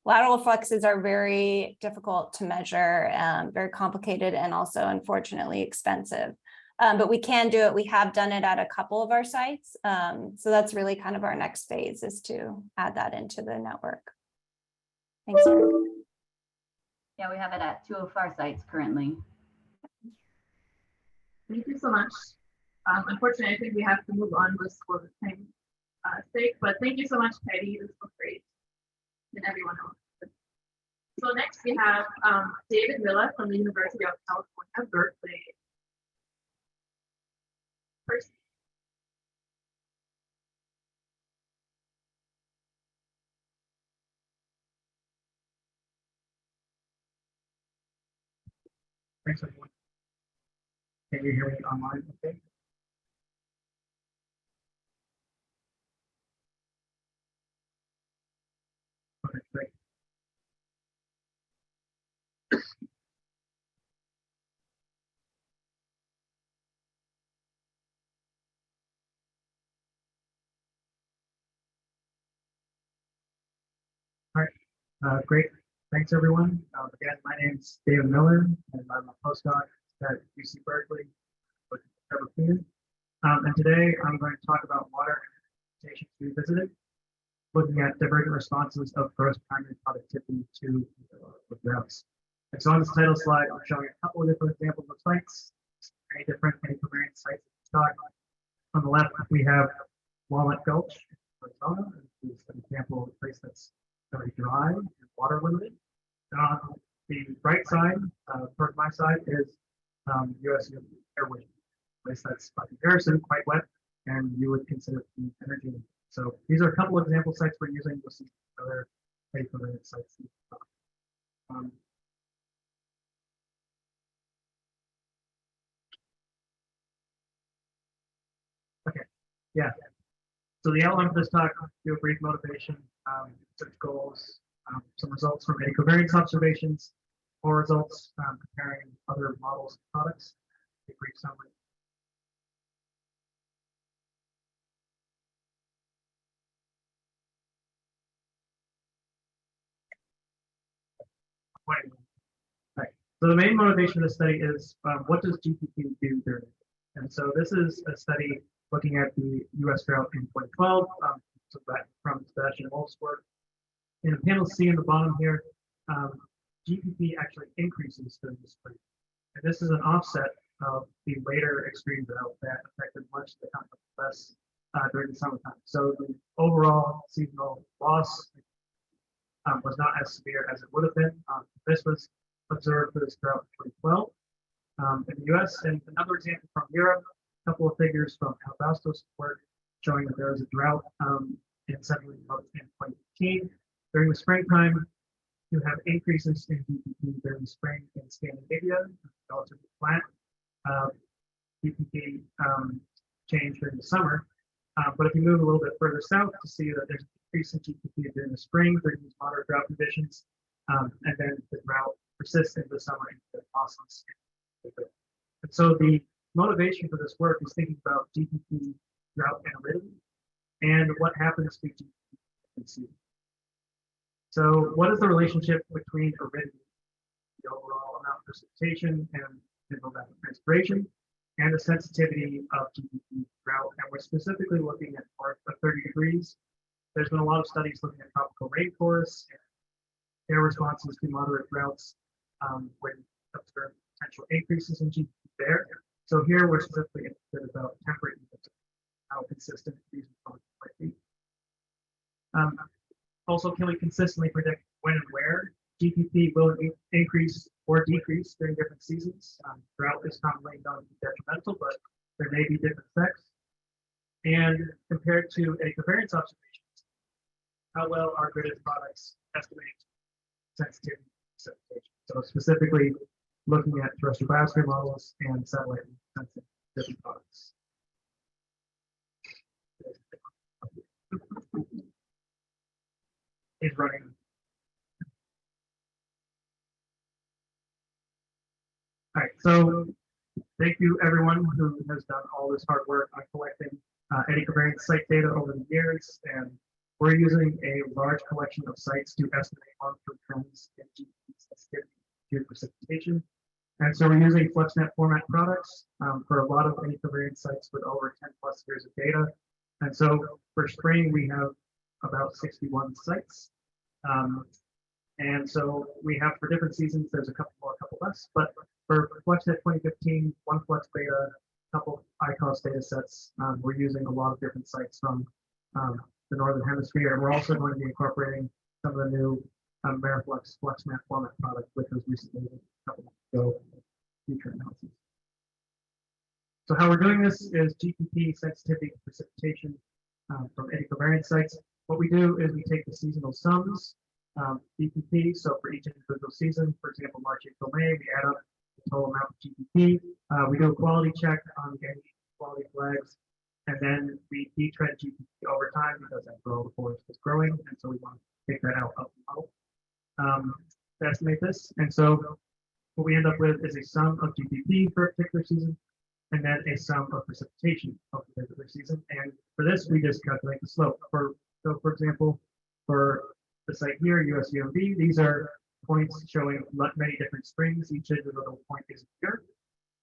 Lateral fluxes are very difficult to measure, very complicated, and also unfortunately expensive. But we can do it. We have done it at a couple of our sites. So that's really kind of our next phase, is to add that into the network. Thanks, Eric. Yeah, we have it at 2 of our sites currently. Thank you so much. Unfortunately, I think we have to move on this for the time sake, but thank you so much, Patty. This was great. And everyone else. So next we have David Miller from the University of California, Berkeley. First. Thanks, everyone. Can you hear me online? Okay. Okay, great. All right, great. Thanks, everyone. Again, my name's David Miller, and I'm a postdoc at UC Berkeley with Trevor. And today I'm going to talk about water and revisited, looking at divergent responses of gross primary productivity to droughts. And so on this title slide, I'm showing a couple of different examples of sites, any different, any covariance sites in stock. On the left, we have Walnut Gulch, Arizona, which is an example of a place that's very dry and water limited. And on the right side, towards my side, is US Airways, a place that's by comparison quite wet, and you would consider it to be energy. So these are a couple of example sites we're using. You'll see other covariance sites. Okay, yeah. So the outline for this talk, do a brief motivation, search goals, some results from eddy covariance observations, or results comparing other models and products, a brief summary. Right. So the main motivation of the study is what does GPP do during it? And so this is a study looking at the US drought in 2012, so that from Sebastian Wolf's work. In panel C in the bottom here, GPP actually increases during the spring. And this is an offset of the later extreme drought that affected much of the continent less during the summertime. So the overall seasonal loss was not as severe as it would have been. This was observed for this drought in 2012 in the US. And another example from Europe, a couple of figures from Albastos' work showing that there was a drought in central Europe in 2015. During the springtime, you have increases in GPP during the spring in Scandinavia, relatively flat. GPP change during the summer. But if you move a little bit further south to see that there's an increase in GPP during the spring during these moderate drought conditions, and then the drought persists into the summer into the fossils. And so the motivation for this work is thinking about GPP drought and aridity and what happens to GPP. So what is the relationship between aridity, the overall amount of precipitation and evapotranspiration, and the sensitivity of GPP drought? And we're specifically looking at north of 30 degrees. There's been a lot of studies looking at tropical rainforests and their responses to moderate droughts when observed potential increases in GPP there. So here we're specifically interested about temperate units, how consistent these responses might be. Also, can we consistently predict when and where GPP will increase or decrease during different seasons? Drought is commonly known to be detrimental, but there may be different effects. And compared to eddy covariance observations, how well are gridded products estimating sensitivity to precipitation? So specifically looking at terrestrial biosphere models and satellite sensing different products. Is running. All right, so thank you everyone who has done all this hard work on collecting eddy covariance site data over the years, and we're using a large collection of sites to estimate long-term trends in GPP sensitivity to precipitation. And so we're using FluxNet format products for a lot of eddy covariance sites with over 10 plus years of data. And so for spring, we have about 61 sites. And so we have for different seasons, there's a couple more, a couple less, but for FluxNet 2015, one Flux beta, a couple ICOS data sets, we're using a lot of different sites from the Northern Hemisphere. And we're also going to be incorporating some of the new AmeriFlux FluxNet format product, which was recently a couple months ago, future analysis. So how we're doing this is GPP sensitivity to precipitation from eddy covariance sites. What we do is we take the seasonal sums, GPP, so for each individual season, for example, March, April, May, we add up the total amount of GPP. We do a quality check on any quality flags, and then we detrend GPP over time because after all the forest is growing, and so we want to take that out of the model to estimate this. And so what we end up with is a sum of GPP for a particular season, and then a sum of precipitation of the particular season. And for this, we just calculate the slope. For example, for the site here, USUMB, these are points showing many different springs. Each individual point is here.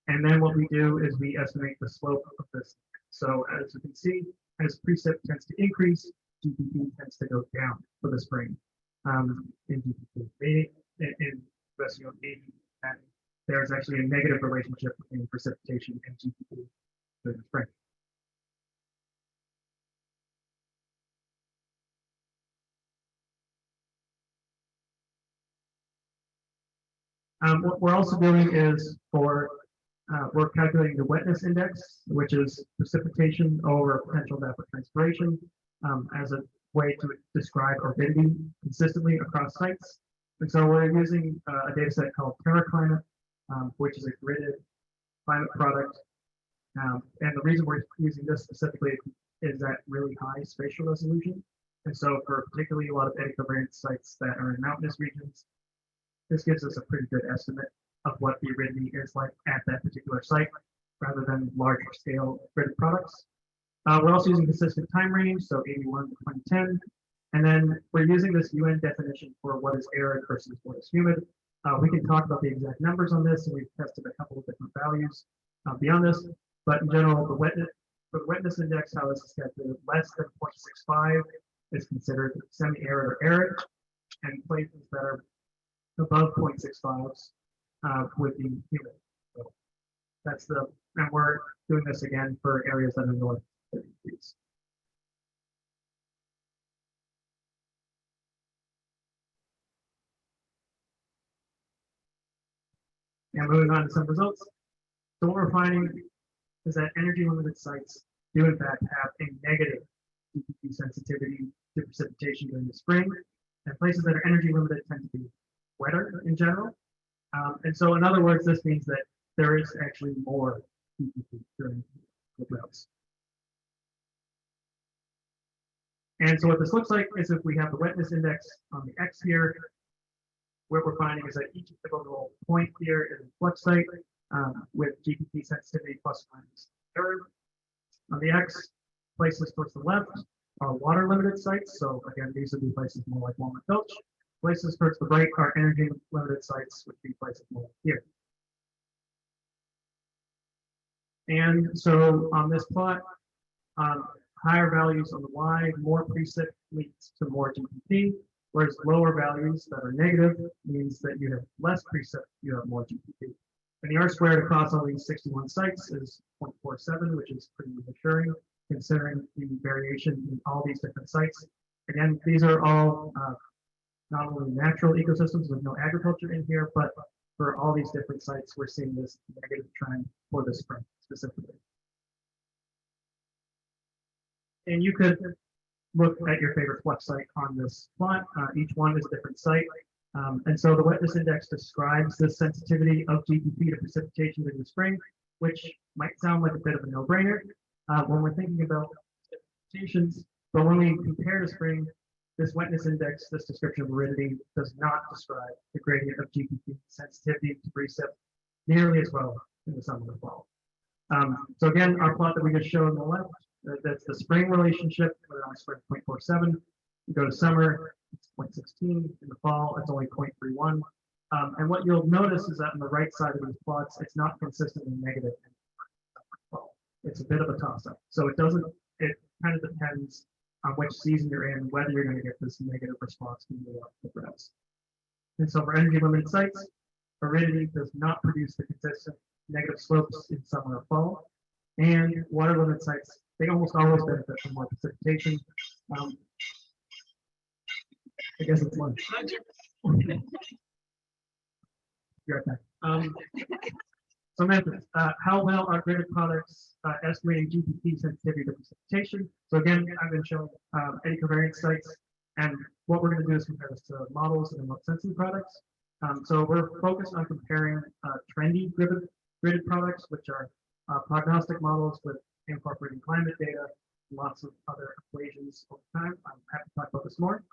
And then what we do is we estimate the slope of this. So as you can see, as precip tends to increase, GPP tends to go down for the spring in GPP. In USUMB, and there's actually a negative relationship between precipitation and GPP during the spring. What we're also doing is we're calculating the wetness index, which is precipitation over potential evapotranspiration, as a way to describe aridity consistently across sites. And so we're using a data set called TerraClimate, which is a gridded climate product. And the reason we're using this specifically is that really high spatial resolution. And so for particularly a lot of eddy covariance sites that are in mountainous regions, this gives us a pretty good estimate of what the aridity is like at that particular site, rather than larger scale gridded products. We're also using consistent time range, so 81 to 2010. And then we're using this UN definition for what is arid versus what is humid. We can talk about the exact numbers on this, and we've tested a couple of different values beyond this. But in general, for the wetness index, how this is calculated, less than 0.65 is considered semi-arid or arid, and places that are above 0.65 would be humid. So that's and we're doing this again for areas that are north of 30 degrees. And moving on to some results. So what we're finding is that energy limited sites do in fact have a negative GPP sensitivity to precipitation during the spring, and places that are energy limited tend to be wetter in general. And so in other words, this means that there is actually more GPP during the droughts. And so what this looks like is if we have the wetness index on the X here, what we're finding is that each typical point here is a flux site with GPP sensitivity plus or minus third. On the X, places towards the left are water limited sites. So again, these would be places more like Walnut Gulch. Places towards the right are energy limited sites, which would be places more like here. And so on this plot, higher values on the Y, more precip leads to more GPP, whereas lower values that are negative means that you have less precip, you have more GPP. And the R squared across all these 61 sites is 0.47, which is pretty reassuring considering the variation in all these different sites. Again, these are all not only natural ecosystems with no agriculture in here, but for all these different sites, we're seeing this negative trend for the spring specifically. And you could look at your favorite flux site on this plot. Each one is a different site. And so the wetness index describes the sensitivity of GPP to precipitation in the spring, which might sound like a bit of a no-brainer when we're thinking about precipitations. But when we compare to spring, this wetness index, this description of aridity, does not describe the gradient of GPP sensitivity to precip nearly as well in the summer and fall. So again, our plot that we just showed on the left, that's the spring relationship, where I spread 0.47. You go to summer, it's 0.16. In the fall, it's only 0.31. And what you'll notice is that on the right side of these plots, it's not consistently negative. It's a bit of a toss-up. So it kind of depends on which season you're in, whether you're going to get this negative response from the droughts. And so for energy limited sites, aridity does not produce the consistent negative slopes in summer or fall. And water limited sites, they almost always benefit from more precipitation. I guess it's lunch. You're okay. So methods, how well are gridded products estimating GPP sensitivity to precipitation? So again, I've been showing eddy covariance sites, and what we're going to do is compare this to models and remote sensing products. So we're focused on comparing trendy gridded products, which are prognostic models with incorporating climate data, lots of other equations over time. I'm happy to talk about this more.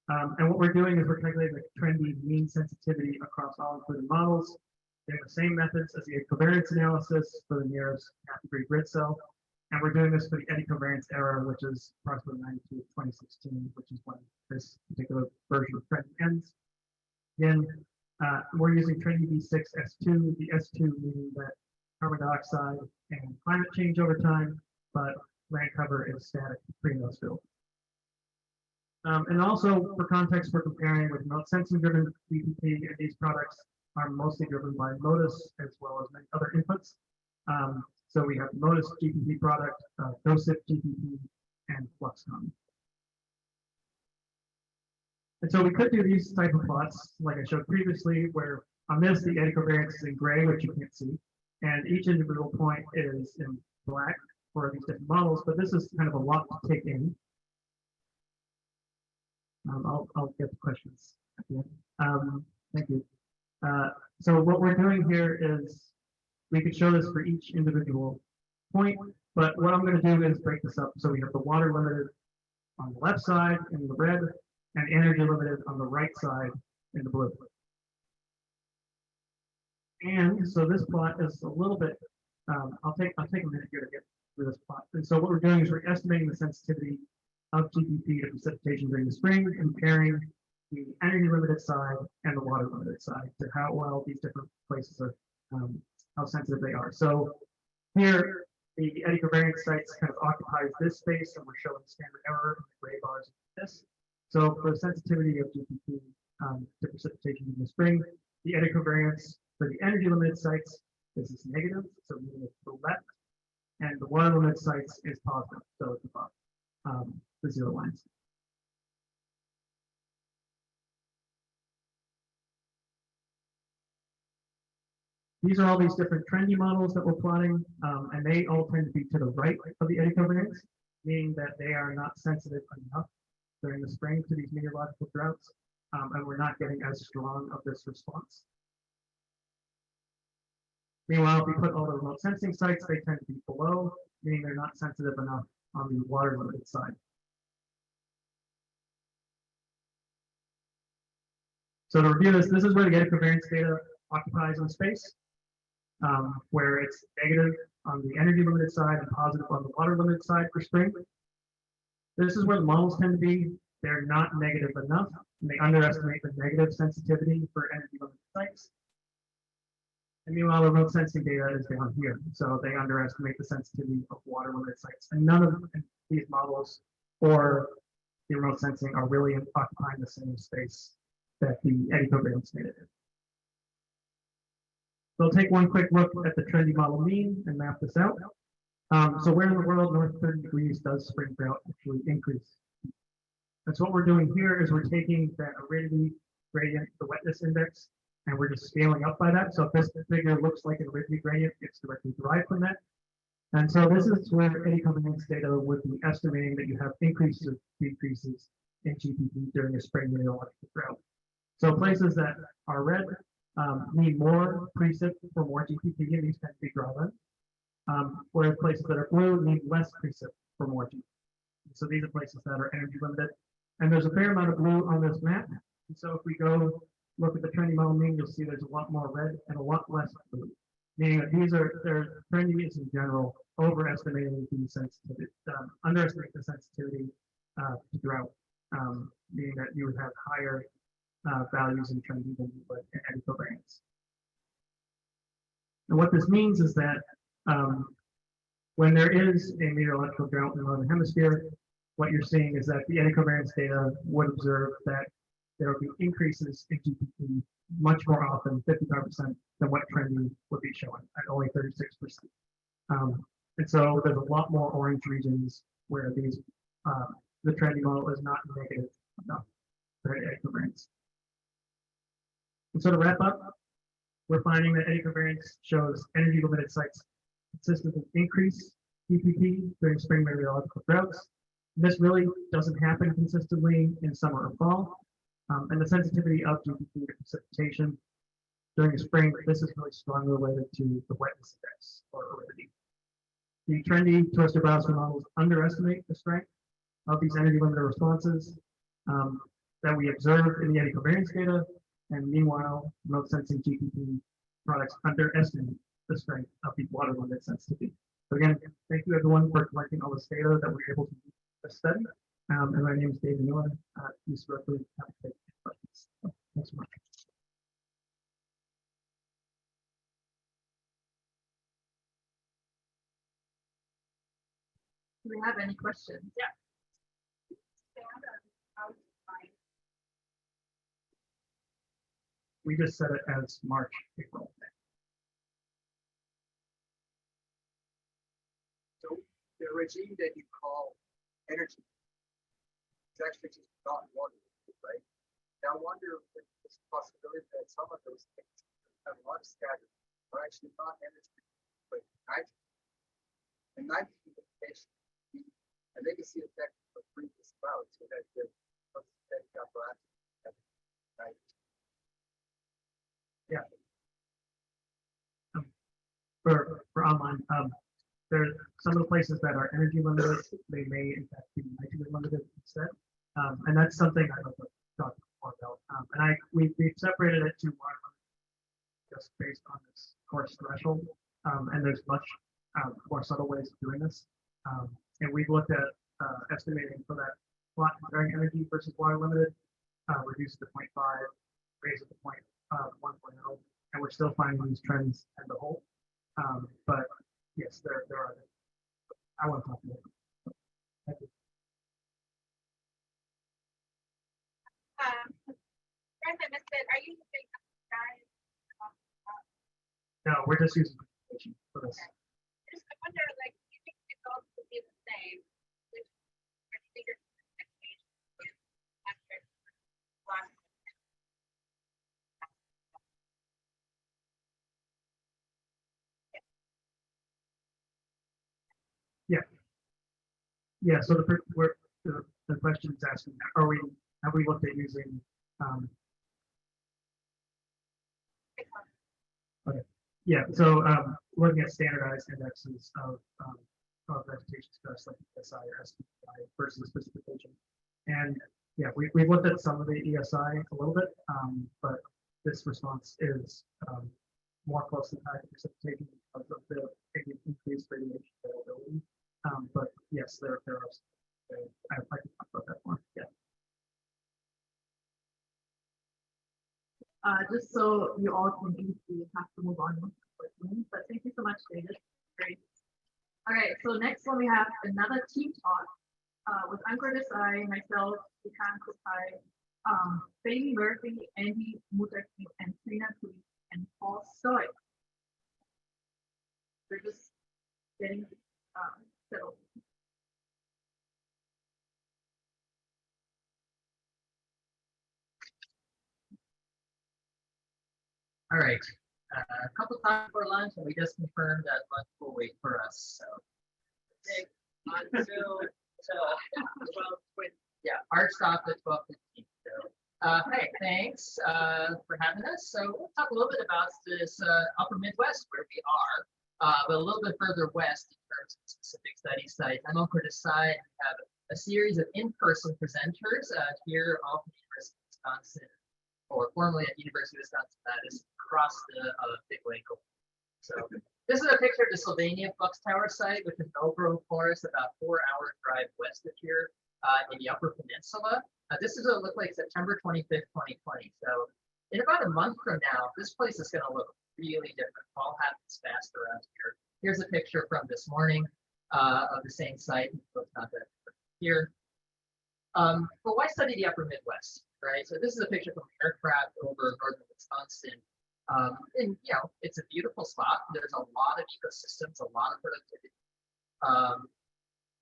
And what we're doing is we're calculating the trendy mean sensitivity across all included models. They're the same methods as the covariance analysis for the nearest half-degree grid cell. And we're doing this for the eddy covariance error, which is approximately 92 of 2016, which is when this particular version of Trendy ends. Again, we're using Trendy V6S2, the S2 meaning that carbon dioxide and climate change over time, but land cover is static between those fields. And also for context, we're comparing with remote sensing driven GPP, and these products are mostly driven by Modus as well as many other inputs. So we have Modus GPP product, DOSIP GPP, and FluxCom. And so we could do these type of plots, like I showed previously, where on this, the eddy covariance is in gray, which you can't see, and each individual point is in black for these different models, but this is kind of a lot to take in. I'll get the questions at the end. Thank you. So what we're doing here is we could show this for each individual point, but what I'm going to do is break this up. So we have the water limited on the left side in the red, and energy limited on the right side in the blue. And so this plot is a little bit. I'll take a minute here to get through this plot. And so what we're doing is we're estimating the sensitivity of GPP to precipitation during the spring, comparing the energy limited side and the water limited side to how well these different places are, how sensitive they are. So here, the eddy covariance sites kind of occupies this space, and we're showing standard error in the gray bars of this. So for the sensitivity of GPP to precipitation in the spring, the eddy covariance for the energy limited sites, this is negative, so moving it to the left, and the water limited sites is positive, so it's above the zero lines. These are all these different trendy models that we're plotting, and they all tend to be to the right of the eddy covariance, meaning that they are not sensitive enough during the spring to these meteorological droughts, and we're not getting as strong of this response. Meanwhile, if we put all the remote sensing sites, they tend to be below, meaning they're not sensitive enough on the water limited side. So to review this is where the eddy covariance data occupies in space, where it's negative on the energy limited side and positive on the water limited side for spring. This is where the models tend to be. They're not negative enough, and they underestimate the negative sensitivity for energy limited sites. And meanwhile, the remote sensing data is down here, so they underestimate the sensitivity of water limited sites. And none of these models or the remote sensing are really occupying the same space that the eddy covariance data is. So I'll take one quick look at the trendy model mean and map this out. So where in the world north 30 degrees does spring drought actually increase? And so what we're doing here is we're taking that aridity gradient, the wetness index, and we're just scaling up by that. So if this figure looks like an aridity gradient, it's directly derived from that. And so this is where eddy covariance data would be estimating that you have increases or decreases in GPP during a spring meteorological drought. So places that are red need more precip for more GPP, and these tend to be dryland. Whereas places that are blue need less precip for more GPP. So these are places that are energy limited. And there's a fair amount of blue on this map. And so if we go look at the trendy model mean, you'll see there's a lot more red and a lot less blue. Meaning that these are, they're trendy in general, overestimating the sensitivity, underestimating the sensitivity to drought, meaning that you would have higher values in trendy than you would in eddy covariance. And what this means is that when there is a meteorological drought in the northern hemisphere, what you're seeing is that the eddy covariance data would observe that there will be increases in GPP much more often, 55%, than what trendy would be showing at only 36%. And so there's a lot more orange regions where these the trendy model is not negative enough for eddy covariance. And so to wrap up, we're finding that eddy covariance shows energy limited sites consistently increase GPP during spring meteorological droughts. This really doesn't happen consistently in summer or fall. And the sensitivity of GPP to precipitation during the spring, this is really strongly related to the wetness index or aridity. The trendy toaster browser models underestimate the strength of these energy limiter responses that we observe in the eddy covariance data, and meanwhile, remote sensing GPP products underestimate the strength of the water limit sensitivity. So again, thank you everyone for collecting all this data that we're able to do this study. And my name is David Miller. Please directly have to take questions. Thanks so much. Do we have any questions? Yeah. We just set it as March, April. So the regime that you call energy is actually just not water, right? Now I wonder if there's a possibility that some of those things have a lot of scattering are actually not energy, but nitrogen. And nitrogen is a legacy effect of previous clouds, so that the apparatus have nitrogen. Yeah. For online, there are some of the places that are energy limited, they may in fact be nitrogen limited instead. And that's something I'd like to talk more about. And we've separated it to water just based on this coarse threshold. And there's much more subtle ways of doing this. And we've looked at estimating for that plot comparing energy versus water limited, reduce it to 0.5, raise it to 1.0, and we're still finding these trends as a whole. But yes, there are. I want to talk more. Thank you. Are you using No, we're just using presentation for this. Just I wonder, like, do you think the results would be the same? Yeah. Yeah. So the question is asking, have we looked at using okay. Yeah, so looking at standardized indexes of vegetation stress like ESI or SPI versus precipitation. And yeah, we've looked at some of the ESI a little bit, but this response is more closely tied to precipitation because of the increased radiation availability. But yes, there are. I can talk about that more. Yeah. Just so you all can easily have to move on, but thank you so much, David. Great. All right, so next one we have another team talk with Ankur Desai, myself, Nikaan Koupaei-Abyazani, Murphy, Andi Muttaqin, and Sreenath Paleri, and Paul Stoy. They're just getting settled. All right, a couple times before lunch, and we just confirmed that lunch will wait for us. So, until yeah, our stop at 12:15. So, hey, thanks for having us. So we'll talk a little bit about this upper Midwest where we are, but a little bit further west in terms of specific study sites. I'm Ankur Desai. We have a series of in-person presenters here, all from the University of Wisconsin, or formerly at University of Wisconsin, that is across the Big Lake. So this is a picture of the Sylvania Flux Tower site, which is an oak-grove forest about 4-hour drive west of here in the Upper Peninsula. This is what it looked like September 25th, 2020. So in about a month from now, this place is going to look really different. Fall happens fast around here. Here's a picture from this morning of the same site. It's not that here. But why study the Upper Midwest, right? So this is a picture from an aircraft over northern Wisconsin. And you know, it's a beautiful spot. There's a lot of ecosystems, a lot of productivity.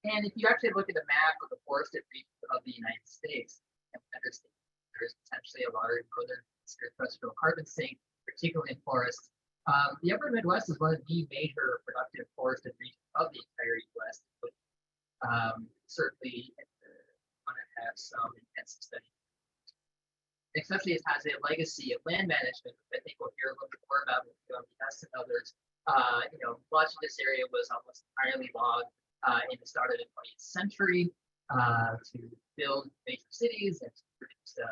And if you actually look at a map of the forested regions of the United States, and understand there's potentially a large northern terrestrial carbon sink, particularly in forests. The Upper Midwest is one of the major productive forested regions of the entire U.S. But certainly want to have some intensive study. especially it has a legacy of land management, which I think we'll hear a little bit more about with Matthias and others. You know, much of this area was almost entirely logged in the start of the 20th century to build major cities and to produce the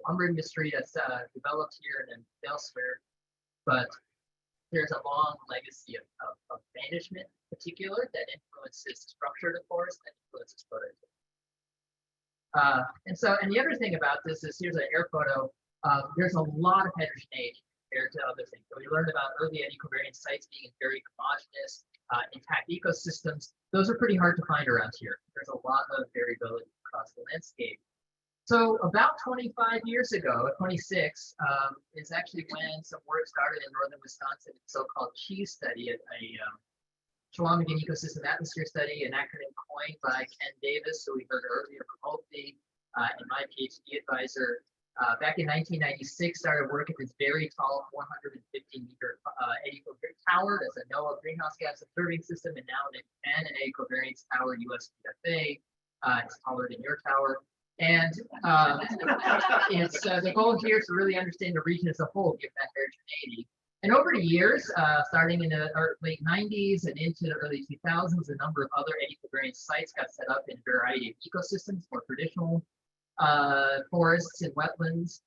lumber industry that's developed here and then elsewhere. But there's a long legacy of management in particular that influences the structure of the forest and influences productivity. And the other thing about this is, here's an air photo. There's a lot of heterogeneity compared to other things. So we learned about early eddy covariance sites being very homogeneous, intact ecosystems. Those are pretty hard to find around here. There's a lot of variability across the landscape. So about 25 years ago, 26, is actually when some work started in northern Wisconsin, so-called CHEESE study, a Chequamegon Ecosystem Atmosphere Study, an acronym coined by Ken Davis, who we heard earlier from Wofsy, and my PhD advisor. Back in 1996, started work at this very tall 450-meter eddy covariance tower. That's a NOAA greenhouse gas observing system, and now an eddy covariance tower, USPFA. It's taller than your tower. And it's the goal here is to really understand the region as a whole, given that heterogeneity. And over the years, starting in the late 90s and into the early 2000s, a number of other eddy covariance sites got set up in a variety of ecosystems, more traditional forests and wetlands.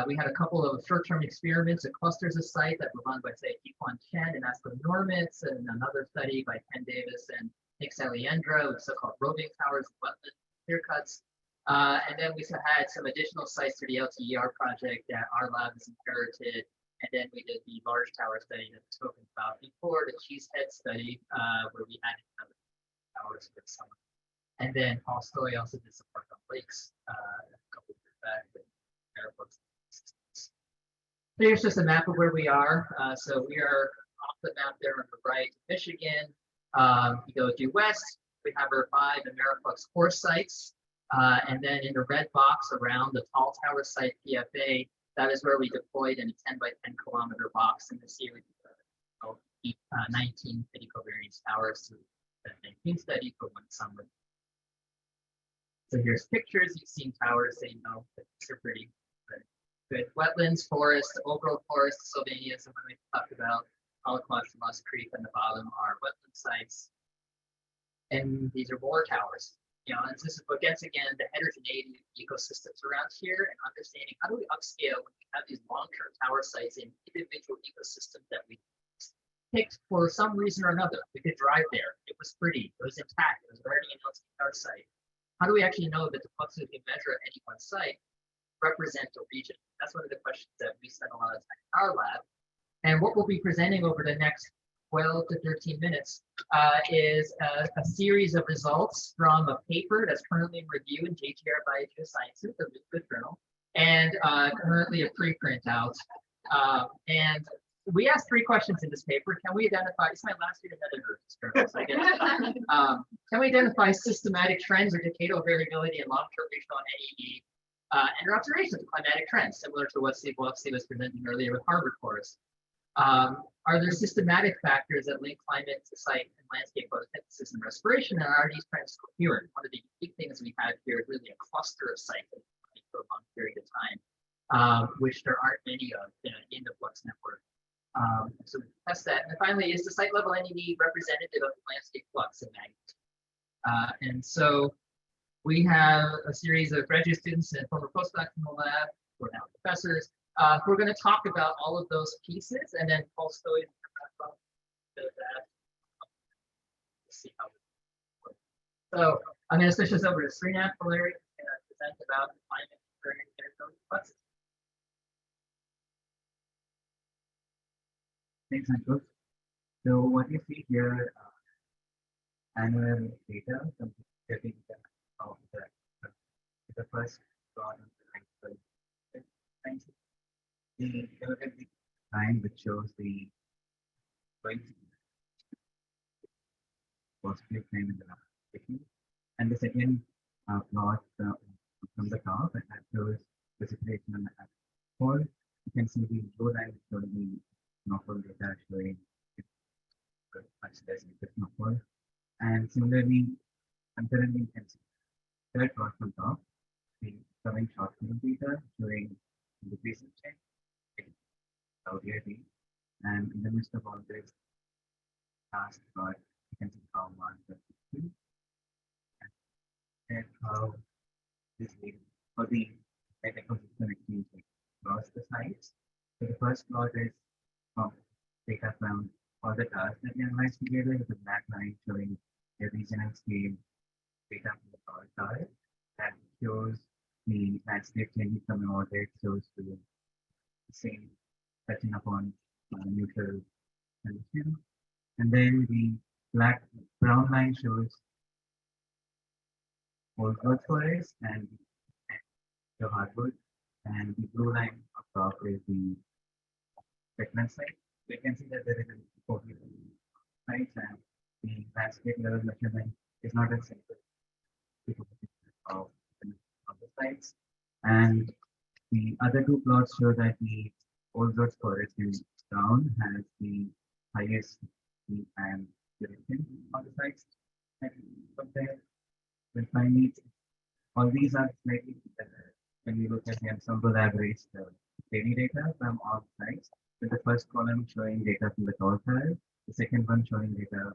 We had a couple of short-term experiments at clusters of sites that were run by, say, Nikaan Koupaei-Abyazani and Aspen Normitz, and another study by Ken Davis and Nick Saliendra with so-called roving towers and wetland clear cuts. And then we had some additional sites through the LTER project that our lab has inherited. And then we did the large tower study that we've spoken about before, the Cheese Head study, where we added another towers for the summer. And then Paul Stoy also did some work on lakes a couple of years back with AmeriFlux. Here's just a map of where we are. So we are off the map there on the right, Michigan. You go due west, we have our 5 AmeriFlux core sites. And then in the red box around the tall tower site PFA, that is where we deployed in a 10 by 10 kilometer box in the series of 19 eddy covariance towers through the 19 study for one summer. So here's pictures. You've seen towers, so you know that these are pretty good. Wetlands, forest, old growth forest, Sylvania, something we talked about. All across Lost Creek on the bottom are wetland sites. And these are more towers. You know, and this is what gets again the heterogeneity of ecosystems around here and understanding how do we upscale when we have these long-term tower sites in individual ecosystems that we picked for some reason or another. We could drive there. It was pretty. It was intact. It was already an LTER site. How do we actually know that the fluxes we measure at any one site represent a region? That's one of the questions that we spend a lot of time in our lab. And what we'll be presenting over the next 12 to 13 minutes is a series of results from a paper that's currently in review in JTR Biosciences, a good journal, and currently a preprint out. And we asked 3 questions in this paper. Can we identify, it's my last year in editor, so I guess, can we identify systematic trends or decadal variability in long-term regional NED and their observations of climatic trends, similar to what Steve Wofsy was presenting earlier with Harvard forests? Are there systematic factors that link climate to site and landscape photosynthesis and respiration, and are these trends coherent? One of the unique things we have here is really a cluster of sites for a long period of time, which there aren't many of in the Flux network. So we test that. And finally, is the site level NED representative of the landscape flux and magnitude? And so we have a series of graduate students and former postdocs in the lab, who are now professors. We're going to talk about all of those pieces, and then Paul Stoy is going to wrap up that. See how it works. So I'm going to switch this over to Sreenath Paleri and present about climate during their fluxes. Thanks, Ankur. So what you see here, annual data from getting of the first plot on the right. The line which shows the positive time in the last section, and the second plot from the top that shows precipitation on the pole. You can see the blue line showing the snowfall data showing much less snowfall, and similarly, concurrently you can see third plot from top, the coming short term data showing decreasing change, cloudy, and in the midst of all this, task got you can see how one and how this leads for the ecosystem exchange across the sites. So the first plot is from data from all the tasks that we analyzed together with the black line showing the regional scale data from the power tower that shows the landscape changing from an orbit, shows to the same touching upon neutral condition. And then the brown line shows old growth forest and the hardwood, and the blue line up top is the wetland site. So you can see that there is a total sites and the landscape level measurement is not as simple of the sites. And the other two plots show that the old growth forest in brown has the highest peak and duration on the sites. And compare with finally, all these are slightly better when you look at the ensemble average daily data from all sites, with the first column showing data from the tall tower, the second one showing data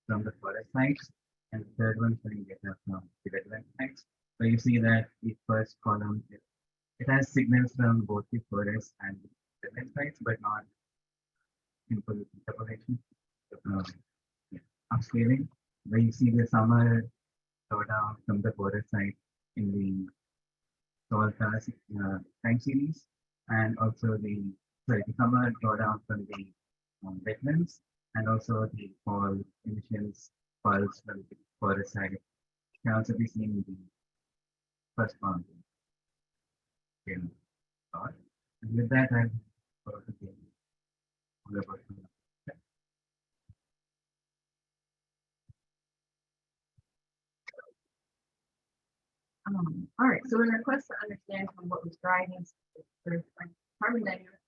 from the forest sites, and the third one showing data from the wetland sites. So you see that the first column, it has signals from both the forest and the wetland sites, but not simple interpolation. Upscaling, where you see the summer drawdown from the forest site in the tall tower time series, and also the summer drawdown from the wetlands, and also the fall emissions pulse from the forest side can also be seen in the first one. And with that, I'm going to begin. All right, so in our quest to understand what was driving carbon dynamics,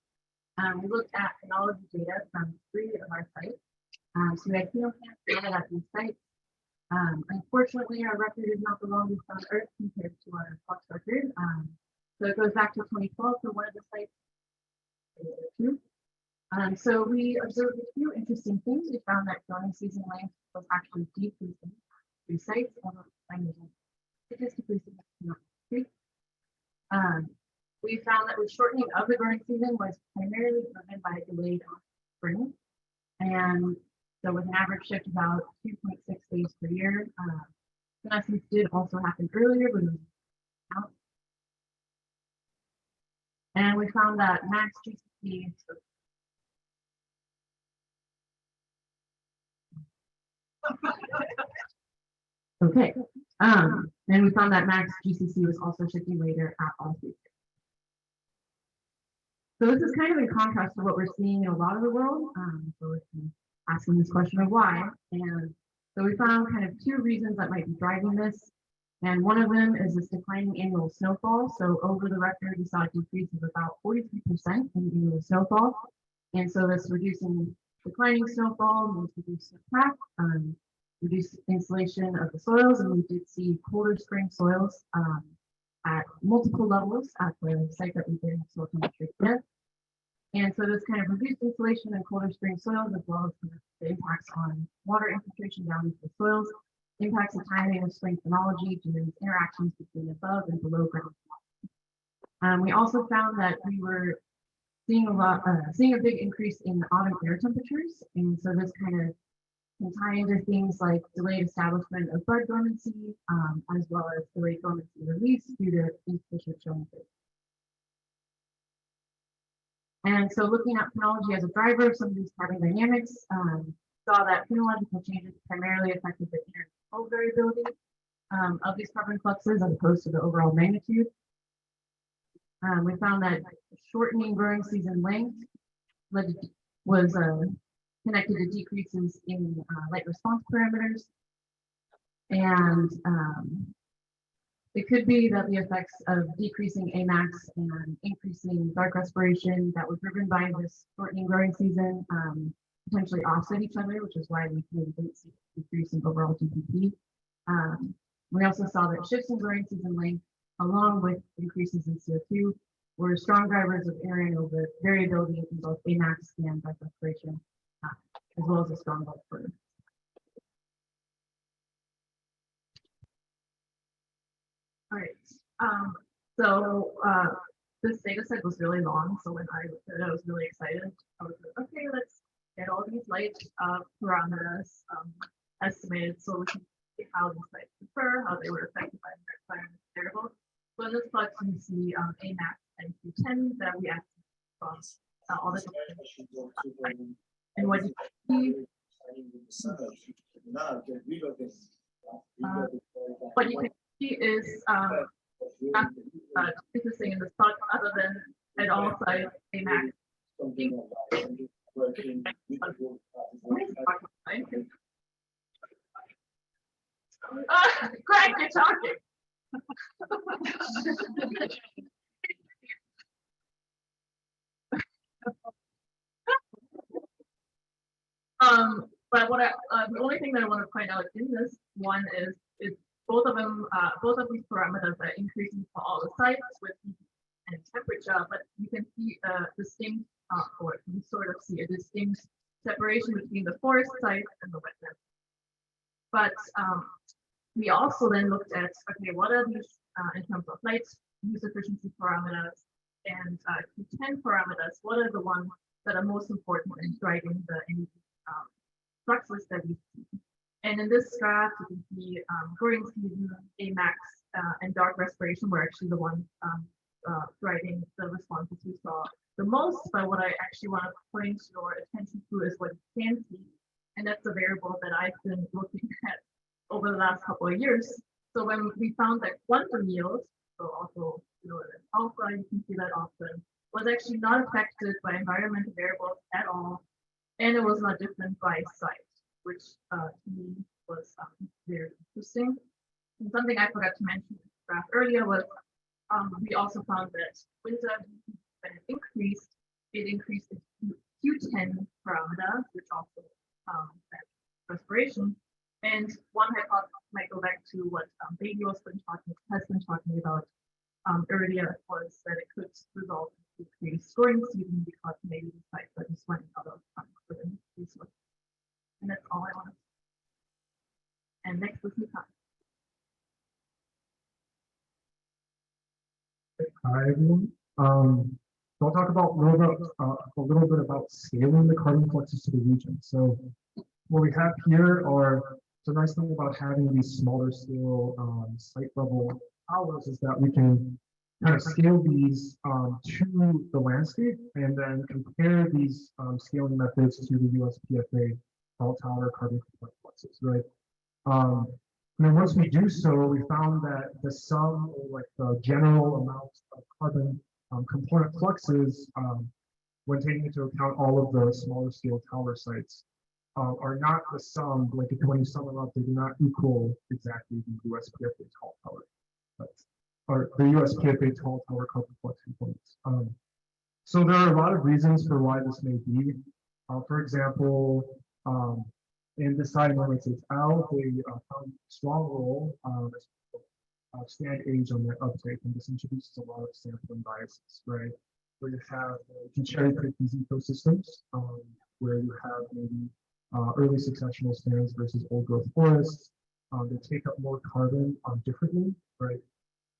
we looked at phenology data from 3 of our sites. So we had phenotypic data at these sites. Unfortunately, our record is not the longest on Earth compared to our Flux record. So it goes back to 2012 for one of the sites. So we observed a few interesting things. We found that growing season length was actually decreasing. 3 sites, statistically significant. We found that the shortening of the growing season was primarily driven by delayed spring, and so with an average shift about 2.6 days per year. Senescence did also happen earlier, but it was out. And we found that max GCC. Okay. And we found that max GCC was also shifting later at all 3. So this is kind of in contrast to what we're seeing in a lot of the world. So we're asking this question of why. And so we found kind of 2 reasons that might be driving this. And one of them is this declining annual snowfall. So over the record, we saw a decrease of about 43% in annual snowfall. And so this declining snowfall means reduced impact, reduced insulation of the soils, and we did see colder spring soils at multiple levels at the site that we did soil temperature depth. And so this kind of reduced insulation and colder spring soils, as well as the impacts on water infiltration down into the soils, impacts the timing of spring phenology due to interactions between above and below ground. We also found that we were seeing a big increase in autumn air temperatures, and so this kind of can tie into things like delayed establishment of bud dormancy, as well as delayed dormancy release due to insufficient showing. And so looking at phenology as a driver of some of these carbon dynamics, saw that phenological changes primarily affected the interval variability of these carbon fluxes as opposed to the overall magnitude. We found that shortening growing season length was connected to decreases in light response parameters. And it could be that the effects of decreasing AMAX and increasing dark respiration that were driven by this shortening growing season potentially offset each other, which is why we didn't see a decrease in overall GDP. We also saw that shifts in growing season length, along with increases in CO2, were strong drivers of area variability in both AMAX and by fluctuation, as well as a strong bulk for. All right. So this data set was really long. So when I looked at it, I was really excited. I was like, okay, let's get all these light parameters estimated so we can see how these lights differ, how they were affected by the environment variables. So in this plot, you see AMAX and Q10 that we actually from all the different. And what you see, what you can see is not interesting in this plot other than at all sides AMAX. Greg, you're talking. But what the only thing that I want to point out in this one is both of these parameters are increasing for all the sites with heat and temperature, but you can see a distinct, or you sort of see a distinct separation between the forest sites and the wetlands. But we also then looked at, okay, what are these in terms of light use efficiency parameters and Q10 parameters? What are the ones that are most important in driving the energy fluxes that we see? And in this graph, you can see growing season, AMAX, and dark respiration were actually the ones driving the responses we saw the most. But what I actually want to point your attention to is what you can see, and that's a variable that I've been looking at over the last couple of years. So when we found that quantum yield, so also alpha, you can see that often, was actually not affected by environmental variables at all, and it was not different by site, which to me was very interesting. And something I forgot to mention in the graph earlier was we also found that winter, when it increased the Q10 parameter, which also respiration. And one hypothesis might go back to what Baby has been talking about earlier, was that it could result in decreased growing season because maybe the sites are just running out of resources. And that's all I wanted. And next is Nikaan. Hi everyone. So I'll talk about a little bit about scaling the carbon fluxes to the region. So what we have here are, the nice thing about having these smaller scale site level towers is that we can kind of scale these to the landscape and then compare these scaling methods to the USPFA fault tower carbon fluxes, right? And then once we do so, we found that the sum, or like the general amount of carbon component fluxes, when taking into account all of the smaller scale tower sites, are not the sum. Like when you sum them up, they do not equal exactly the USPFA tall tower, or the USPFA tall tower carbon flux components. So there are a lot of reasons for why this may be. For example, in the side limits out, they found a strong role stand age on their uptake, and this introduces a lot of sampling biases, right? Where you have, you can cherry pick these ecosystems, where you have maybe early successional stands versus old growth forests. They take up more carbon differently, right?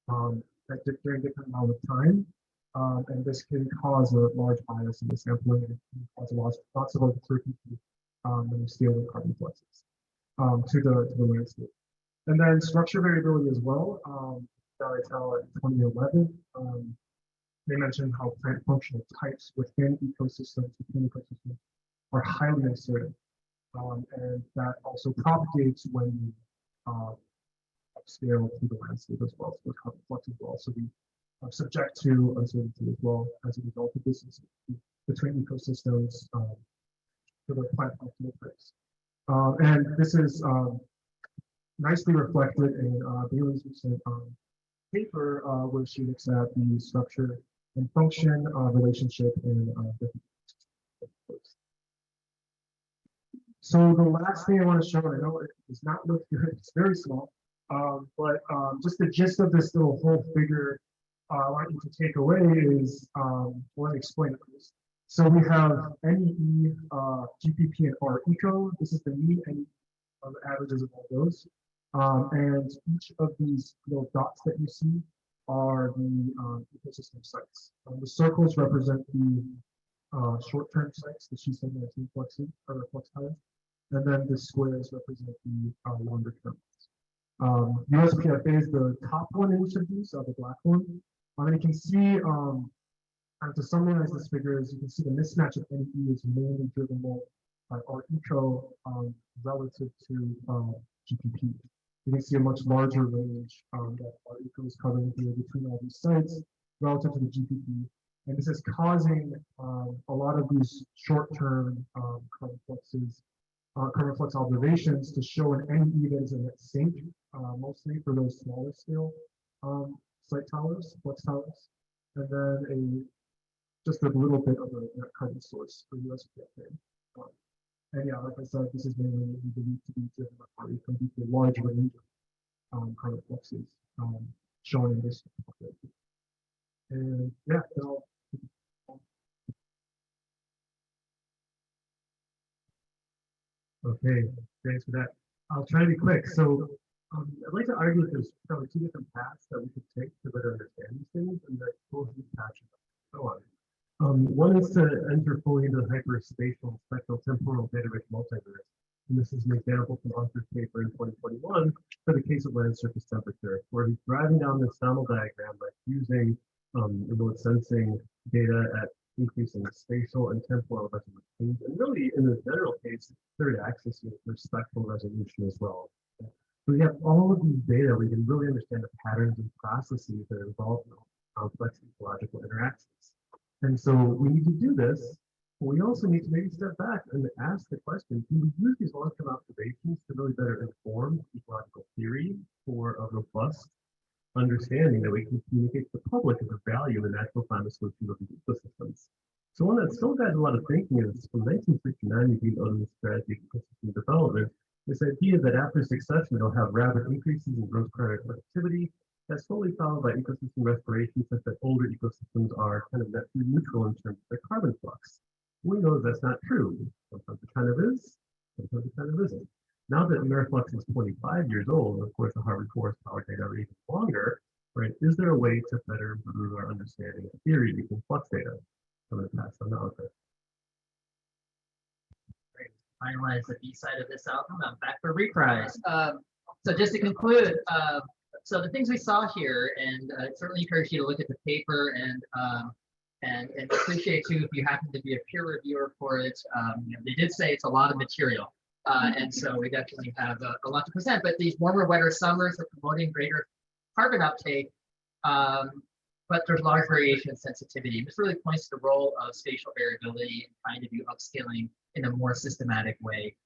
During different amount of time. And this can cause a large bias in the sampling and cause lots of uncertainty when you scale the carbon fluxes to the landscape. And then structure variability as well. Drysdale in 2011, they mentioned how plant functional types within ecosystems are highly uncertain. And that also propagates when you upscale to the landscape as well. So the carbon flux as well. So we are subject to uncertainty as well as a result of this between ecosystems for the plant functional types. And this is nicely reflected in Bailey's recent paper, where she looks at the structure and function relationship in different. So the last thing I want to show, I know it does not look good, it's very small, but just the gist of this little whole figure I want you to take away is, want to explain this. So we have NEE, GPP, and R eco. This is the mean and averages of all those. And each of these little dots that you see are the ecosystem sites. The circles represent the short-term sites, the Sreenath fluxes or flux tiles, and then the squares represent the longer-term ones. USPFA is the top one in each of these, the black one. And you can see, and to summarize this figure, is you can see the mismatch of NE is mainly driven by R eco relative to GPP. You can see a much larger range that R eco is covering here between all these sites relative to the GPP. And this is causing a lot of these short-term carbon flux observations to show an NE that is a net sink, mostly for those smaller scale site towers, flux towers, and then just a little bit of a net carbon source for USPFA. And yeah, like I said, this is mainly what we believe to be driven by a large range of carbon fluxes shown in this. And yeah, okay, thanks for that. I'll try to be quick. So I'd like to argue that there's probably two different paths that we could take to better understand these things, and that both of these paths are so on. One is to enter fully into the hyperspatial spectral temporal data-rich multiverse. And this is an example from Ankur's paper in 2021 for the case of land surface temperature, where he's driving down this thermal diagram by using remote sensing data at increasing spatial and temporal resolutions, and really in the general case, third axis for spectral resolution as well. So we have all of these data, we can really understand the patterns and processes that are involved in complex ecological interactions. And so we need to do this, but we also need to maybe step back and ask the question, can we use these long-term observations to really better inform ecological theory for a robust understanding that we can communicate to the public of the value of the natural climate solution of these ecosystems? So one that still has a lot of thinking is from 1969, we've been on this strategy of ecosystem development, this idea that after succession, they'll have rapid increases in gross primary productivity, that's slowly followed by ecosystem restoration, such that older ecosystems are kind of net neutral in terms of their carbon flux. We know that's not true. Sometimes it kind of is, sometimes it kind of isn't. Now that AmeriFlux is 25 years old, and of course the Harvard Forest Power data are even longer, right? Is there a way to better improve our understanding of theory using flux data? I'm going to pass on out there. Great. Finalize the B side of this album. I'm back for reprise. So just to conclude, so the things we saw here, and I certainly encourage you to look at the paper and appreciate too if you happen to be a peer reviewer for it. You know, they did say it's a lot of material, and so we definitely have a lot to present. But these warmer, wetter summers are promoting greater carbon uptake, but there's large variation in sensitivity. This really points to the role of spatial variability and trying to do upscaling in a more systematic way.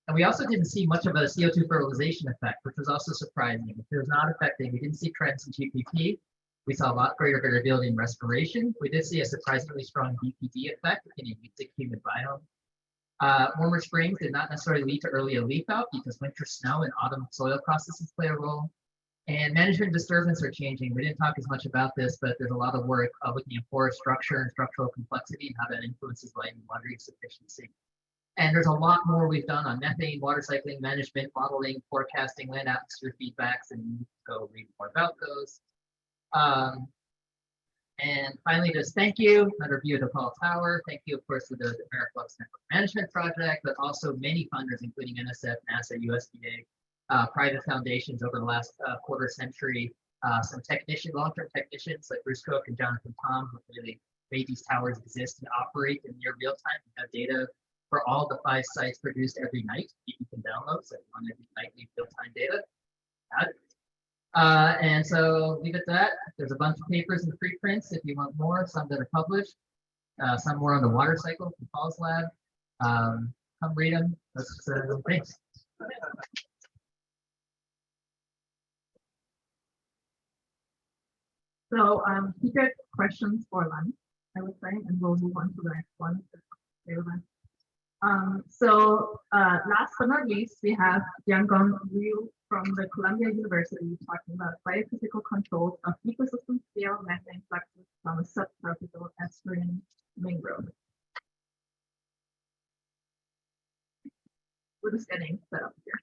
And we also didn't see much of a CO2 fertilization effect, which was also surprising. It was not affecting, we didn't see trends in GPP. We saw a lot greater variability in respiration. We did see a surprisingly strong BPD effect in a thick humid biome. Warmer springs did not necessarily lead to earlier leaf out because winter snow and autumn soil processes play a role. And management disturbance are changing. We didn't talk as much about this, but there's a lot of work looking at forest structure and structural complexity and how that influences light and water use efficiency. And there's a lot more we've done on methane, water cycling, management, modeling, forecasting, land atmosphere feedbacks, and you can go read more about those. And finally, just thank you, another view of the Paul Tower. Thank you, of course, to the AmeriFlux Network Management Project, but also many funders, including NSF, NASA, USDA, private foundations over the last quarter century, some long-term technicians like Bruce Cook and Jonathan Tom, who really made these towers exist and operate in near real time. We have data for all the 5 sites produced every night. You can download, so on every nightly real-time data. And so leave it at that. There's a bunch of papers and preprints if you want more, some that are published, some more on the water cycle from Paul's lab. Come read them. Thanks. So keep your questions for lunch, I would say, and we'll move on to the next one. Last but not least, we have Yangon Liu from the Columbia University talking about biophysical controls of ecosystem scale methane fluxes from a subtropical estuarine mangrove. We're just getting set up here.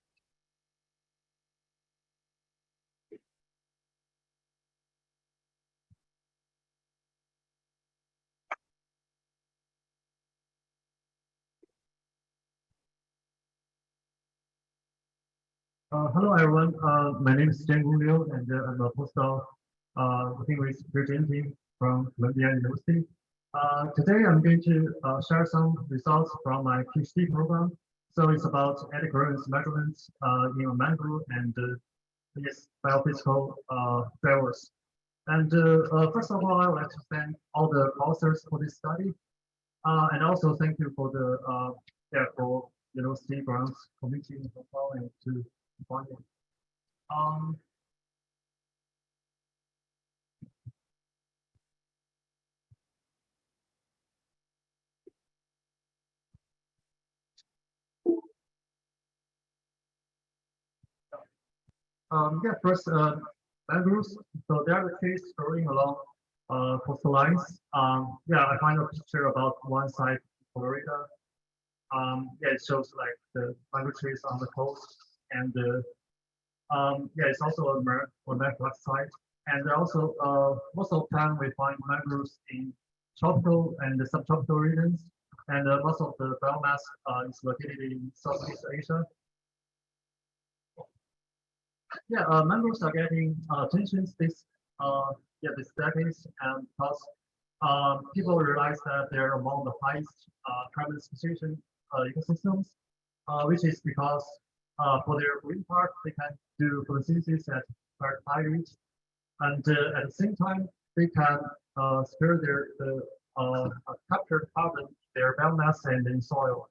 Hello everyone. My name is Jiangung Liu, and I'm a postdoc working with Divergent team from Columbia University. Today I'm going to share some results from my PhD program. So it's about eddy currents measurements in a mangrove and its biophysical drivers. And first of all, I would like to thank all the authors for this study, and also thank you for the for University grants committee for following to funding. First, mangroves. So there are trees growing along coastal lines. I find a picture about one side in Florida. It shows like the mangrove trees on the coast, and it's also a AmeriFlux site. And also, most of the time we find mangroves in tropical and the subtropical regions, and most of the biomass is located in Southeast Asia. Mangroves are getting attention this decades, and because people realize that they're among the highest carbon speciation ecosystems, which is because for their green part they can do photosynthesis at very high rate, and at the same time they can spare their captured carbon, their biomass, and in soil.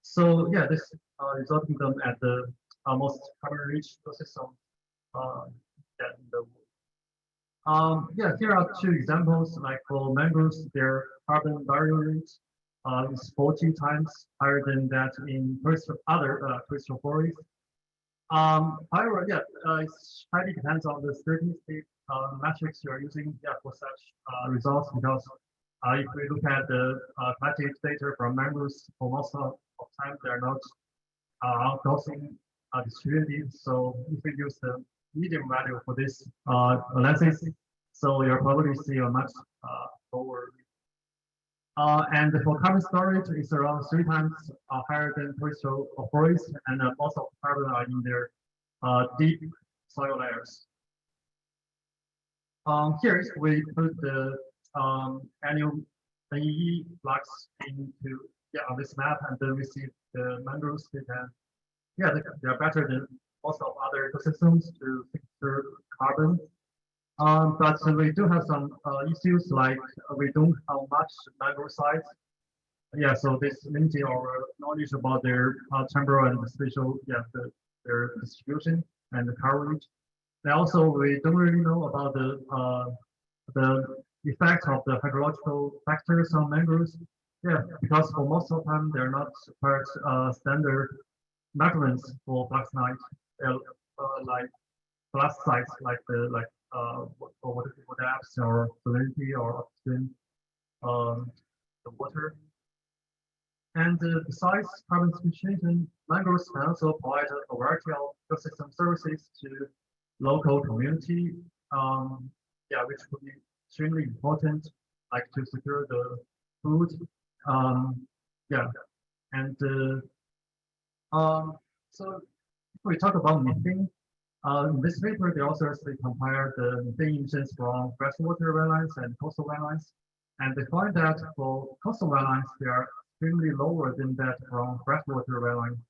So this resulting them at the most carbon-rich ecosystem in the world. Here are two examples. Like for mangroves, their carbon barrier rate is 40 times higher than that in other terrestrial forests. However, it highly depends on the statistic metrics you are using for such results, because if we look at the climatic data from mangroves, for most of the time they are not outcrossing distributed. So if we use the median value for this analysis, so you'll probably see a much lower. And for carbon storage, it's around 3 times higher than terrestrial forests, and most of the carbon are in their deep soil layers. Here we put the annual NEE flux into on this map, and then we see the mangroves. They are better than most of other ecosystems to secure carbon. But we do have some issues, like we don't have much mangrove sites. So this limited our knowledge about their temporal and spatial, their distribution and the coverage. And also, we don't really know about the effect of the hydrological factors on mangroves. Because for most of the time they're not part standard measurements for flux night, like flux sites, like water depths or salinity or upstream the water. And besides carbon speciation, mangroves can also provide a variety of ecosystem services to local community, which could be extremely important, like to secure the food. So if we talk about methane, in this paper, the authors compare the methane emissions from freshwater wetlands and coastal wetlands, and they find that for coastal wetlands, they are extremely lower than that from freshwater wetlands.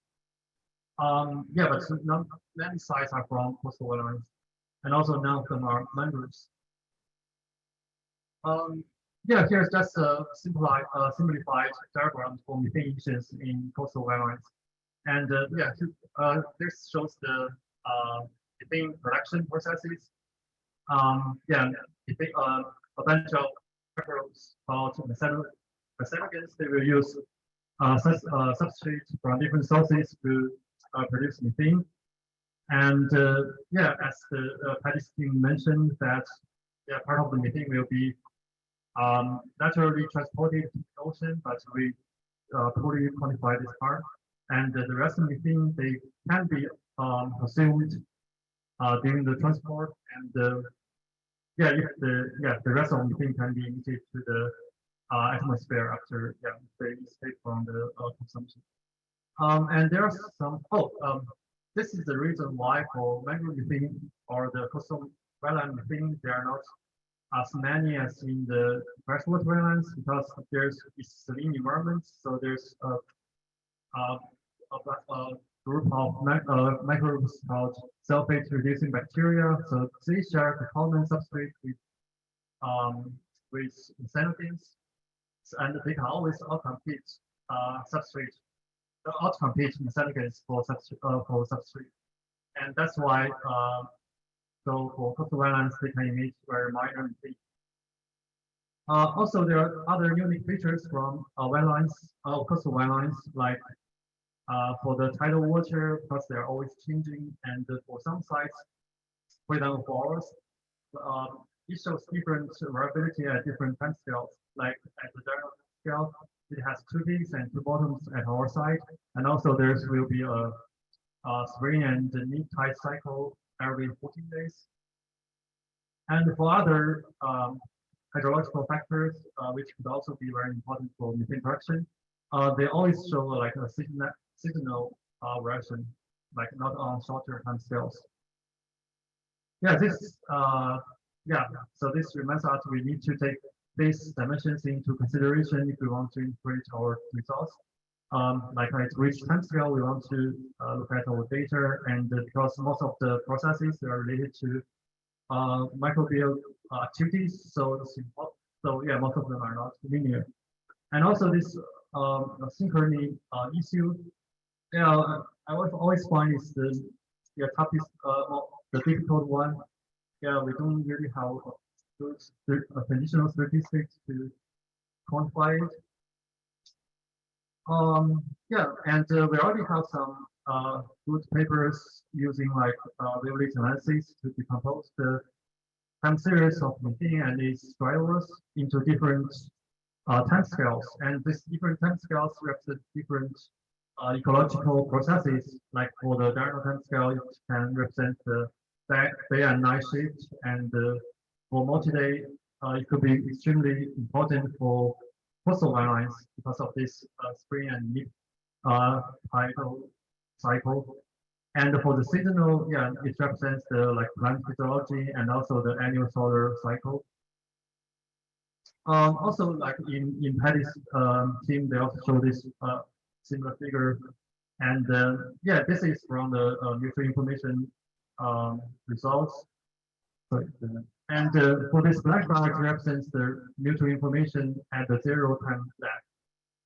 But not many sites are from coastal wetlands, and also none of them are mangroves. Here's just a simplified diagram for methane emissions in coastal wetlands. And this shows the methane production processes. A bunch of microbes called methanogens, they will use substrates from different sources to produce methane. And yeah, as the Patty's team mentioned, that yeah, part of the methane will be naturally transported to the ocean, but we poorly quantify this part. And the rest of the methane, they can be consumed during the transport, and yeah, if the rest of the methane can be emitted to the atmosphere after they escape from the consumption. And there are some. This is the reason why for mangrove methane or the coastal wetland methane, there are not as many as in the freshwater wetlands, because there's saline environment. So there's a group of microbes called sulfate-reducing bacteria. So they share the common substrate with xanthines, and they can always outcompete substrate, outcompete xanthines for substrate, and that's why. So for coastal wetlands, they can emit very minor methane. Also, there are other unique features from wetlands, coastal wetlands, like for the tidal water, because they are always changing, and for some sites, for example, for ours, it shows different variability at different time scales. Like at the diurnal scale, it has 2 peaks and 2 bottoms at our site, and also there will be a spring and mid tide cycle every 14 days. And for other hydrological factors, which could also be very important for methane production, they always show like a seasonal variation, like not on shorter time scales. Yeah, so this reminds us we need to take these dimensions into consideration if we want to interpret our results. Like at which time scale we want to look at our data, and because most of the processes are related to microbial activities, so yeah, most of them are not linear. And also this synchrony issue, yeah, I always find is the toughest, the difficult one. Yeah, we don't really have those conditional statistics to quantify it. Yeah, and we already have some good papers using like wavelength analysis to decompose the time series of methane and its drivers into different time scales. And these different time scales represent different ecological processes. Like for the diurnal time scale, it can represent the day and night shift, and for multi-day, it could be extremely important for coastal wetlands because of this spring and mid tidal cycle. And for the seasonal, yeah, it represents the like plant physiology and also the annual solar cycle. Also, like in Patty's team, they also show this similar figure, and yeah, this is from the mutual information results. And for this black bar, it represents the mutual information at the 0 time lag.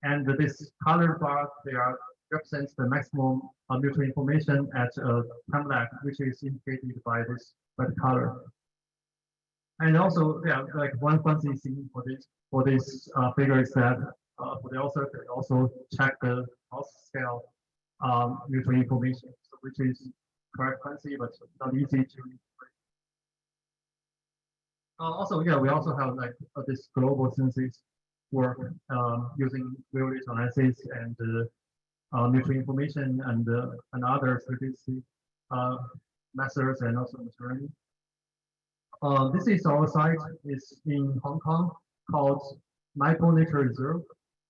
And this colored bar, they are represents the maximum mutual information at a time lag, which is indicated by this by the color. And also, yeah, like one fancy thing for this figure is that for the author they also check the house scale mutual information, so which is quite fancy but not easy to. Also, yeah, we also have like this global census work using wavelength analysis and mutual information and other statistic methods and also machine learning. This is our site. It's in Hong Kong called Maippo Nature Reserve.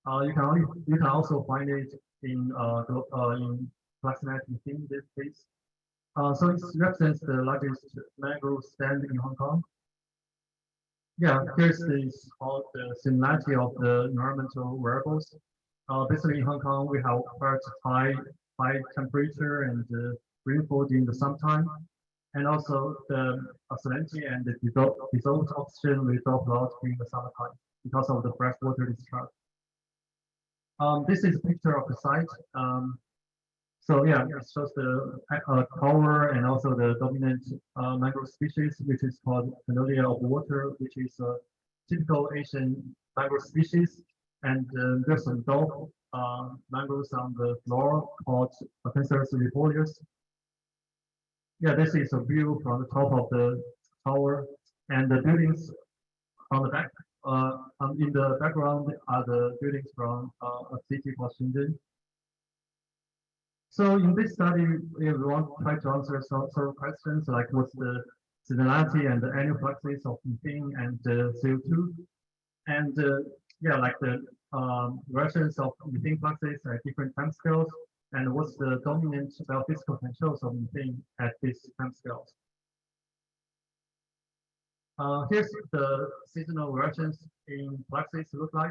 You can also find it in Fluxes in this case. So it represents the largest mangrove stand in Hong Kong. Yeah, here's this called the similarity of the environmental variables. Basically, in Hong Kong, we have quite high temperature and rainfall during the summertime, and also the salinity and the dissolved oxygen will drop a lot during the summertime because of the freshwater discharge. This is a picture of the site. So yeah, it shows the cover and also the dominant mangrove species, which is called Magnolia of water, which is a typical Asian mangrove species. And there's some dog mangroves on the floor called Cancerous foliage. Yeah, this is a view from the top of the tower, and the buildings on the back. In the background are the buildings from a city called Shenzhen. So in this study, we want to try to answer some sort of questions like what's the seasonality and the annual fluxes of methane and CO2, and yeah, like the versions of methane fluxes at different time scales, and what's the dominant biophysical controls of methane at these time scales. Here's the seasonal versions in fluxes look like.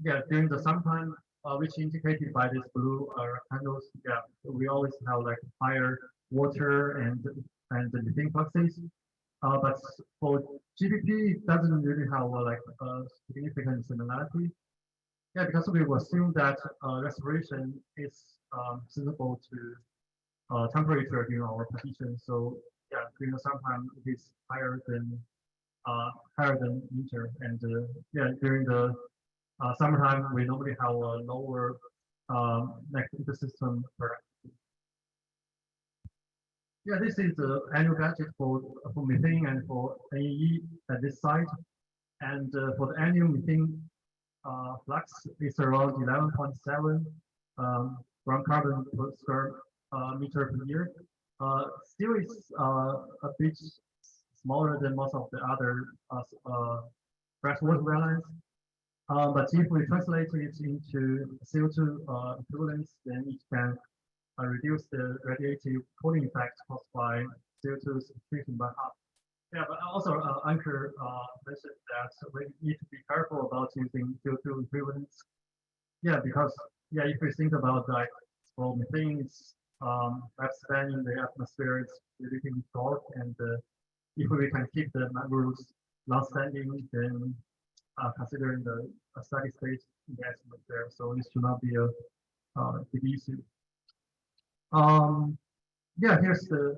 Yeah, during the summertime, which indicated by these blue rectangles, yeah, we always have like higher water and the methane fluxes. But for GDP, it doesn't really have like a significant similarity. Yeah, because we will assume that respiration is suitable to temperature during our partition. So yeah, during the summertime it is higher than winter, and yeah, during the summertime we normally have a lower ecosystem productivity. Yeah, this is the annual budget for methane and for NEE at this site, and for the annual methane flux is around 11.7 gram carbon per square meter per year. Still is a bit smaller than most of the other freshwater wetlands. But if we translate it into CO2 equivalents, then it can reduce the radiative cooling effect caused by CO2 excretion by half. Yeah, but also Ankur mentioned that we need to be careful about using CO2 equivalents. Yeah, because yeah, if we think about like for methane, it's lifespan in the atmosphere is relatively short, and if we can keep the mangroves long-standing, then considering the steady state gas there, so this should not be a big issue. Yeah, here's the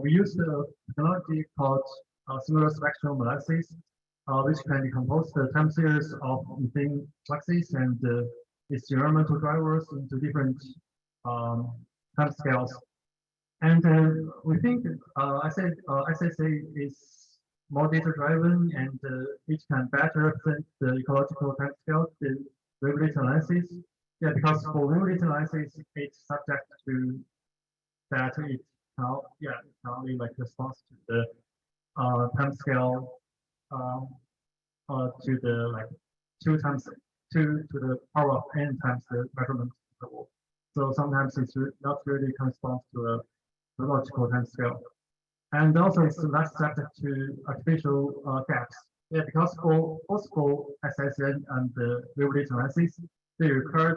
we use the technology called singular spectral analysis, which can decompose the time series of methane fluxes and its environmental drivers into different time scales. And we think SSA is more data driven, and it can better represent the ecological time scale, the wavelet analysis. Yeah, because for wavelet analysis, it's subject to that it can only like response to the time scale to the like 2 to the power of n times the measurement interval. So sometimes it's not really corresponds to a logical time scale. And also it's less subject to artificial gaps. Yeah, because for both for SSN and the wavelet analysis, they require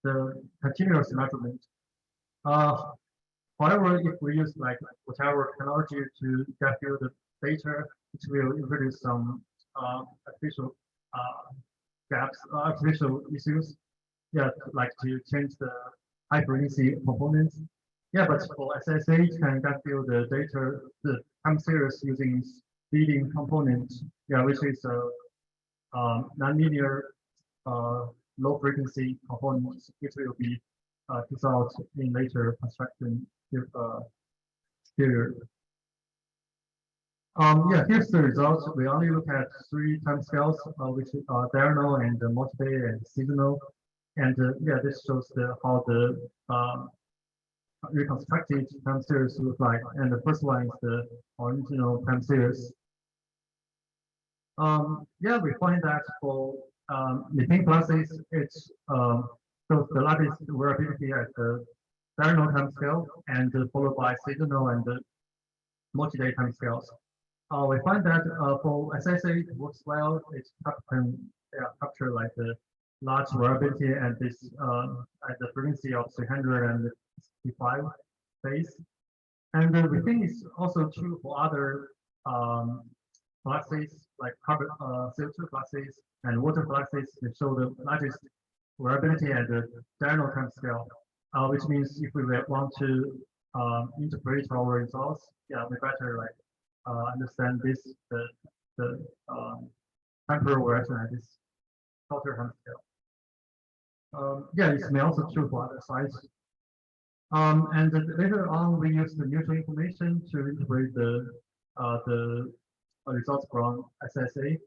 the continuous measurement. However, if we use like whatever technology to get you the data, it will introduce some artificial gaps, artificial issues. Yeah, like to change the high frequency components. Yeah, but for SSA, it can get you the data, the time series using leading component. Yeah, which is a nonlinear low frequency components, which will be dissolved in later construction period. Yeah, here's the results. We only look at 3 time scales, which are diurnal and multi-day and seasonal. And yeah, this shows how the reconstructed time series look like. And the first one is the original time series. Yeah, we find that for methane fluxes, it's shows the largest variability at the diurnal time scale, and followed by seasonal and multi-day time scales. We find that for SSA it works well. It can capture like the large variability at this at the frequency of 365 days. And we think it's also true for other fluxes like carbon CO2 fluxes and water fluxes. They show the largest variability at the diurnal time scale, which means if we want to interpret our results, yeah, we better like understand the temporal variation at this shorter time scale. Yeah, it may also true for other sites. And later on, we use the mutual information to integrate the results from SSA.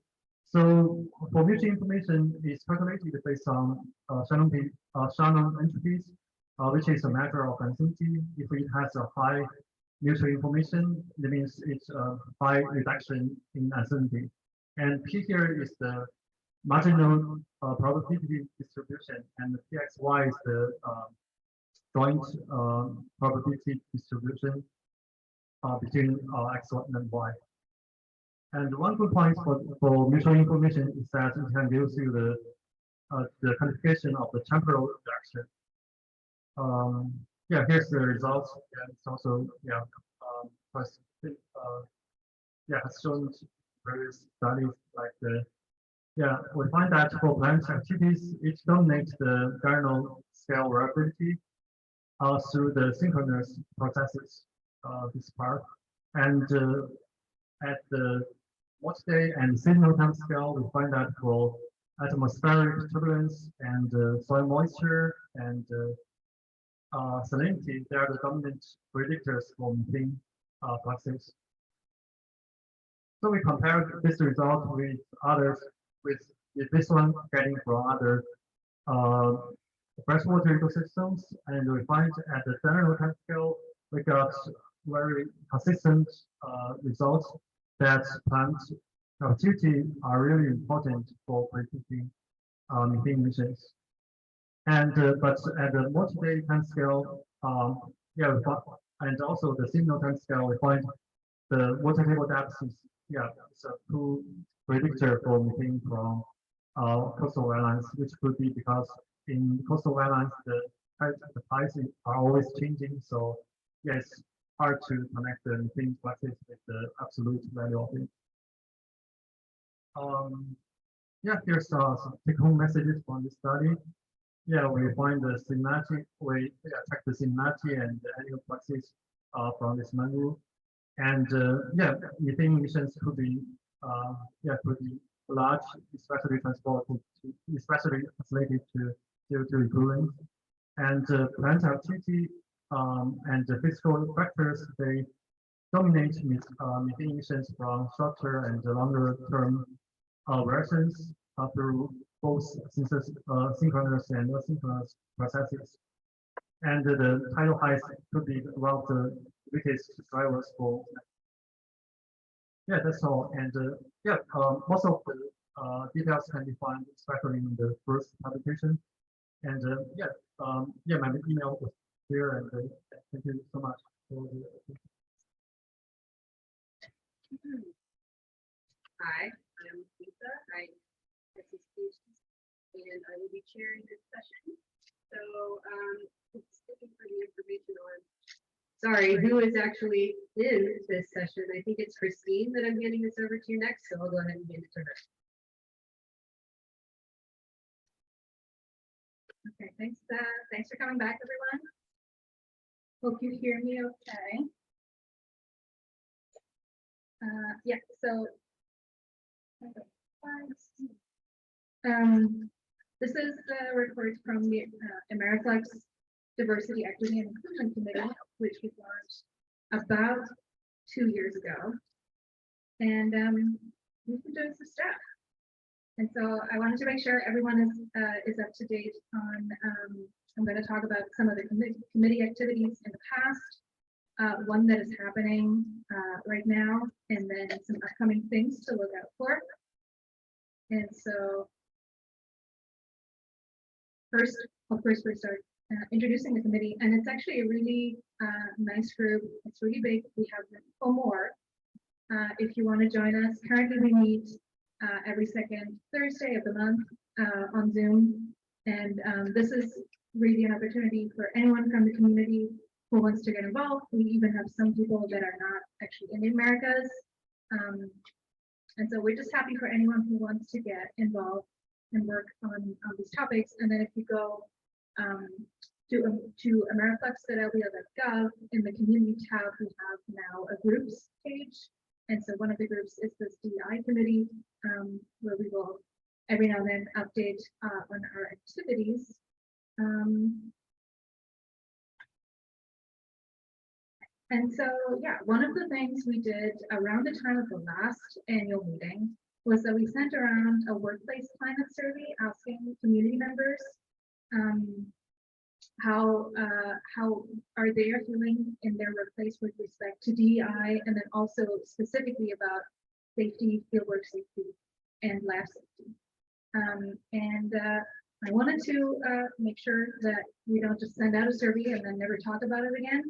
So for mutual information, it's calculated based on Shannon entities, which is a matter of uncertainty. If it has a high mutual information, it means it's a high reduction in uncertainty. And P here is the marginal probability distribution, and the PXY is the joint probability distribution between X1 and Y. And one good point for mutual information is that it can give you the quantification of the temporal direction. Yeah, here's the results. And it's also has shown various studies like we find that for plant activities, it dominates the diurnal scale variability through the synchronous processes. This part, and at the multi-day and seasonal time scale, we find that for atmospheric turbulence and soil moisture and salinity, they are the dominant predictors for methane fluxes. So we compare this result with others, with this one getting from other freshwater ecosystems, and we find at the diurnal time scale, we got very consistent results that plant activity are really important for predicting methane emissions. And but at the multi-day time scale, and also the seasonal time scale, we find the water table depth is it's a true predictor for methane from coastal wetlands, which could be because in coastal wetlands the prices are always changing. So yes, hard to connect the methane fluxes with the absolute value of it. Here's some take-home messages from this study. We find the Sreenath, we check the Sreenath and the annual fluxes from this mangrove. And methane emissions could be large, especially especially translated to CO2 equivalent. And plant activity and the physical factors, they dominate methane emissions from shorter and longer term variations through both synchronous and asynchronous processes. And the tidal height could be one of the biggest drivers for. That's all. And most of the details can be found, especially in the first publication. And my email was here, and thank you so much for the attention. Hi, I'm Lisa. And I will be chairing this session. So just looking for the information on, sorry, who is actually in this session. I think it's Christine that I'm handing this over to next, so I'll go ahead and hand it to her. Okay, thanks. Thanks for coming back, everyone. Hope you hear me okay. So this is the report from the AmeriFlux Diversity, Equity, and Inclusion Committee, which was launched about 2 years ago. And we've been doing some stuff. And so I wanted to make sure everyone is up to date on, I'm going to talk about some of the committee activities in the past, one that is happening right now, and then some upcoming things to look out for. And so first, of course, we start introducing the committee, and it's actually a really nice group. It's really big. We have more. If you want to join us, currently we meet every second Thursday of the month on Zoom, and this is really an opportunity for anyone from the community who wants to get involved. We even have some people that are not actually in the Americas, and so we're just happy for anyone who wants to get involved and work on these topics. And then if you go to AmeriFlux.lbl.gov, in the community tab, we have now a groups page. And so one of the groups is this DI committee, where we will every now and then update on our activities. And so, yeah, one of the things we did around the time of the last annual meeting was that we sent around a workplace climate survey asking community members how are they feeling in their workplace with respect to DEI, and then also specifically about safety, fieldwork safety, and lab safety. I wanted to make sure that we don't just send out a survey and then never talk about it again.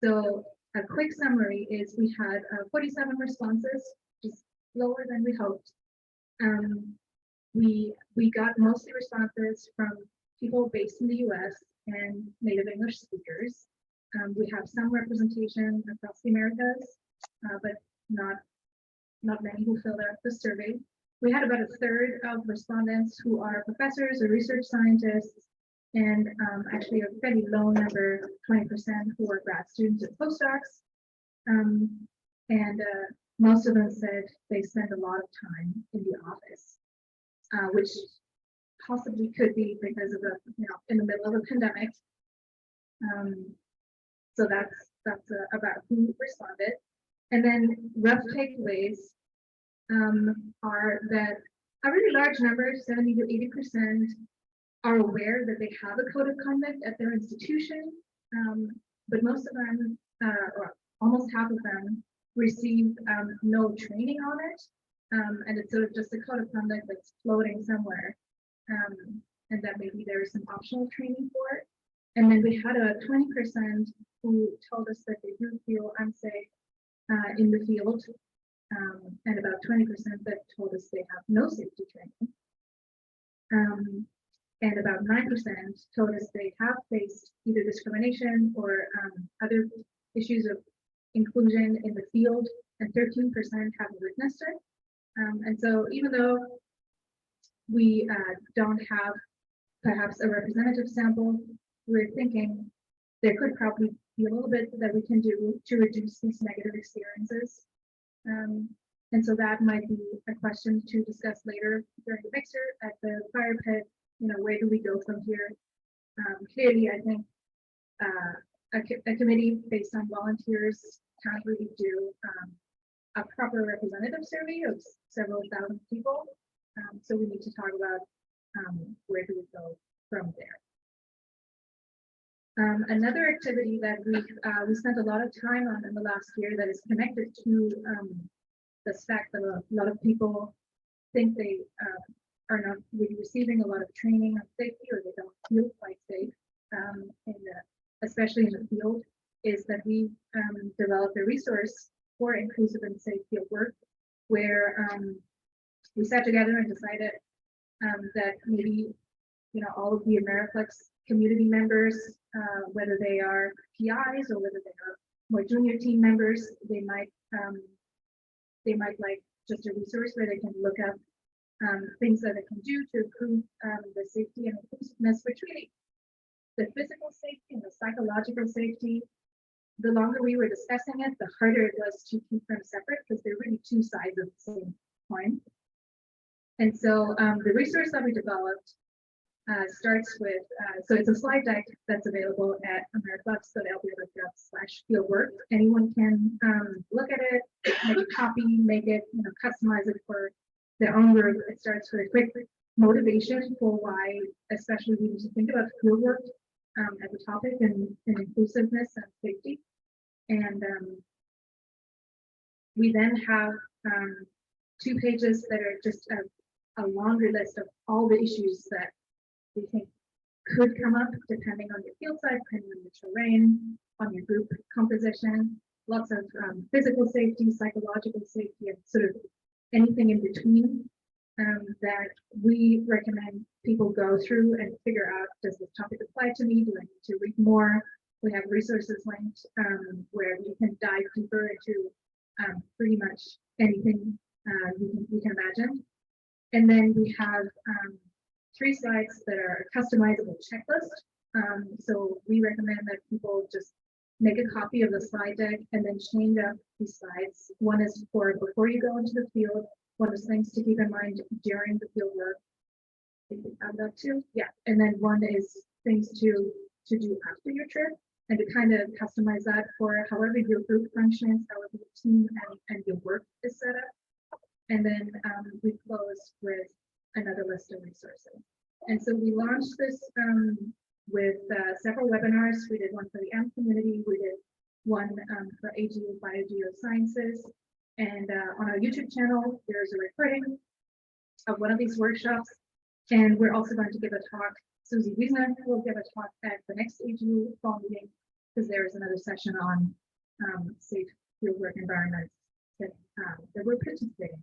So a quick summary is we had 47 responses, just lower than we hoped. We got mostly responses from people based in the US and native English speakers. We have some representation across the Americas, but not many who filled out the survey. We had about a third of respondents who are professors or research scientists, and actually a fairly low number, 20%, who are grad students or postdocs. Most of them said they spend a lot of time in the office, which possibly could be because of in the middle of a pandemic. So that's about who responded. And then rough takeaways are that a really large number, 70 to 80%, are aware that they have a code of conduct at their institution, but most of them, or almost half of them, receive no training on it, and it's sort of just a code of conduct that's floating somewhere, and that maybe there's some optional training for it. And then we had a 20% who told us that they do feel unsafe in the field, and about 20% that told us they have no safety training. And about 9% told us they have faced either discrimination or other issues of inclusion in the field, and 13% haven't witnessed it. And so even though we don't have perhaps a representative sample, we're thinking there could probably be a little bit that we can do to reduce these negative experiences. And so that might be a question to discuss later during the mixer at the fire pit. Where do we go from here? Clearly, I think a committee based on volunteers can't really do a proper representative survey of several thousand people. So we need to talk about where do we go from there. Another activity that we spent a lot of time on in the last year that is connected to the fact that a lot of people think they are not really receiving a lot of training on safety, or they don't feel quite safe, especially in the field, is that we developed a resource for inclusive and safe field work, where we sat together and decided that maybe all of the AmeriFlux community members, whether they are PIs or whether they are more junior team members, they might like just a resource where they can look up things that they can do to improve the safety and inclusiveness, which really, the physical safety and the psychological safety, the longer we were discussing it, the harder it was to keep them separate, because they're really two sides of the same coin. And so the resource that we developed starts with, so it's a slide deck that's available at AmeriFlux.lb.gov/fieldwork. Anyone can look at it, make a copy, make it, customize it for their own group. It starts with a quick motivation for why, especially we need to think about fieldwork as a topic and inclusiveness and safety. And we then have 2 pages that are just a laundry list of all the issues that we think could come up depending on your field site, depending on your terrain, on your group composition, lots of physical safety, psychological safety, and sort of anything in between that we recommend people go through and figure out, does this topic apply to me? Do I need to read more? We have resources linked where you can dive deeper into pretty much anything you can imagine. And then we have 3 slides that are a customizable checklist. So we recommend that people just make a copy of the slide deck and then change up these slides. One is for before you go into the field, one is things to keep in mind during the field work. think we found that too. Yeah, and then one is things to do after your trip, and to kind of customize that for however your group functions, however your team and your work is set up. And then we close with another list of resources. And so we launched this with several webinars. We did one for the AMP community. We did one for AGU Biogeosciences. And on our YouTube channel, there's a recording of one of these workshops. And we're also going to give a talk. Susanne Wiesner will give a talk at the next AGU fall meeting, because there is another session on safe field work environments that we're participating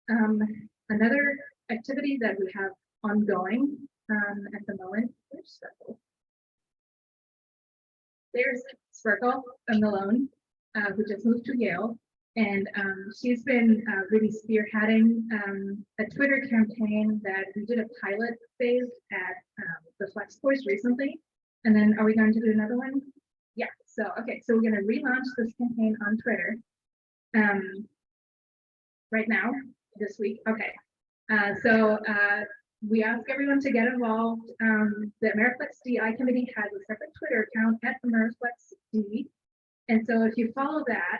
in. Another activity that we have ongoing at the moment, there's Sparkle Malone, who just moved to Yale, and she's been really spearheading a Twitter campaign that we did a pilot phase at the Flux course recently. And then are we going to do another one? Yeah, so okay, so we're going to relaunch this campaign on Twitter right now, this week. Okay, so we ask everyone to get involved. The AmeriFlux DI committee has a separate Twitter account at AmeriFlux D. And so if you follow that,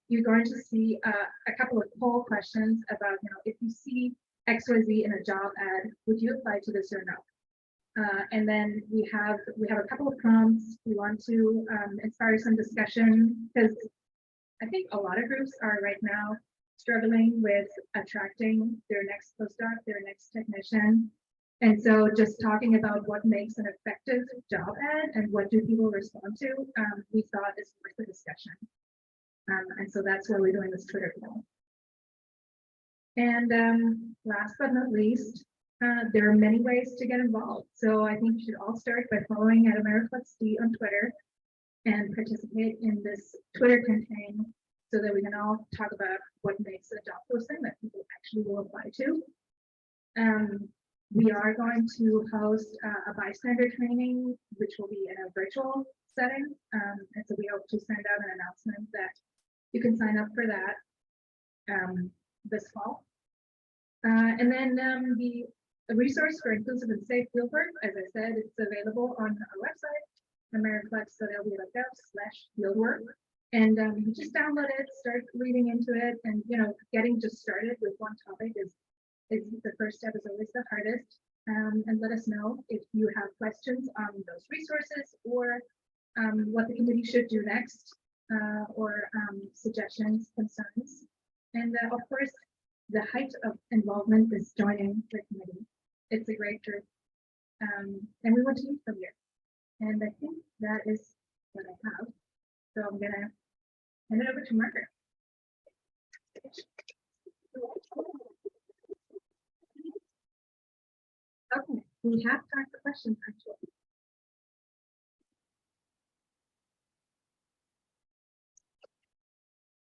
you're going to see a couple of poll questions about, if you see XYZ in a job ad, would you apply to this or no? And then we have a couple of prompts. We want to inspire some discussion, because I think a lot of groups are right now struggling with attracting their next postdoc, their next technician. And so just talking about what makes an effective job ad and what do people respond to, we thought is worth the discussion. And so that's why we're doing this Twitter poll. And last but not least, there are many ways to get involved. So I think you should all start by following at AmeriFlux on Twitter and participate in this Twitter campaign, so that we can all talk about what makes a job posting that people actually will apply to. We are going to host a bystander training, which will be in a virtual setting. And so we hope to send out an announcement that you can sign up for that this fall. And then the resource for inclusive and safe fieldwork, as I said, it's available on our website, AmeriFlux.lb.gov/fieldwork. And you just download it, start reading into it, and getting just started with one topic is the first step, is always the hardest. And let us know if you have questions on those resources, or what the committee should do next, or suggestions, concerns. And of course, the height of involvement is joining the committee. It's a great group, and we want to use from here. And I think that is what I have. So I'm gonna hand it over to Margaret. Okay, we have time for questions actually.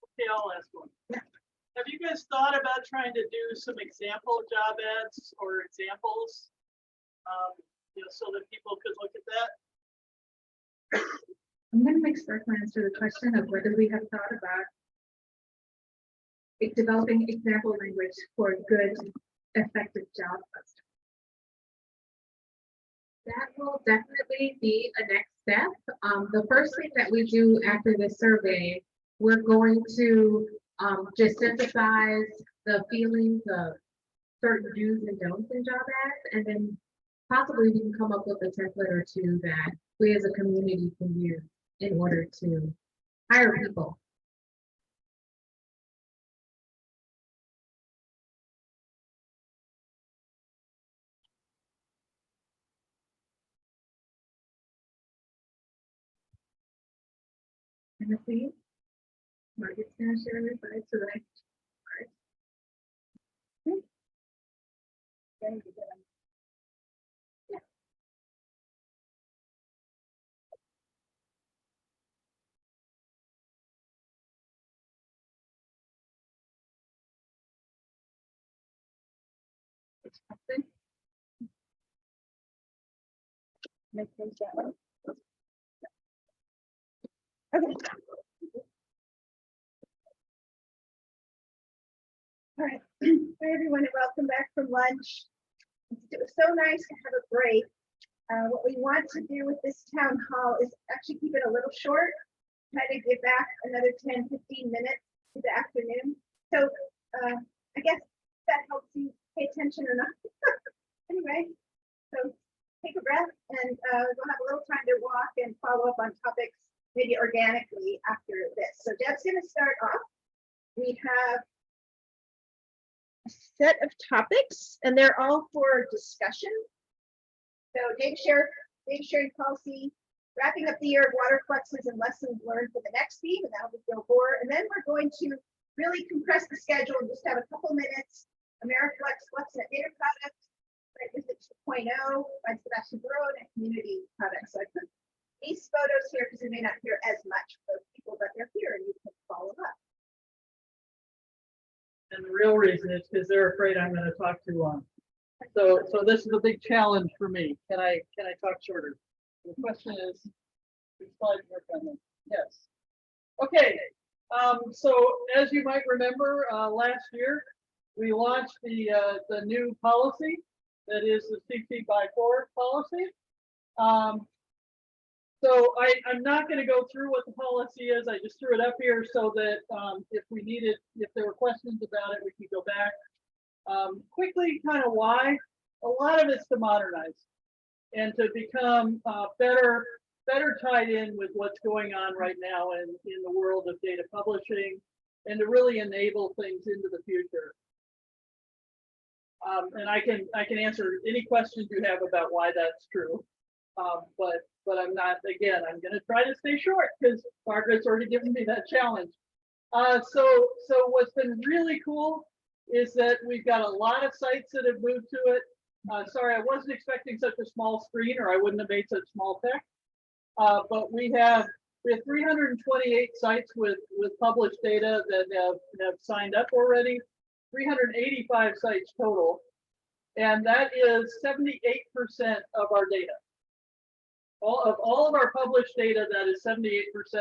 Okay, I'll ask one. Yeah. Have you guys thought about trying to do some example job ads or examples, so that people could look at that? I'm going to make Stefan answer the question of whether we have thought about developing example language for good, effective job posting. That will definitely be a next step. The first thing that we do after this survey, we're going to just synthesize the feelings of certain do's and don'ts in job ads, and then possibly we can come up with a template or two that we as a community can use in order to hire people. Timothy, Margaret's going to share her slides so that I can start. Yeah. Make things that way. Okay. All right, hi everyone, and welcome back from lunch. It was so nice to have a break. What we want to do with this town hall is actually keep it a little short, try to give back another 10, 15 minutes to the afternoon. So I guess that helps you pay attention or not. Anyway, so take a breath and we'll have a little time to walk and follow up on topics maybe organically after this. So Deb's going to start off. We have a set of topics and they're all for discussion. So data sharing policy, wrapping up the year of water fluxes and lessons learned for the next theme, and that'll be Bill Bohr. And then we're going to really compress the schedule and just have a couple minutes. AmeriFlux, FluxNet data products, Right Visit 2.0, by Sebastian Burrow, and community products. So I put these photos here because you may not hear as much from those people, but they're here and you can follow up. And the real reason is because they're afraid I'm going to talk too long. So this is a big challenge for me. Can I talk shorter? The question is, which slide work on them? Yes. Okay. So as you might remember, last year we launched the new policy that is the CC by 4 policy. So I'm not going to go through what the policy is. I just threw it up here so that if there were questions about it, we could go back. Quickly, kind of why. A lot of it's to modernize and to become better tied in with what's going on right now in the world of data publishing, and to really enable things into the future. And I can answer any questions you have about why that's true. But I'm not, again, I'm going to try to stay short because Margaret's already given me that challenge. So what's been really cool is that we've got a lot of sites that have moved to it. Sorry, I wasn't expecting such a small screen or I wouldn't have made such small text. But we have 328 sites with published data that have signed up already, 385 sites total. And that is 78% of our data. All of our published data, that is 78%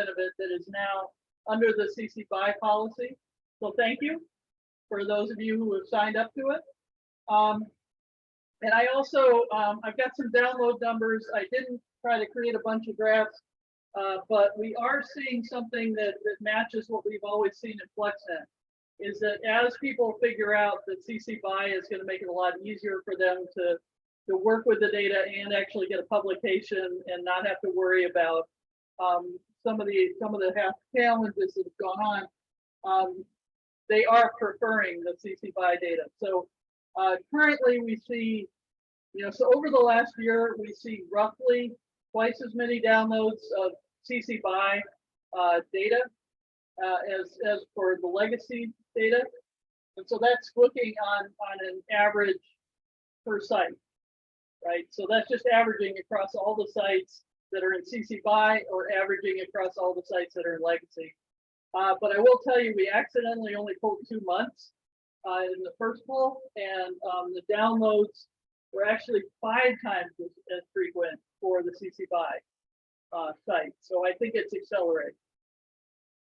of it that is now under the CC BY policy. So thank you for those of you who have signed up to it. And I also, I've got some download numbers. I didn't try to create a bunch of graphs, but we are seeing something that matches what we've always seen in FluxNet, is that as people figure out that CC BY is going to make it a lot easier for them to work with the data and actually get a publication and not have to worry about some of the challenges that have gone on, they are preferring the CC BY data. So currently we see, so over the last year, we see roughly twice as many downloads of CC BY data as for the legacy data. And so that's looking on an average per site. Right, so that's just averaging across all the sites that are in CC BY or averaging across all the sites that are in legacy. But I will tell you, we accidentally only pulled 2 months in the first poll, and the downloads were actually 5 times as frequent for the CC BY site. So I think it's accelerating.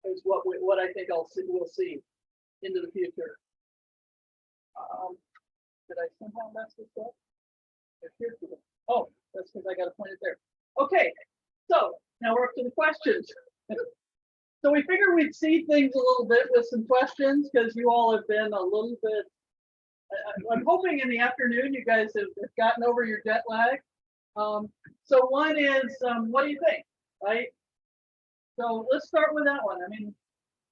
Is what I think we'll see into the future. Did I somehow mess this up? Oh, that's because I got to point it there. Okay, so now we're up to the questions. So we figured we'd see things a little bit with some questions because you all have been a little bit. I'm hoping in the afternoon you guys have gotten over your jet lag. So one is, what do you think, right? So let's start with that one. I mean,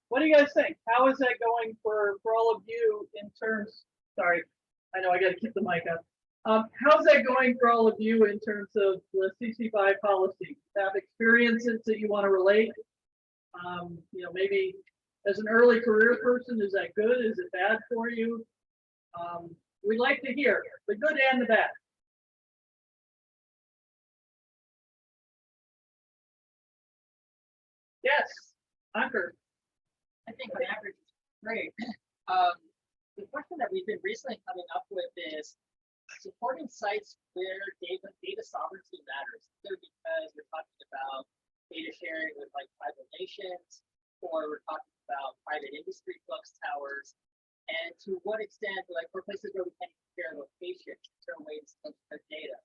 what do you guys think? How is that going for all of you in terms? Sorry, I know I got to keep the mic up. How's that going for all of you in terms of the CC BY policy? Have experiences that you want to relate? Maybe as an early career person, is that good? Is it bad for you? We'd like to hear the good and the bad. Yes, Ankur. I think on average, great. The question that we've been recently coming up with is supporting sites where data sovereignty matters, either because we're talking about data sharing with like tribal nations, or we're talking about private industry flux towers, and to to what extent, like for places where we can compare location, certain ways to compare data.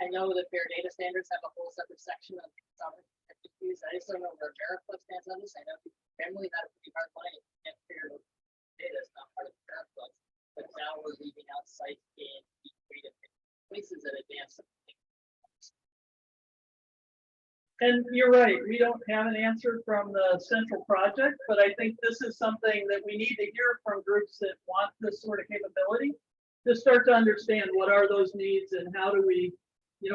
I know that fair data standards have a whole separate section of sovereign entities. I just don't know where AmeriFlux stands on this. I know people generally had a pretty hard line and fair data is not part of AmeriFlux, but now we're leaving out sites in creative places that advance something. And you're right, we don't have an answer from the central project, but I think this is something that we need to hear from groups that want this sort of capability to start to understand what are those needs and how do we,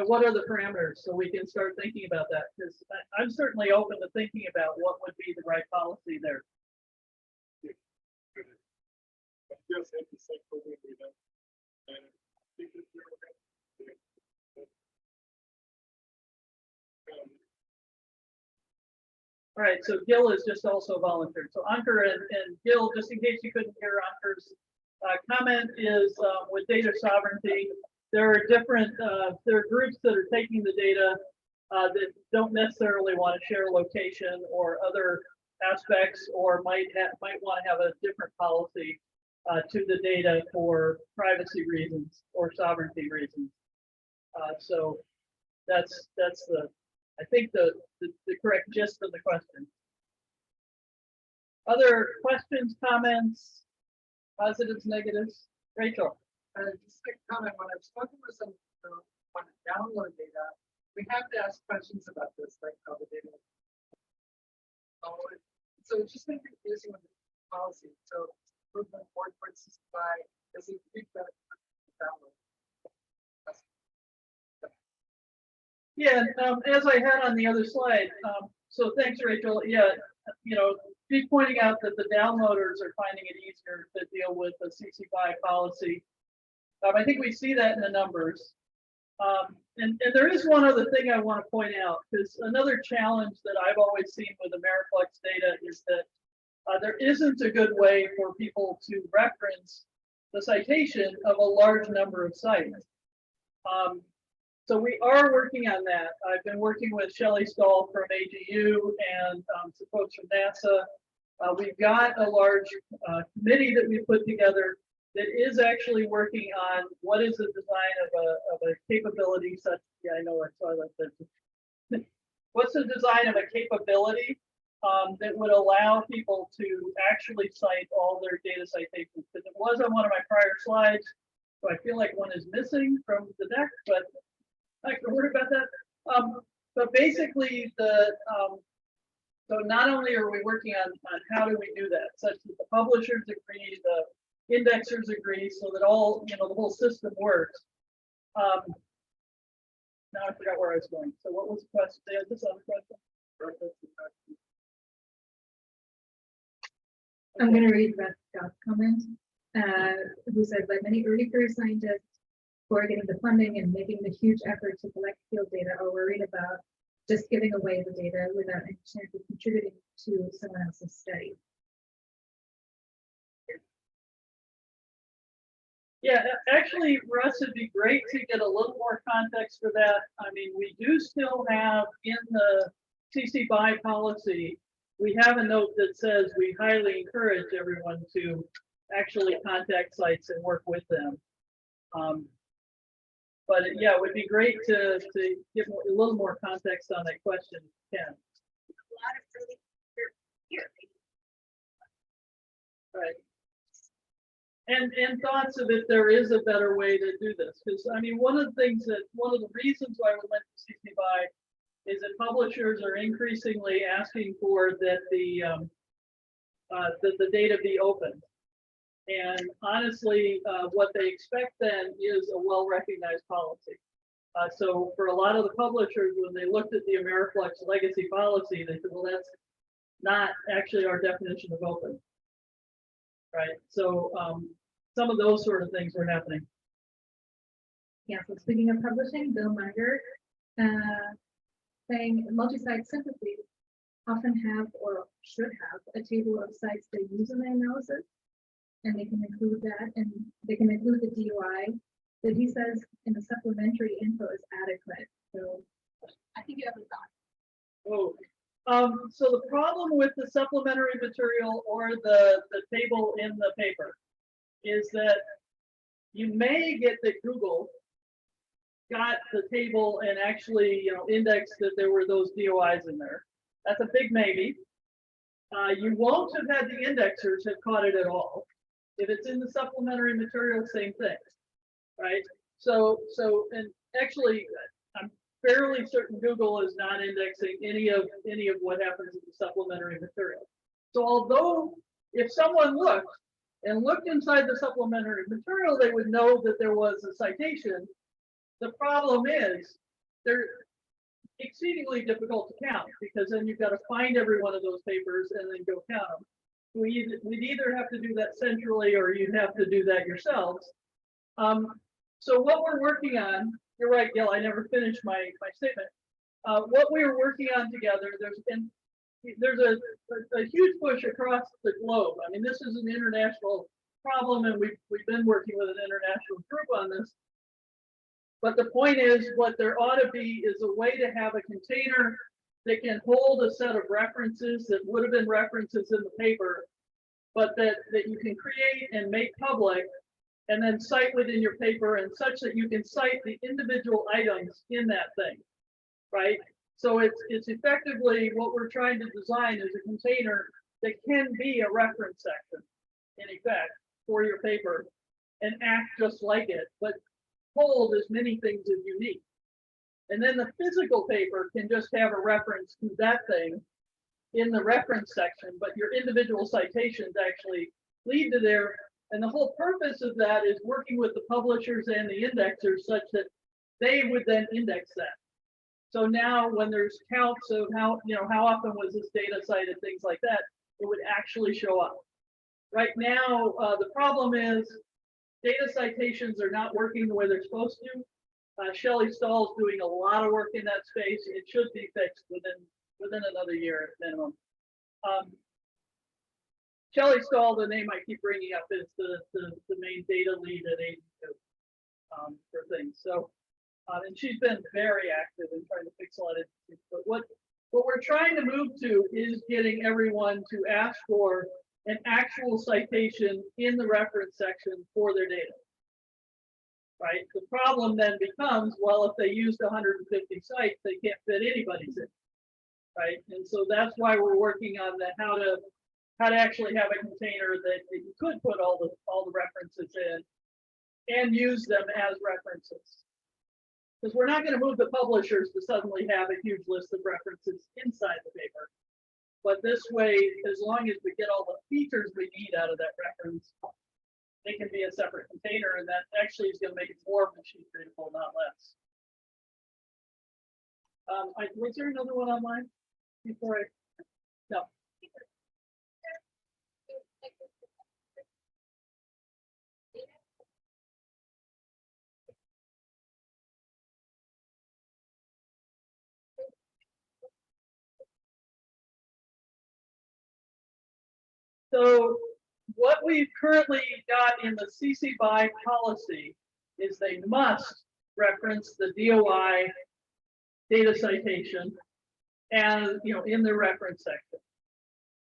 what are the parameters so we can start thinking about that. Because I'm certainly open to thinking about what would be the right policy there. All right, so Gil is just also volunteered. So Ankur and Gil, just in case you couldn't hear Ankur's comment, is with data sovereignty, there are different, there are groups that are taking the data that don't necessarily want to share location or other aspects, or might want to have a different policy to the data for privacy reasons or sovereignty reasons. So that's the, I think the correct gist of the question. Other questions, comments, positives, negatives? Rachel. Just a comment, when I've spoken with some on download data, we have to ask questions about this, like how the data. So it's just been confusing with the policy. So movement forward towards CC5 is a big benefit to download. Yeah, as I had on the other slide, so thanks, Rachel. Yeah, she's pointing out that the downloaders are finding it easier to deal with the CC5 policy. I think we see that in the numbers. And there is one other thing I want to point out, because another challenge that I've always seen with AmeriFlux data is that there isn't a good way for people to reference the citation of a large number of sites. So we are working on that. I've been working with Shelley Stahl from AGU and some folks from NASA. We've got a large committee that we put together that is actually working on what is the design of a capability such. Yeah, I know I saw that. What's the design of a capability that would allow people to actually cite all their data citations? Because it was on one of my prior slides, so I feel like one is missing from the deck, but I can worry about that. But basically, so not only are we working on how do we do that, such that the publishers agree, the indexers agree, so that all the whole system works. Now I forgot where I was going. So what was the question? They had this other question. I'm going to read Scott's comment, who said, like many early career scientists who are getting the funding and making the huge effort to collect field data are worried about just giving away the data without any chance of contributing to someone else's study. Yeah, actually, Russ, it'd be great to get a little more context for that. I mean, we do still have in the CC BY policy, we have a note that says we highly encourage everyone to actually contact sites and work with them. But yeah, it would be great to give a little more context on that question, Ken. Right. And thoughts of if there is a better way to do this, because I mean, one of the reasons why we went to CC BY is that publishers are increasingly asking for that the data be open. And honestly, what they expect then is a well-recognized policy. So for a lot of the publishers, when they looked at the AmeriFlux legacy policy, they said, well, that's not actually our definition of open. Right. So some of those sort of things were happening. Yeah, so speaking of publishing, Bill Mauder saying multi-site syntheses often have or should have a table of sites they use in their analysis, and they can include that, and they can include the DOI that he says in the supplementary info is adequate. So I think you have a thought. Oh, so the problem with the supplementary material or the table in the paper is that you may get that Google got the table and actually, indexed that there were those DOIs in there. That's a big maybe. You won't have had the indexers have caught it at all. If it's in the supplementary material, same thing, right? So, and actually, I'm fairly certain Google is not indexing any of what happens in the supplementary material. So, although if someone looked inside the supplementary material, they would know that there was a citation. The problem is they're exceedingly difficult to count, because then you've got to find every one of those papers and then go count them. We'd either have to do that centrally, or you'd have to do that yourselves. So what we're working on, you're right, Gil, I never finished my statement. What we're working on together, there's a huge push across the globe. I mean, this is an international problem, and we've been working with an international group on this. But the point is, what there ought to be is a way to have a container that can hold a set of references that would have been references in the paper, but that you can create and make public, and then cite within your paper, and such that you can cite the individual items in that thing, right? So it's effectively what we're trying to design is a container that can be a reference section, in effect, for your paper, and act just like it, but hold as many things as you need. And then the physical paper can just have a reference to that thing in the reference section, but your individual citations actually lead to there. And the whole purpose of that is working with the publishers and the indexers such that they would then index that. So now when there's counts of how often was this data cited, things like that, it would actually show up. Right now, the problem is data citations are not working the way they're supposed to. Shelley Stahl's doing a lot of work in that space. It should be fixed within another year at minimum. Shelley Stahl, the name I keep bringing up, is the main data lead at AD2 for things. So, and she's been very active in trying to fix a lot of things. But what we're trying to move to is getting everyone to ask for an actual citation in the reference section for their data. Right? The problem then becomes, well, if they used 150 sites, they can't fit anybody's in. Right? And so that's why we're working on how to actually have a container that you could put all the references in and use them as references. Because we're not going to move the publishers to suddenly have a huge list of references inside the paper. But this way, as long as we get all the features we need out of that reference, they can be a separate container, and that actually is going to make it more machine readable, not less. Was there another one online before I? No. So what we've currently got in the CC BY policy is they must reference the DOI data citation and in the reference section.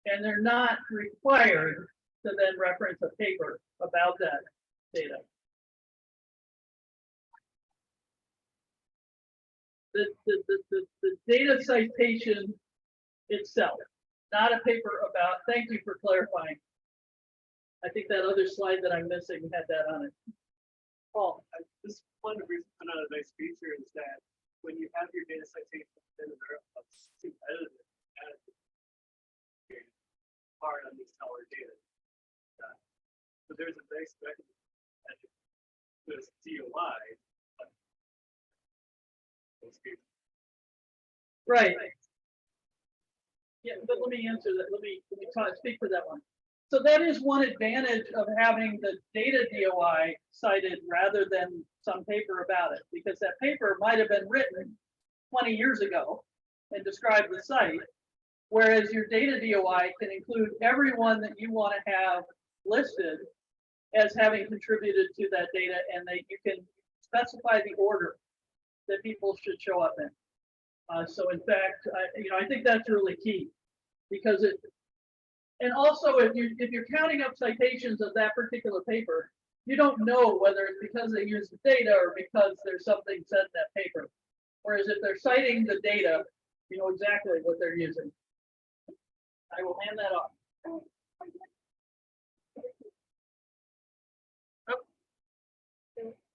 And they're not required to then reference a paper about that data. The data citation itself, not a paper about, thank you for clarifying. I think that other slide that I'm missing had that on it. Paul, this one reason another nice feature is that when you have your data citation in the AmeriFlux to edit it, hard on these tower data. So there's a nice mechanism that there's DOI. Right. Yeah, but let me answer that. Let me speak to that one. So that is one advantage of having the data DOI cited rather than some paper about it, because that paper might have been written 20 years ago and described the site, whereas your data DOI can include everyone that you want to have listed as having contributed to that data, and that you can specify the order that people should show up in. So in fact, I think that's really key, because And also, if you're counting up citations of that particular paper, you don't know whether it's because they use the data or because there's something said in that paper. Whereas if they're citing the data, you know exactly what they're using. I will hand that off.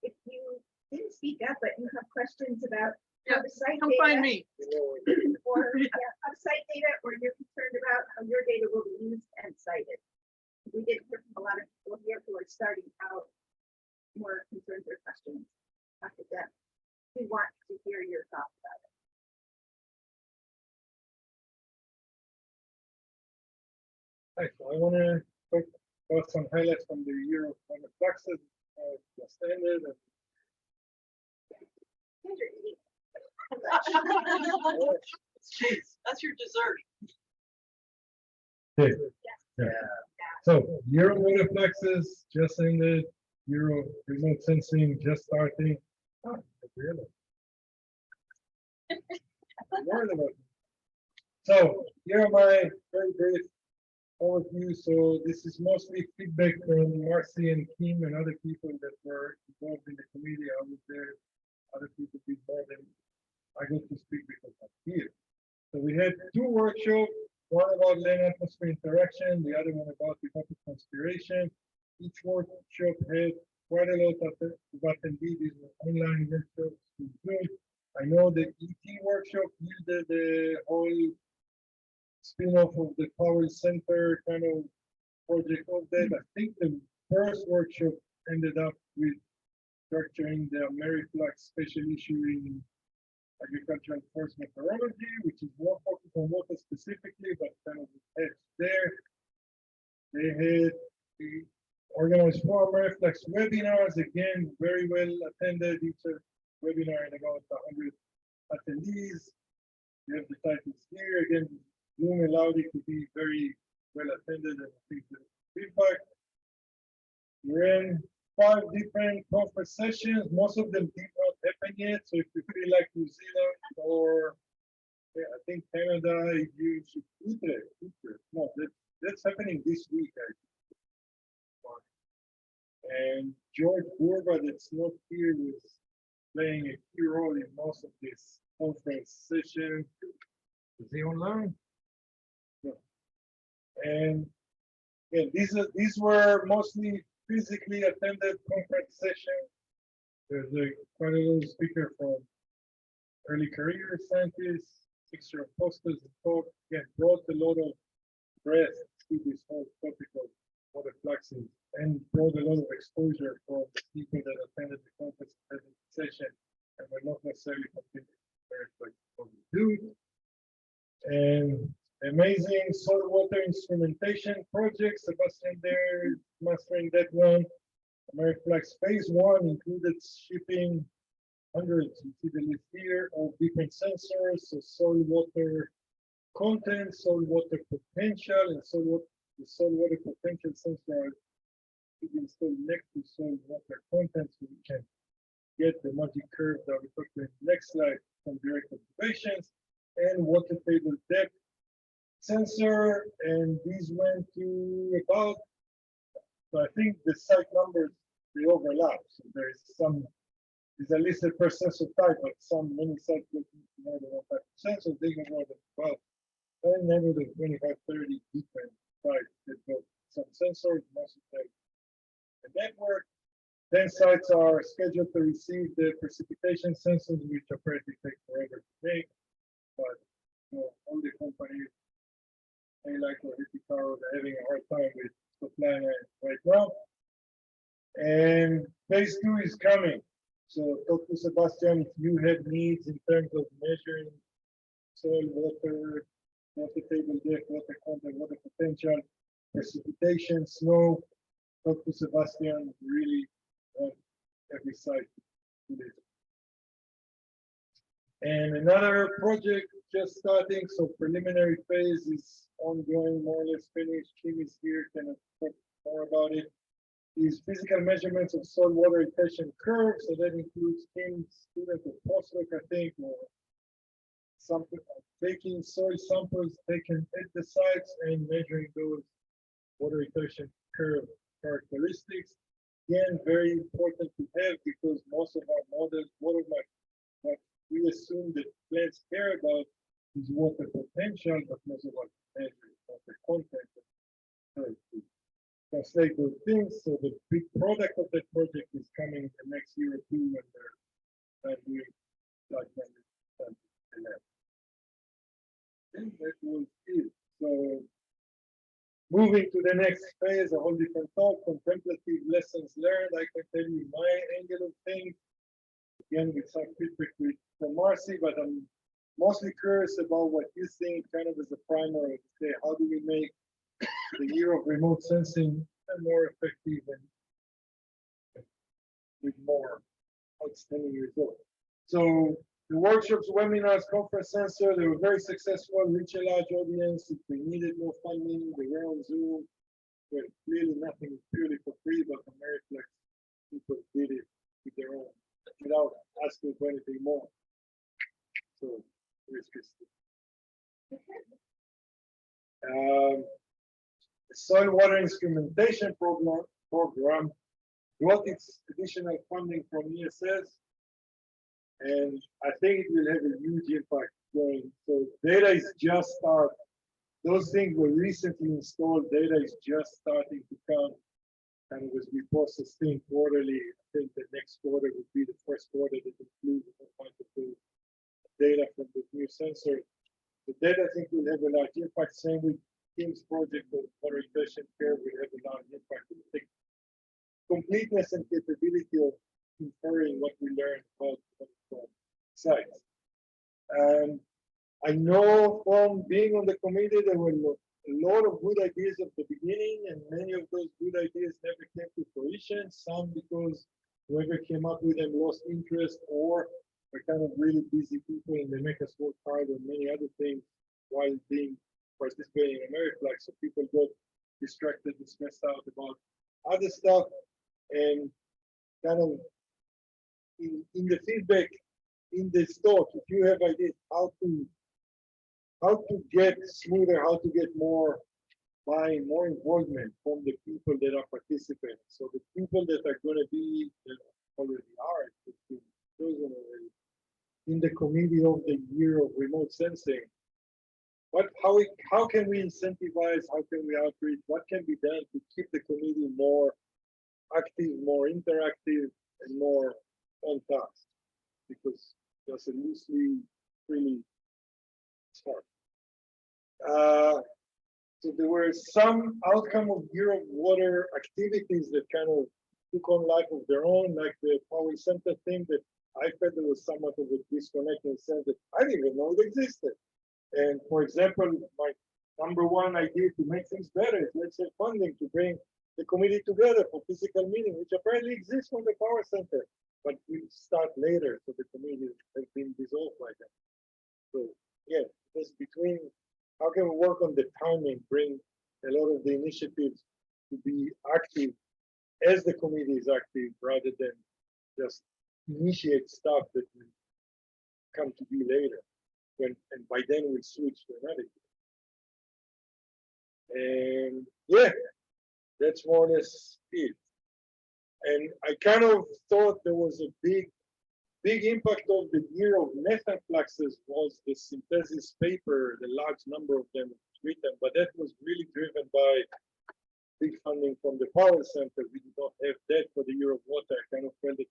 If you didn't speak up, but you have questions about how to cite Come data, find me. or how to cite data, or you're concerned about how your data will be used and cited. We did hear from a lot of people here who are starting out more concerns or questions. Dr. Deb, we want to hear your thoughts about it. Hi, so I want to talk about some highlights from the year of Fluxes, just ended. Jeez, that's your dessert. Okay. Yeah. So year of Fluxes just ended. Year of remote sensing just starting. Oh, really? So here are my very brief overview. So this is mostly feedback from Marcy and Kim and other people that were involved in the committee. I was there. Other people did more than I got to speak because I'm here. So we had two workshops, one about land atmosphere interaction, the other one about the HaPe conspiration. Each workshop had quite a lot of attendees. These were online workshops. Good. I know the ET workshop used the whole spin-off of the Power Center kind of project of that. I think the first workshop ended up with structuring the AmeriFlux special issue in agriculture and forest meteorology, which is more focused on water specifically, but kind of edge there. They had organized 4 AmeriFlux webinars, again, very well attended. Each webinar had about 100 attendees. You have the titles here. Again, Zoom allowed it to be very well attended, and I think the feedback. We're in 5 different conference sessions. Most of them did not happen yet. So if you feel like New Zealand or I think Canada, you should Utrecht. No, that's happening this week, I think. And George Burba, that's not here, was playing a key role in most of this conference session. Is he online? No. And yeah, these were mostly physically attended conference sessions. There's quite a little speaker from early career scientists, mixture of posters and talk. Again, brought a lot of breadth to this whole topic of water fluxes and brought a lot of exposure for people that attended the conference session and were not necessarily completely prepared for what we do. And amazing soil water instrumentation project. Sebastian there mastering that one. AmeriFlux phase 1 included shipping hundreds, you see the list here, of different sensors, so soil water content, soil water potential, and the soil water potential sensor is installed next to soil water content, so we can get the magic curve that we talked about in the next slide from direct observations, and water table depth sensor, and these went to about, so I think the site numbers, they overlap. So there's a listed per sensor type, but many sites look more than one type of sensor. They go more than 12, and then with 25, 30 different sites that got some sensors, most of them the network. 10 sites are scheduled to receive the precipitation sensors, which apparently take forever to make, but all the companies, like or Hipicaro, they're having a hard time with supplying it right now. And phase 2 is coming. So talk to Sebastian if you have needs in terms of measuring soil, water, water table depth, water content, water potential, precipitation, snow. Talk to Sebastian. Really want every site to do this. And another project just starting, so preliminary phase is ongoing, more or less finished. Kim is here, can talk more about it. Is physical measurements of soil water retention curves, so that includes Kim's student of postdoc, I think, or sample, taking soil samples taken at the sites and measuring those water retention curve characteristics. Again, very important to have because most of our models, what we assume that plants care about is water potential, but most of what measure water content. To translate those things, so the big product of that project is coming the next year or two when they're doing like that. And that was it. So moving to the next phase, a whole different talk, contemplative lessons learned. I can tell you my angle of things. Again, with some feedback from Marcy, but I'm mostly curious about what you think, kind of as a primer. Say, how do we make the year of remote sensing more effective and with more outstanding results? So the workshops, webinars, conference sensor, they were very successful, reach a large audience. If we needed more funding, they were on Zoom. Well, clearly nothing purely for free, but AmeriFlux people did it with their own, without asking for anything more. So here's Christy. The soil water instrumentation program got its additional funding from ESS, and I think it will have a huge impact going. So data is just starting. Those things were recently installed. Data is just starting to come, and as we process things quarterly, I think the next quarter would be the first quarter that includes a bunch of the data from the new sensor. The data, I think, will have a large impact. Same with King's project of water retention care will have a large impact. The completeness and capability of inferring what we learned about sites. I know from being on the committee, there were a lot of good ideas at the beginning, and many of those good ideas never came to fruition. Some because whoever came up with them lost interest, or were kind of really busy people and they make us work hard on many other things while participating in AmeriFlux. So people got distracted and stressed out about other stuff, and kind of in the feedback, in this talk, if you have ideas how to get smoother, how to get more buying, more involvement from the people that are participating. So the people that are going to be, that already are, chosen already, in the committee of the year of remote sensing. How can we incentivize? How can we outreach? What can be done to keep the committee more active, more interactive, and more on task? Because just a loosely, really, it's hard. So there were some outcome of Year of Water activities that kind of took on life of their own, like the power center thing that I felt there was somewhat of a disconnect in the sense that I didn't even know it existed. And for example, my #1 idea to make things better is let's have funding to bring the committee together for physical meeting, which apparently exists from the power center, but we start later, so the committee has been dissolved by then. So yeah, just between how can we work on the timing, bring a lot of the initiatives to be active as the committee is active, rather than just initiate stuff that will come to be later. And by then we'll switch to another year. And yeah, that's more or less it. And I kind of thought there was a big impact of the year of methane fluxes was the synthesis paper, the large number of them written, but that was really driven by big funding from the power center. We did not have that for the year of water. I kind of felt that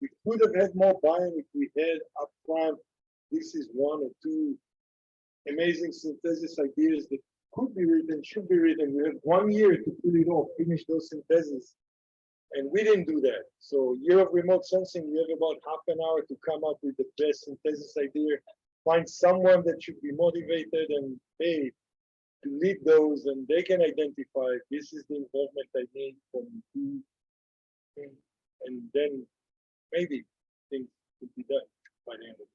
we could have had more buy-in if we had upfront. This is 1 or 2 amazing synthesis ideas that could be written, should be written. We had 1 year to pull it off, finish those syntheses. And we didn't do that. So year of remote sensing, we have about half an hour to come up with the best synthesis idea, find someone that should be motivated and paid to lead those, and they can identify this is the involvement I need from you. And then maybe things could be done by the end of it.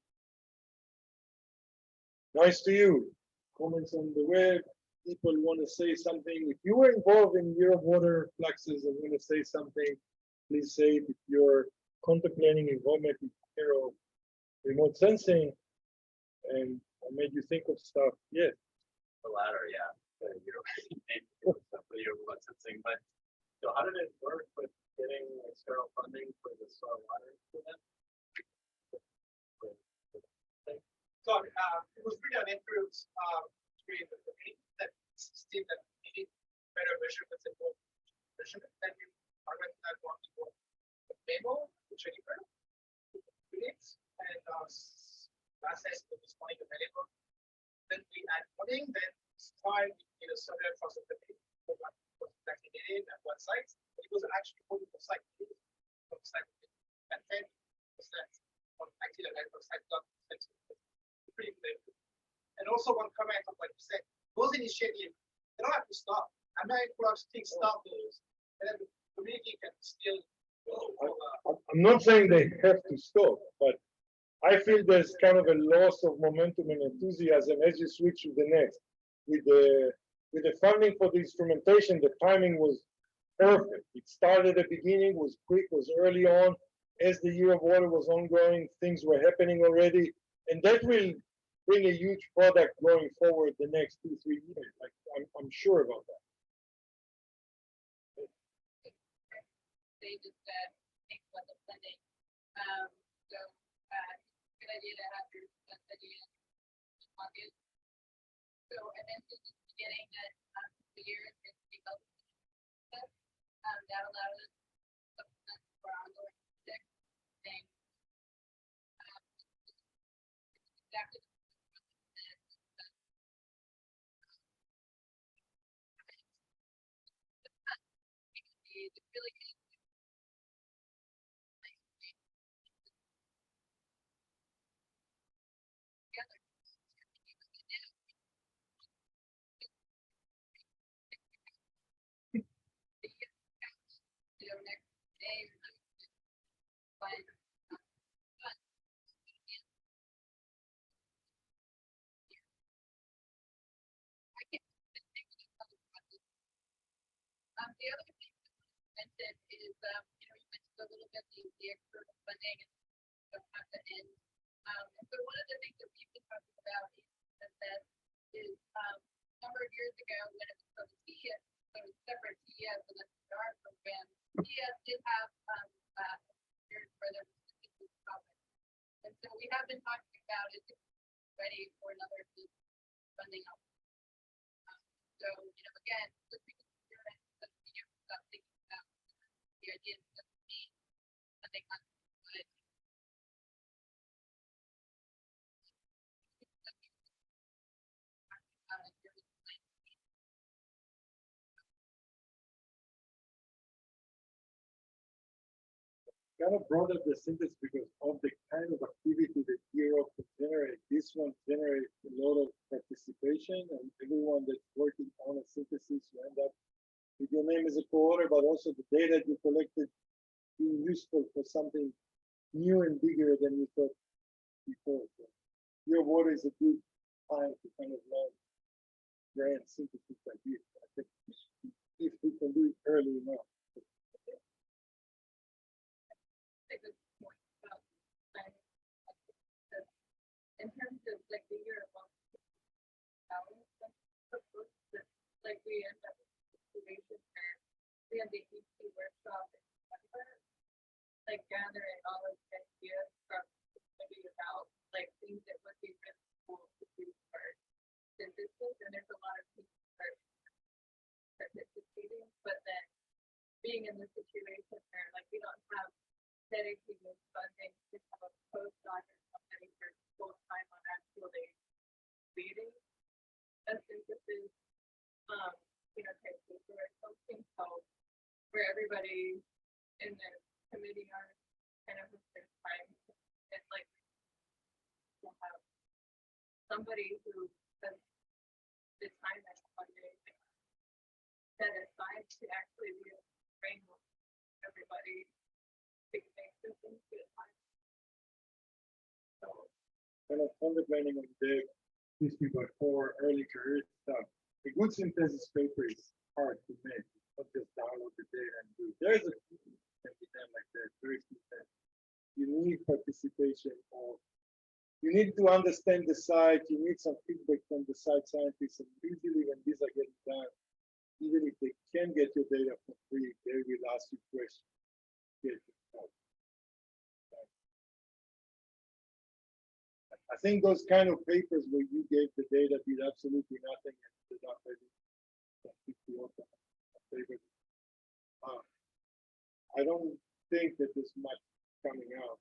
Nice to you. Comments on the web. People want to say something. If you were involved in Year of Water Fluxes and want to say something, please say it. If you're contemplating involvement in Year of Remote Sensing, and made you think of stuff. Yes. The latter, yeah. Remote sensing, but so how did it work with getting external funding for the soil water for that? So it was really an improved screen with the meeting that Steve that needed better measurements and more measurements. Then we went to that one for the memo, the chamber, units, and last estimate was 20 available. Then we add coding, then time we did a survey across the country for what was exactly needed at what sites. It was actually coding for site from site and 10% on actually the network site pretty clear. And also one comment of like you said, those initiatives, they don't have to stop. AmeriFlux things stop those, and then the community can still go. I'm not saying they have to stop, but I feel there's kind of a loss of momentum and enthusiasm as you switch to the next. With the funding for the instrumentation, the timing was perfect. It started at the beginning, was quick, was early on. As the year of water was ongoing, things were happening already, and that will bring a huge product going forward the next 2-3 years. Like I'm sure about that. They just think about the funding. So good idea to have your study in August. So I mentioned at the beginning that the year is going to be health. That allows us for ongoing projects and exactly really next day the other thing I mentioned is, you mentioned a little bit the external funding and don't have to end. And so one of the things that we've been talking about is a number of years ago when it was from TES, so separate TES and then the DAR program, TES did have years where there was specific topics. And so we have been talking about it ready for another funding up. So, again, just because you're thinking about the idea of funding on good. Kind of brought up the synthesis because of the kind of activity that Europe can generate. This one generates a lot of participation, and everyone that's working on a synthesis, you end up with your name as a co-author, but also the data you collected being useful for something new and bigger than you thought before. So your water is a good time to kind of learn grand synthesis like this. I think if we can do it early enough. In terms of like the year of like we end up with a situation where we have the EP workshop in December, like gathering all of the ideas from maybe about like things that would be really cool to do for synthesis, and there's a lot of people participating, but then being in the situation where like we don't have dedicated funding to have a postdoc or somebody for full time on actually leading a synthesis, type paper or something. So where everybody in the committee are kind of with their time and like to have somebody who has the time and funding set aside to actually be able to train everybody. Kind of contemplating on these people for early career stuff. A good synthesis paper is hard to make. It's not just download the data and do it. There's a few can be done like that, very few things. You need participation of you need to understand the site, you need some feedback from the site scientists, and usually when these are getting done, even if they can get your data for free, they will ask you questions. I think those kind of papers where you gave the data did absolutely nothing and did not really I don't think that there's much coming out.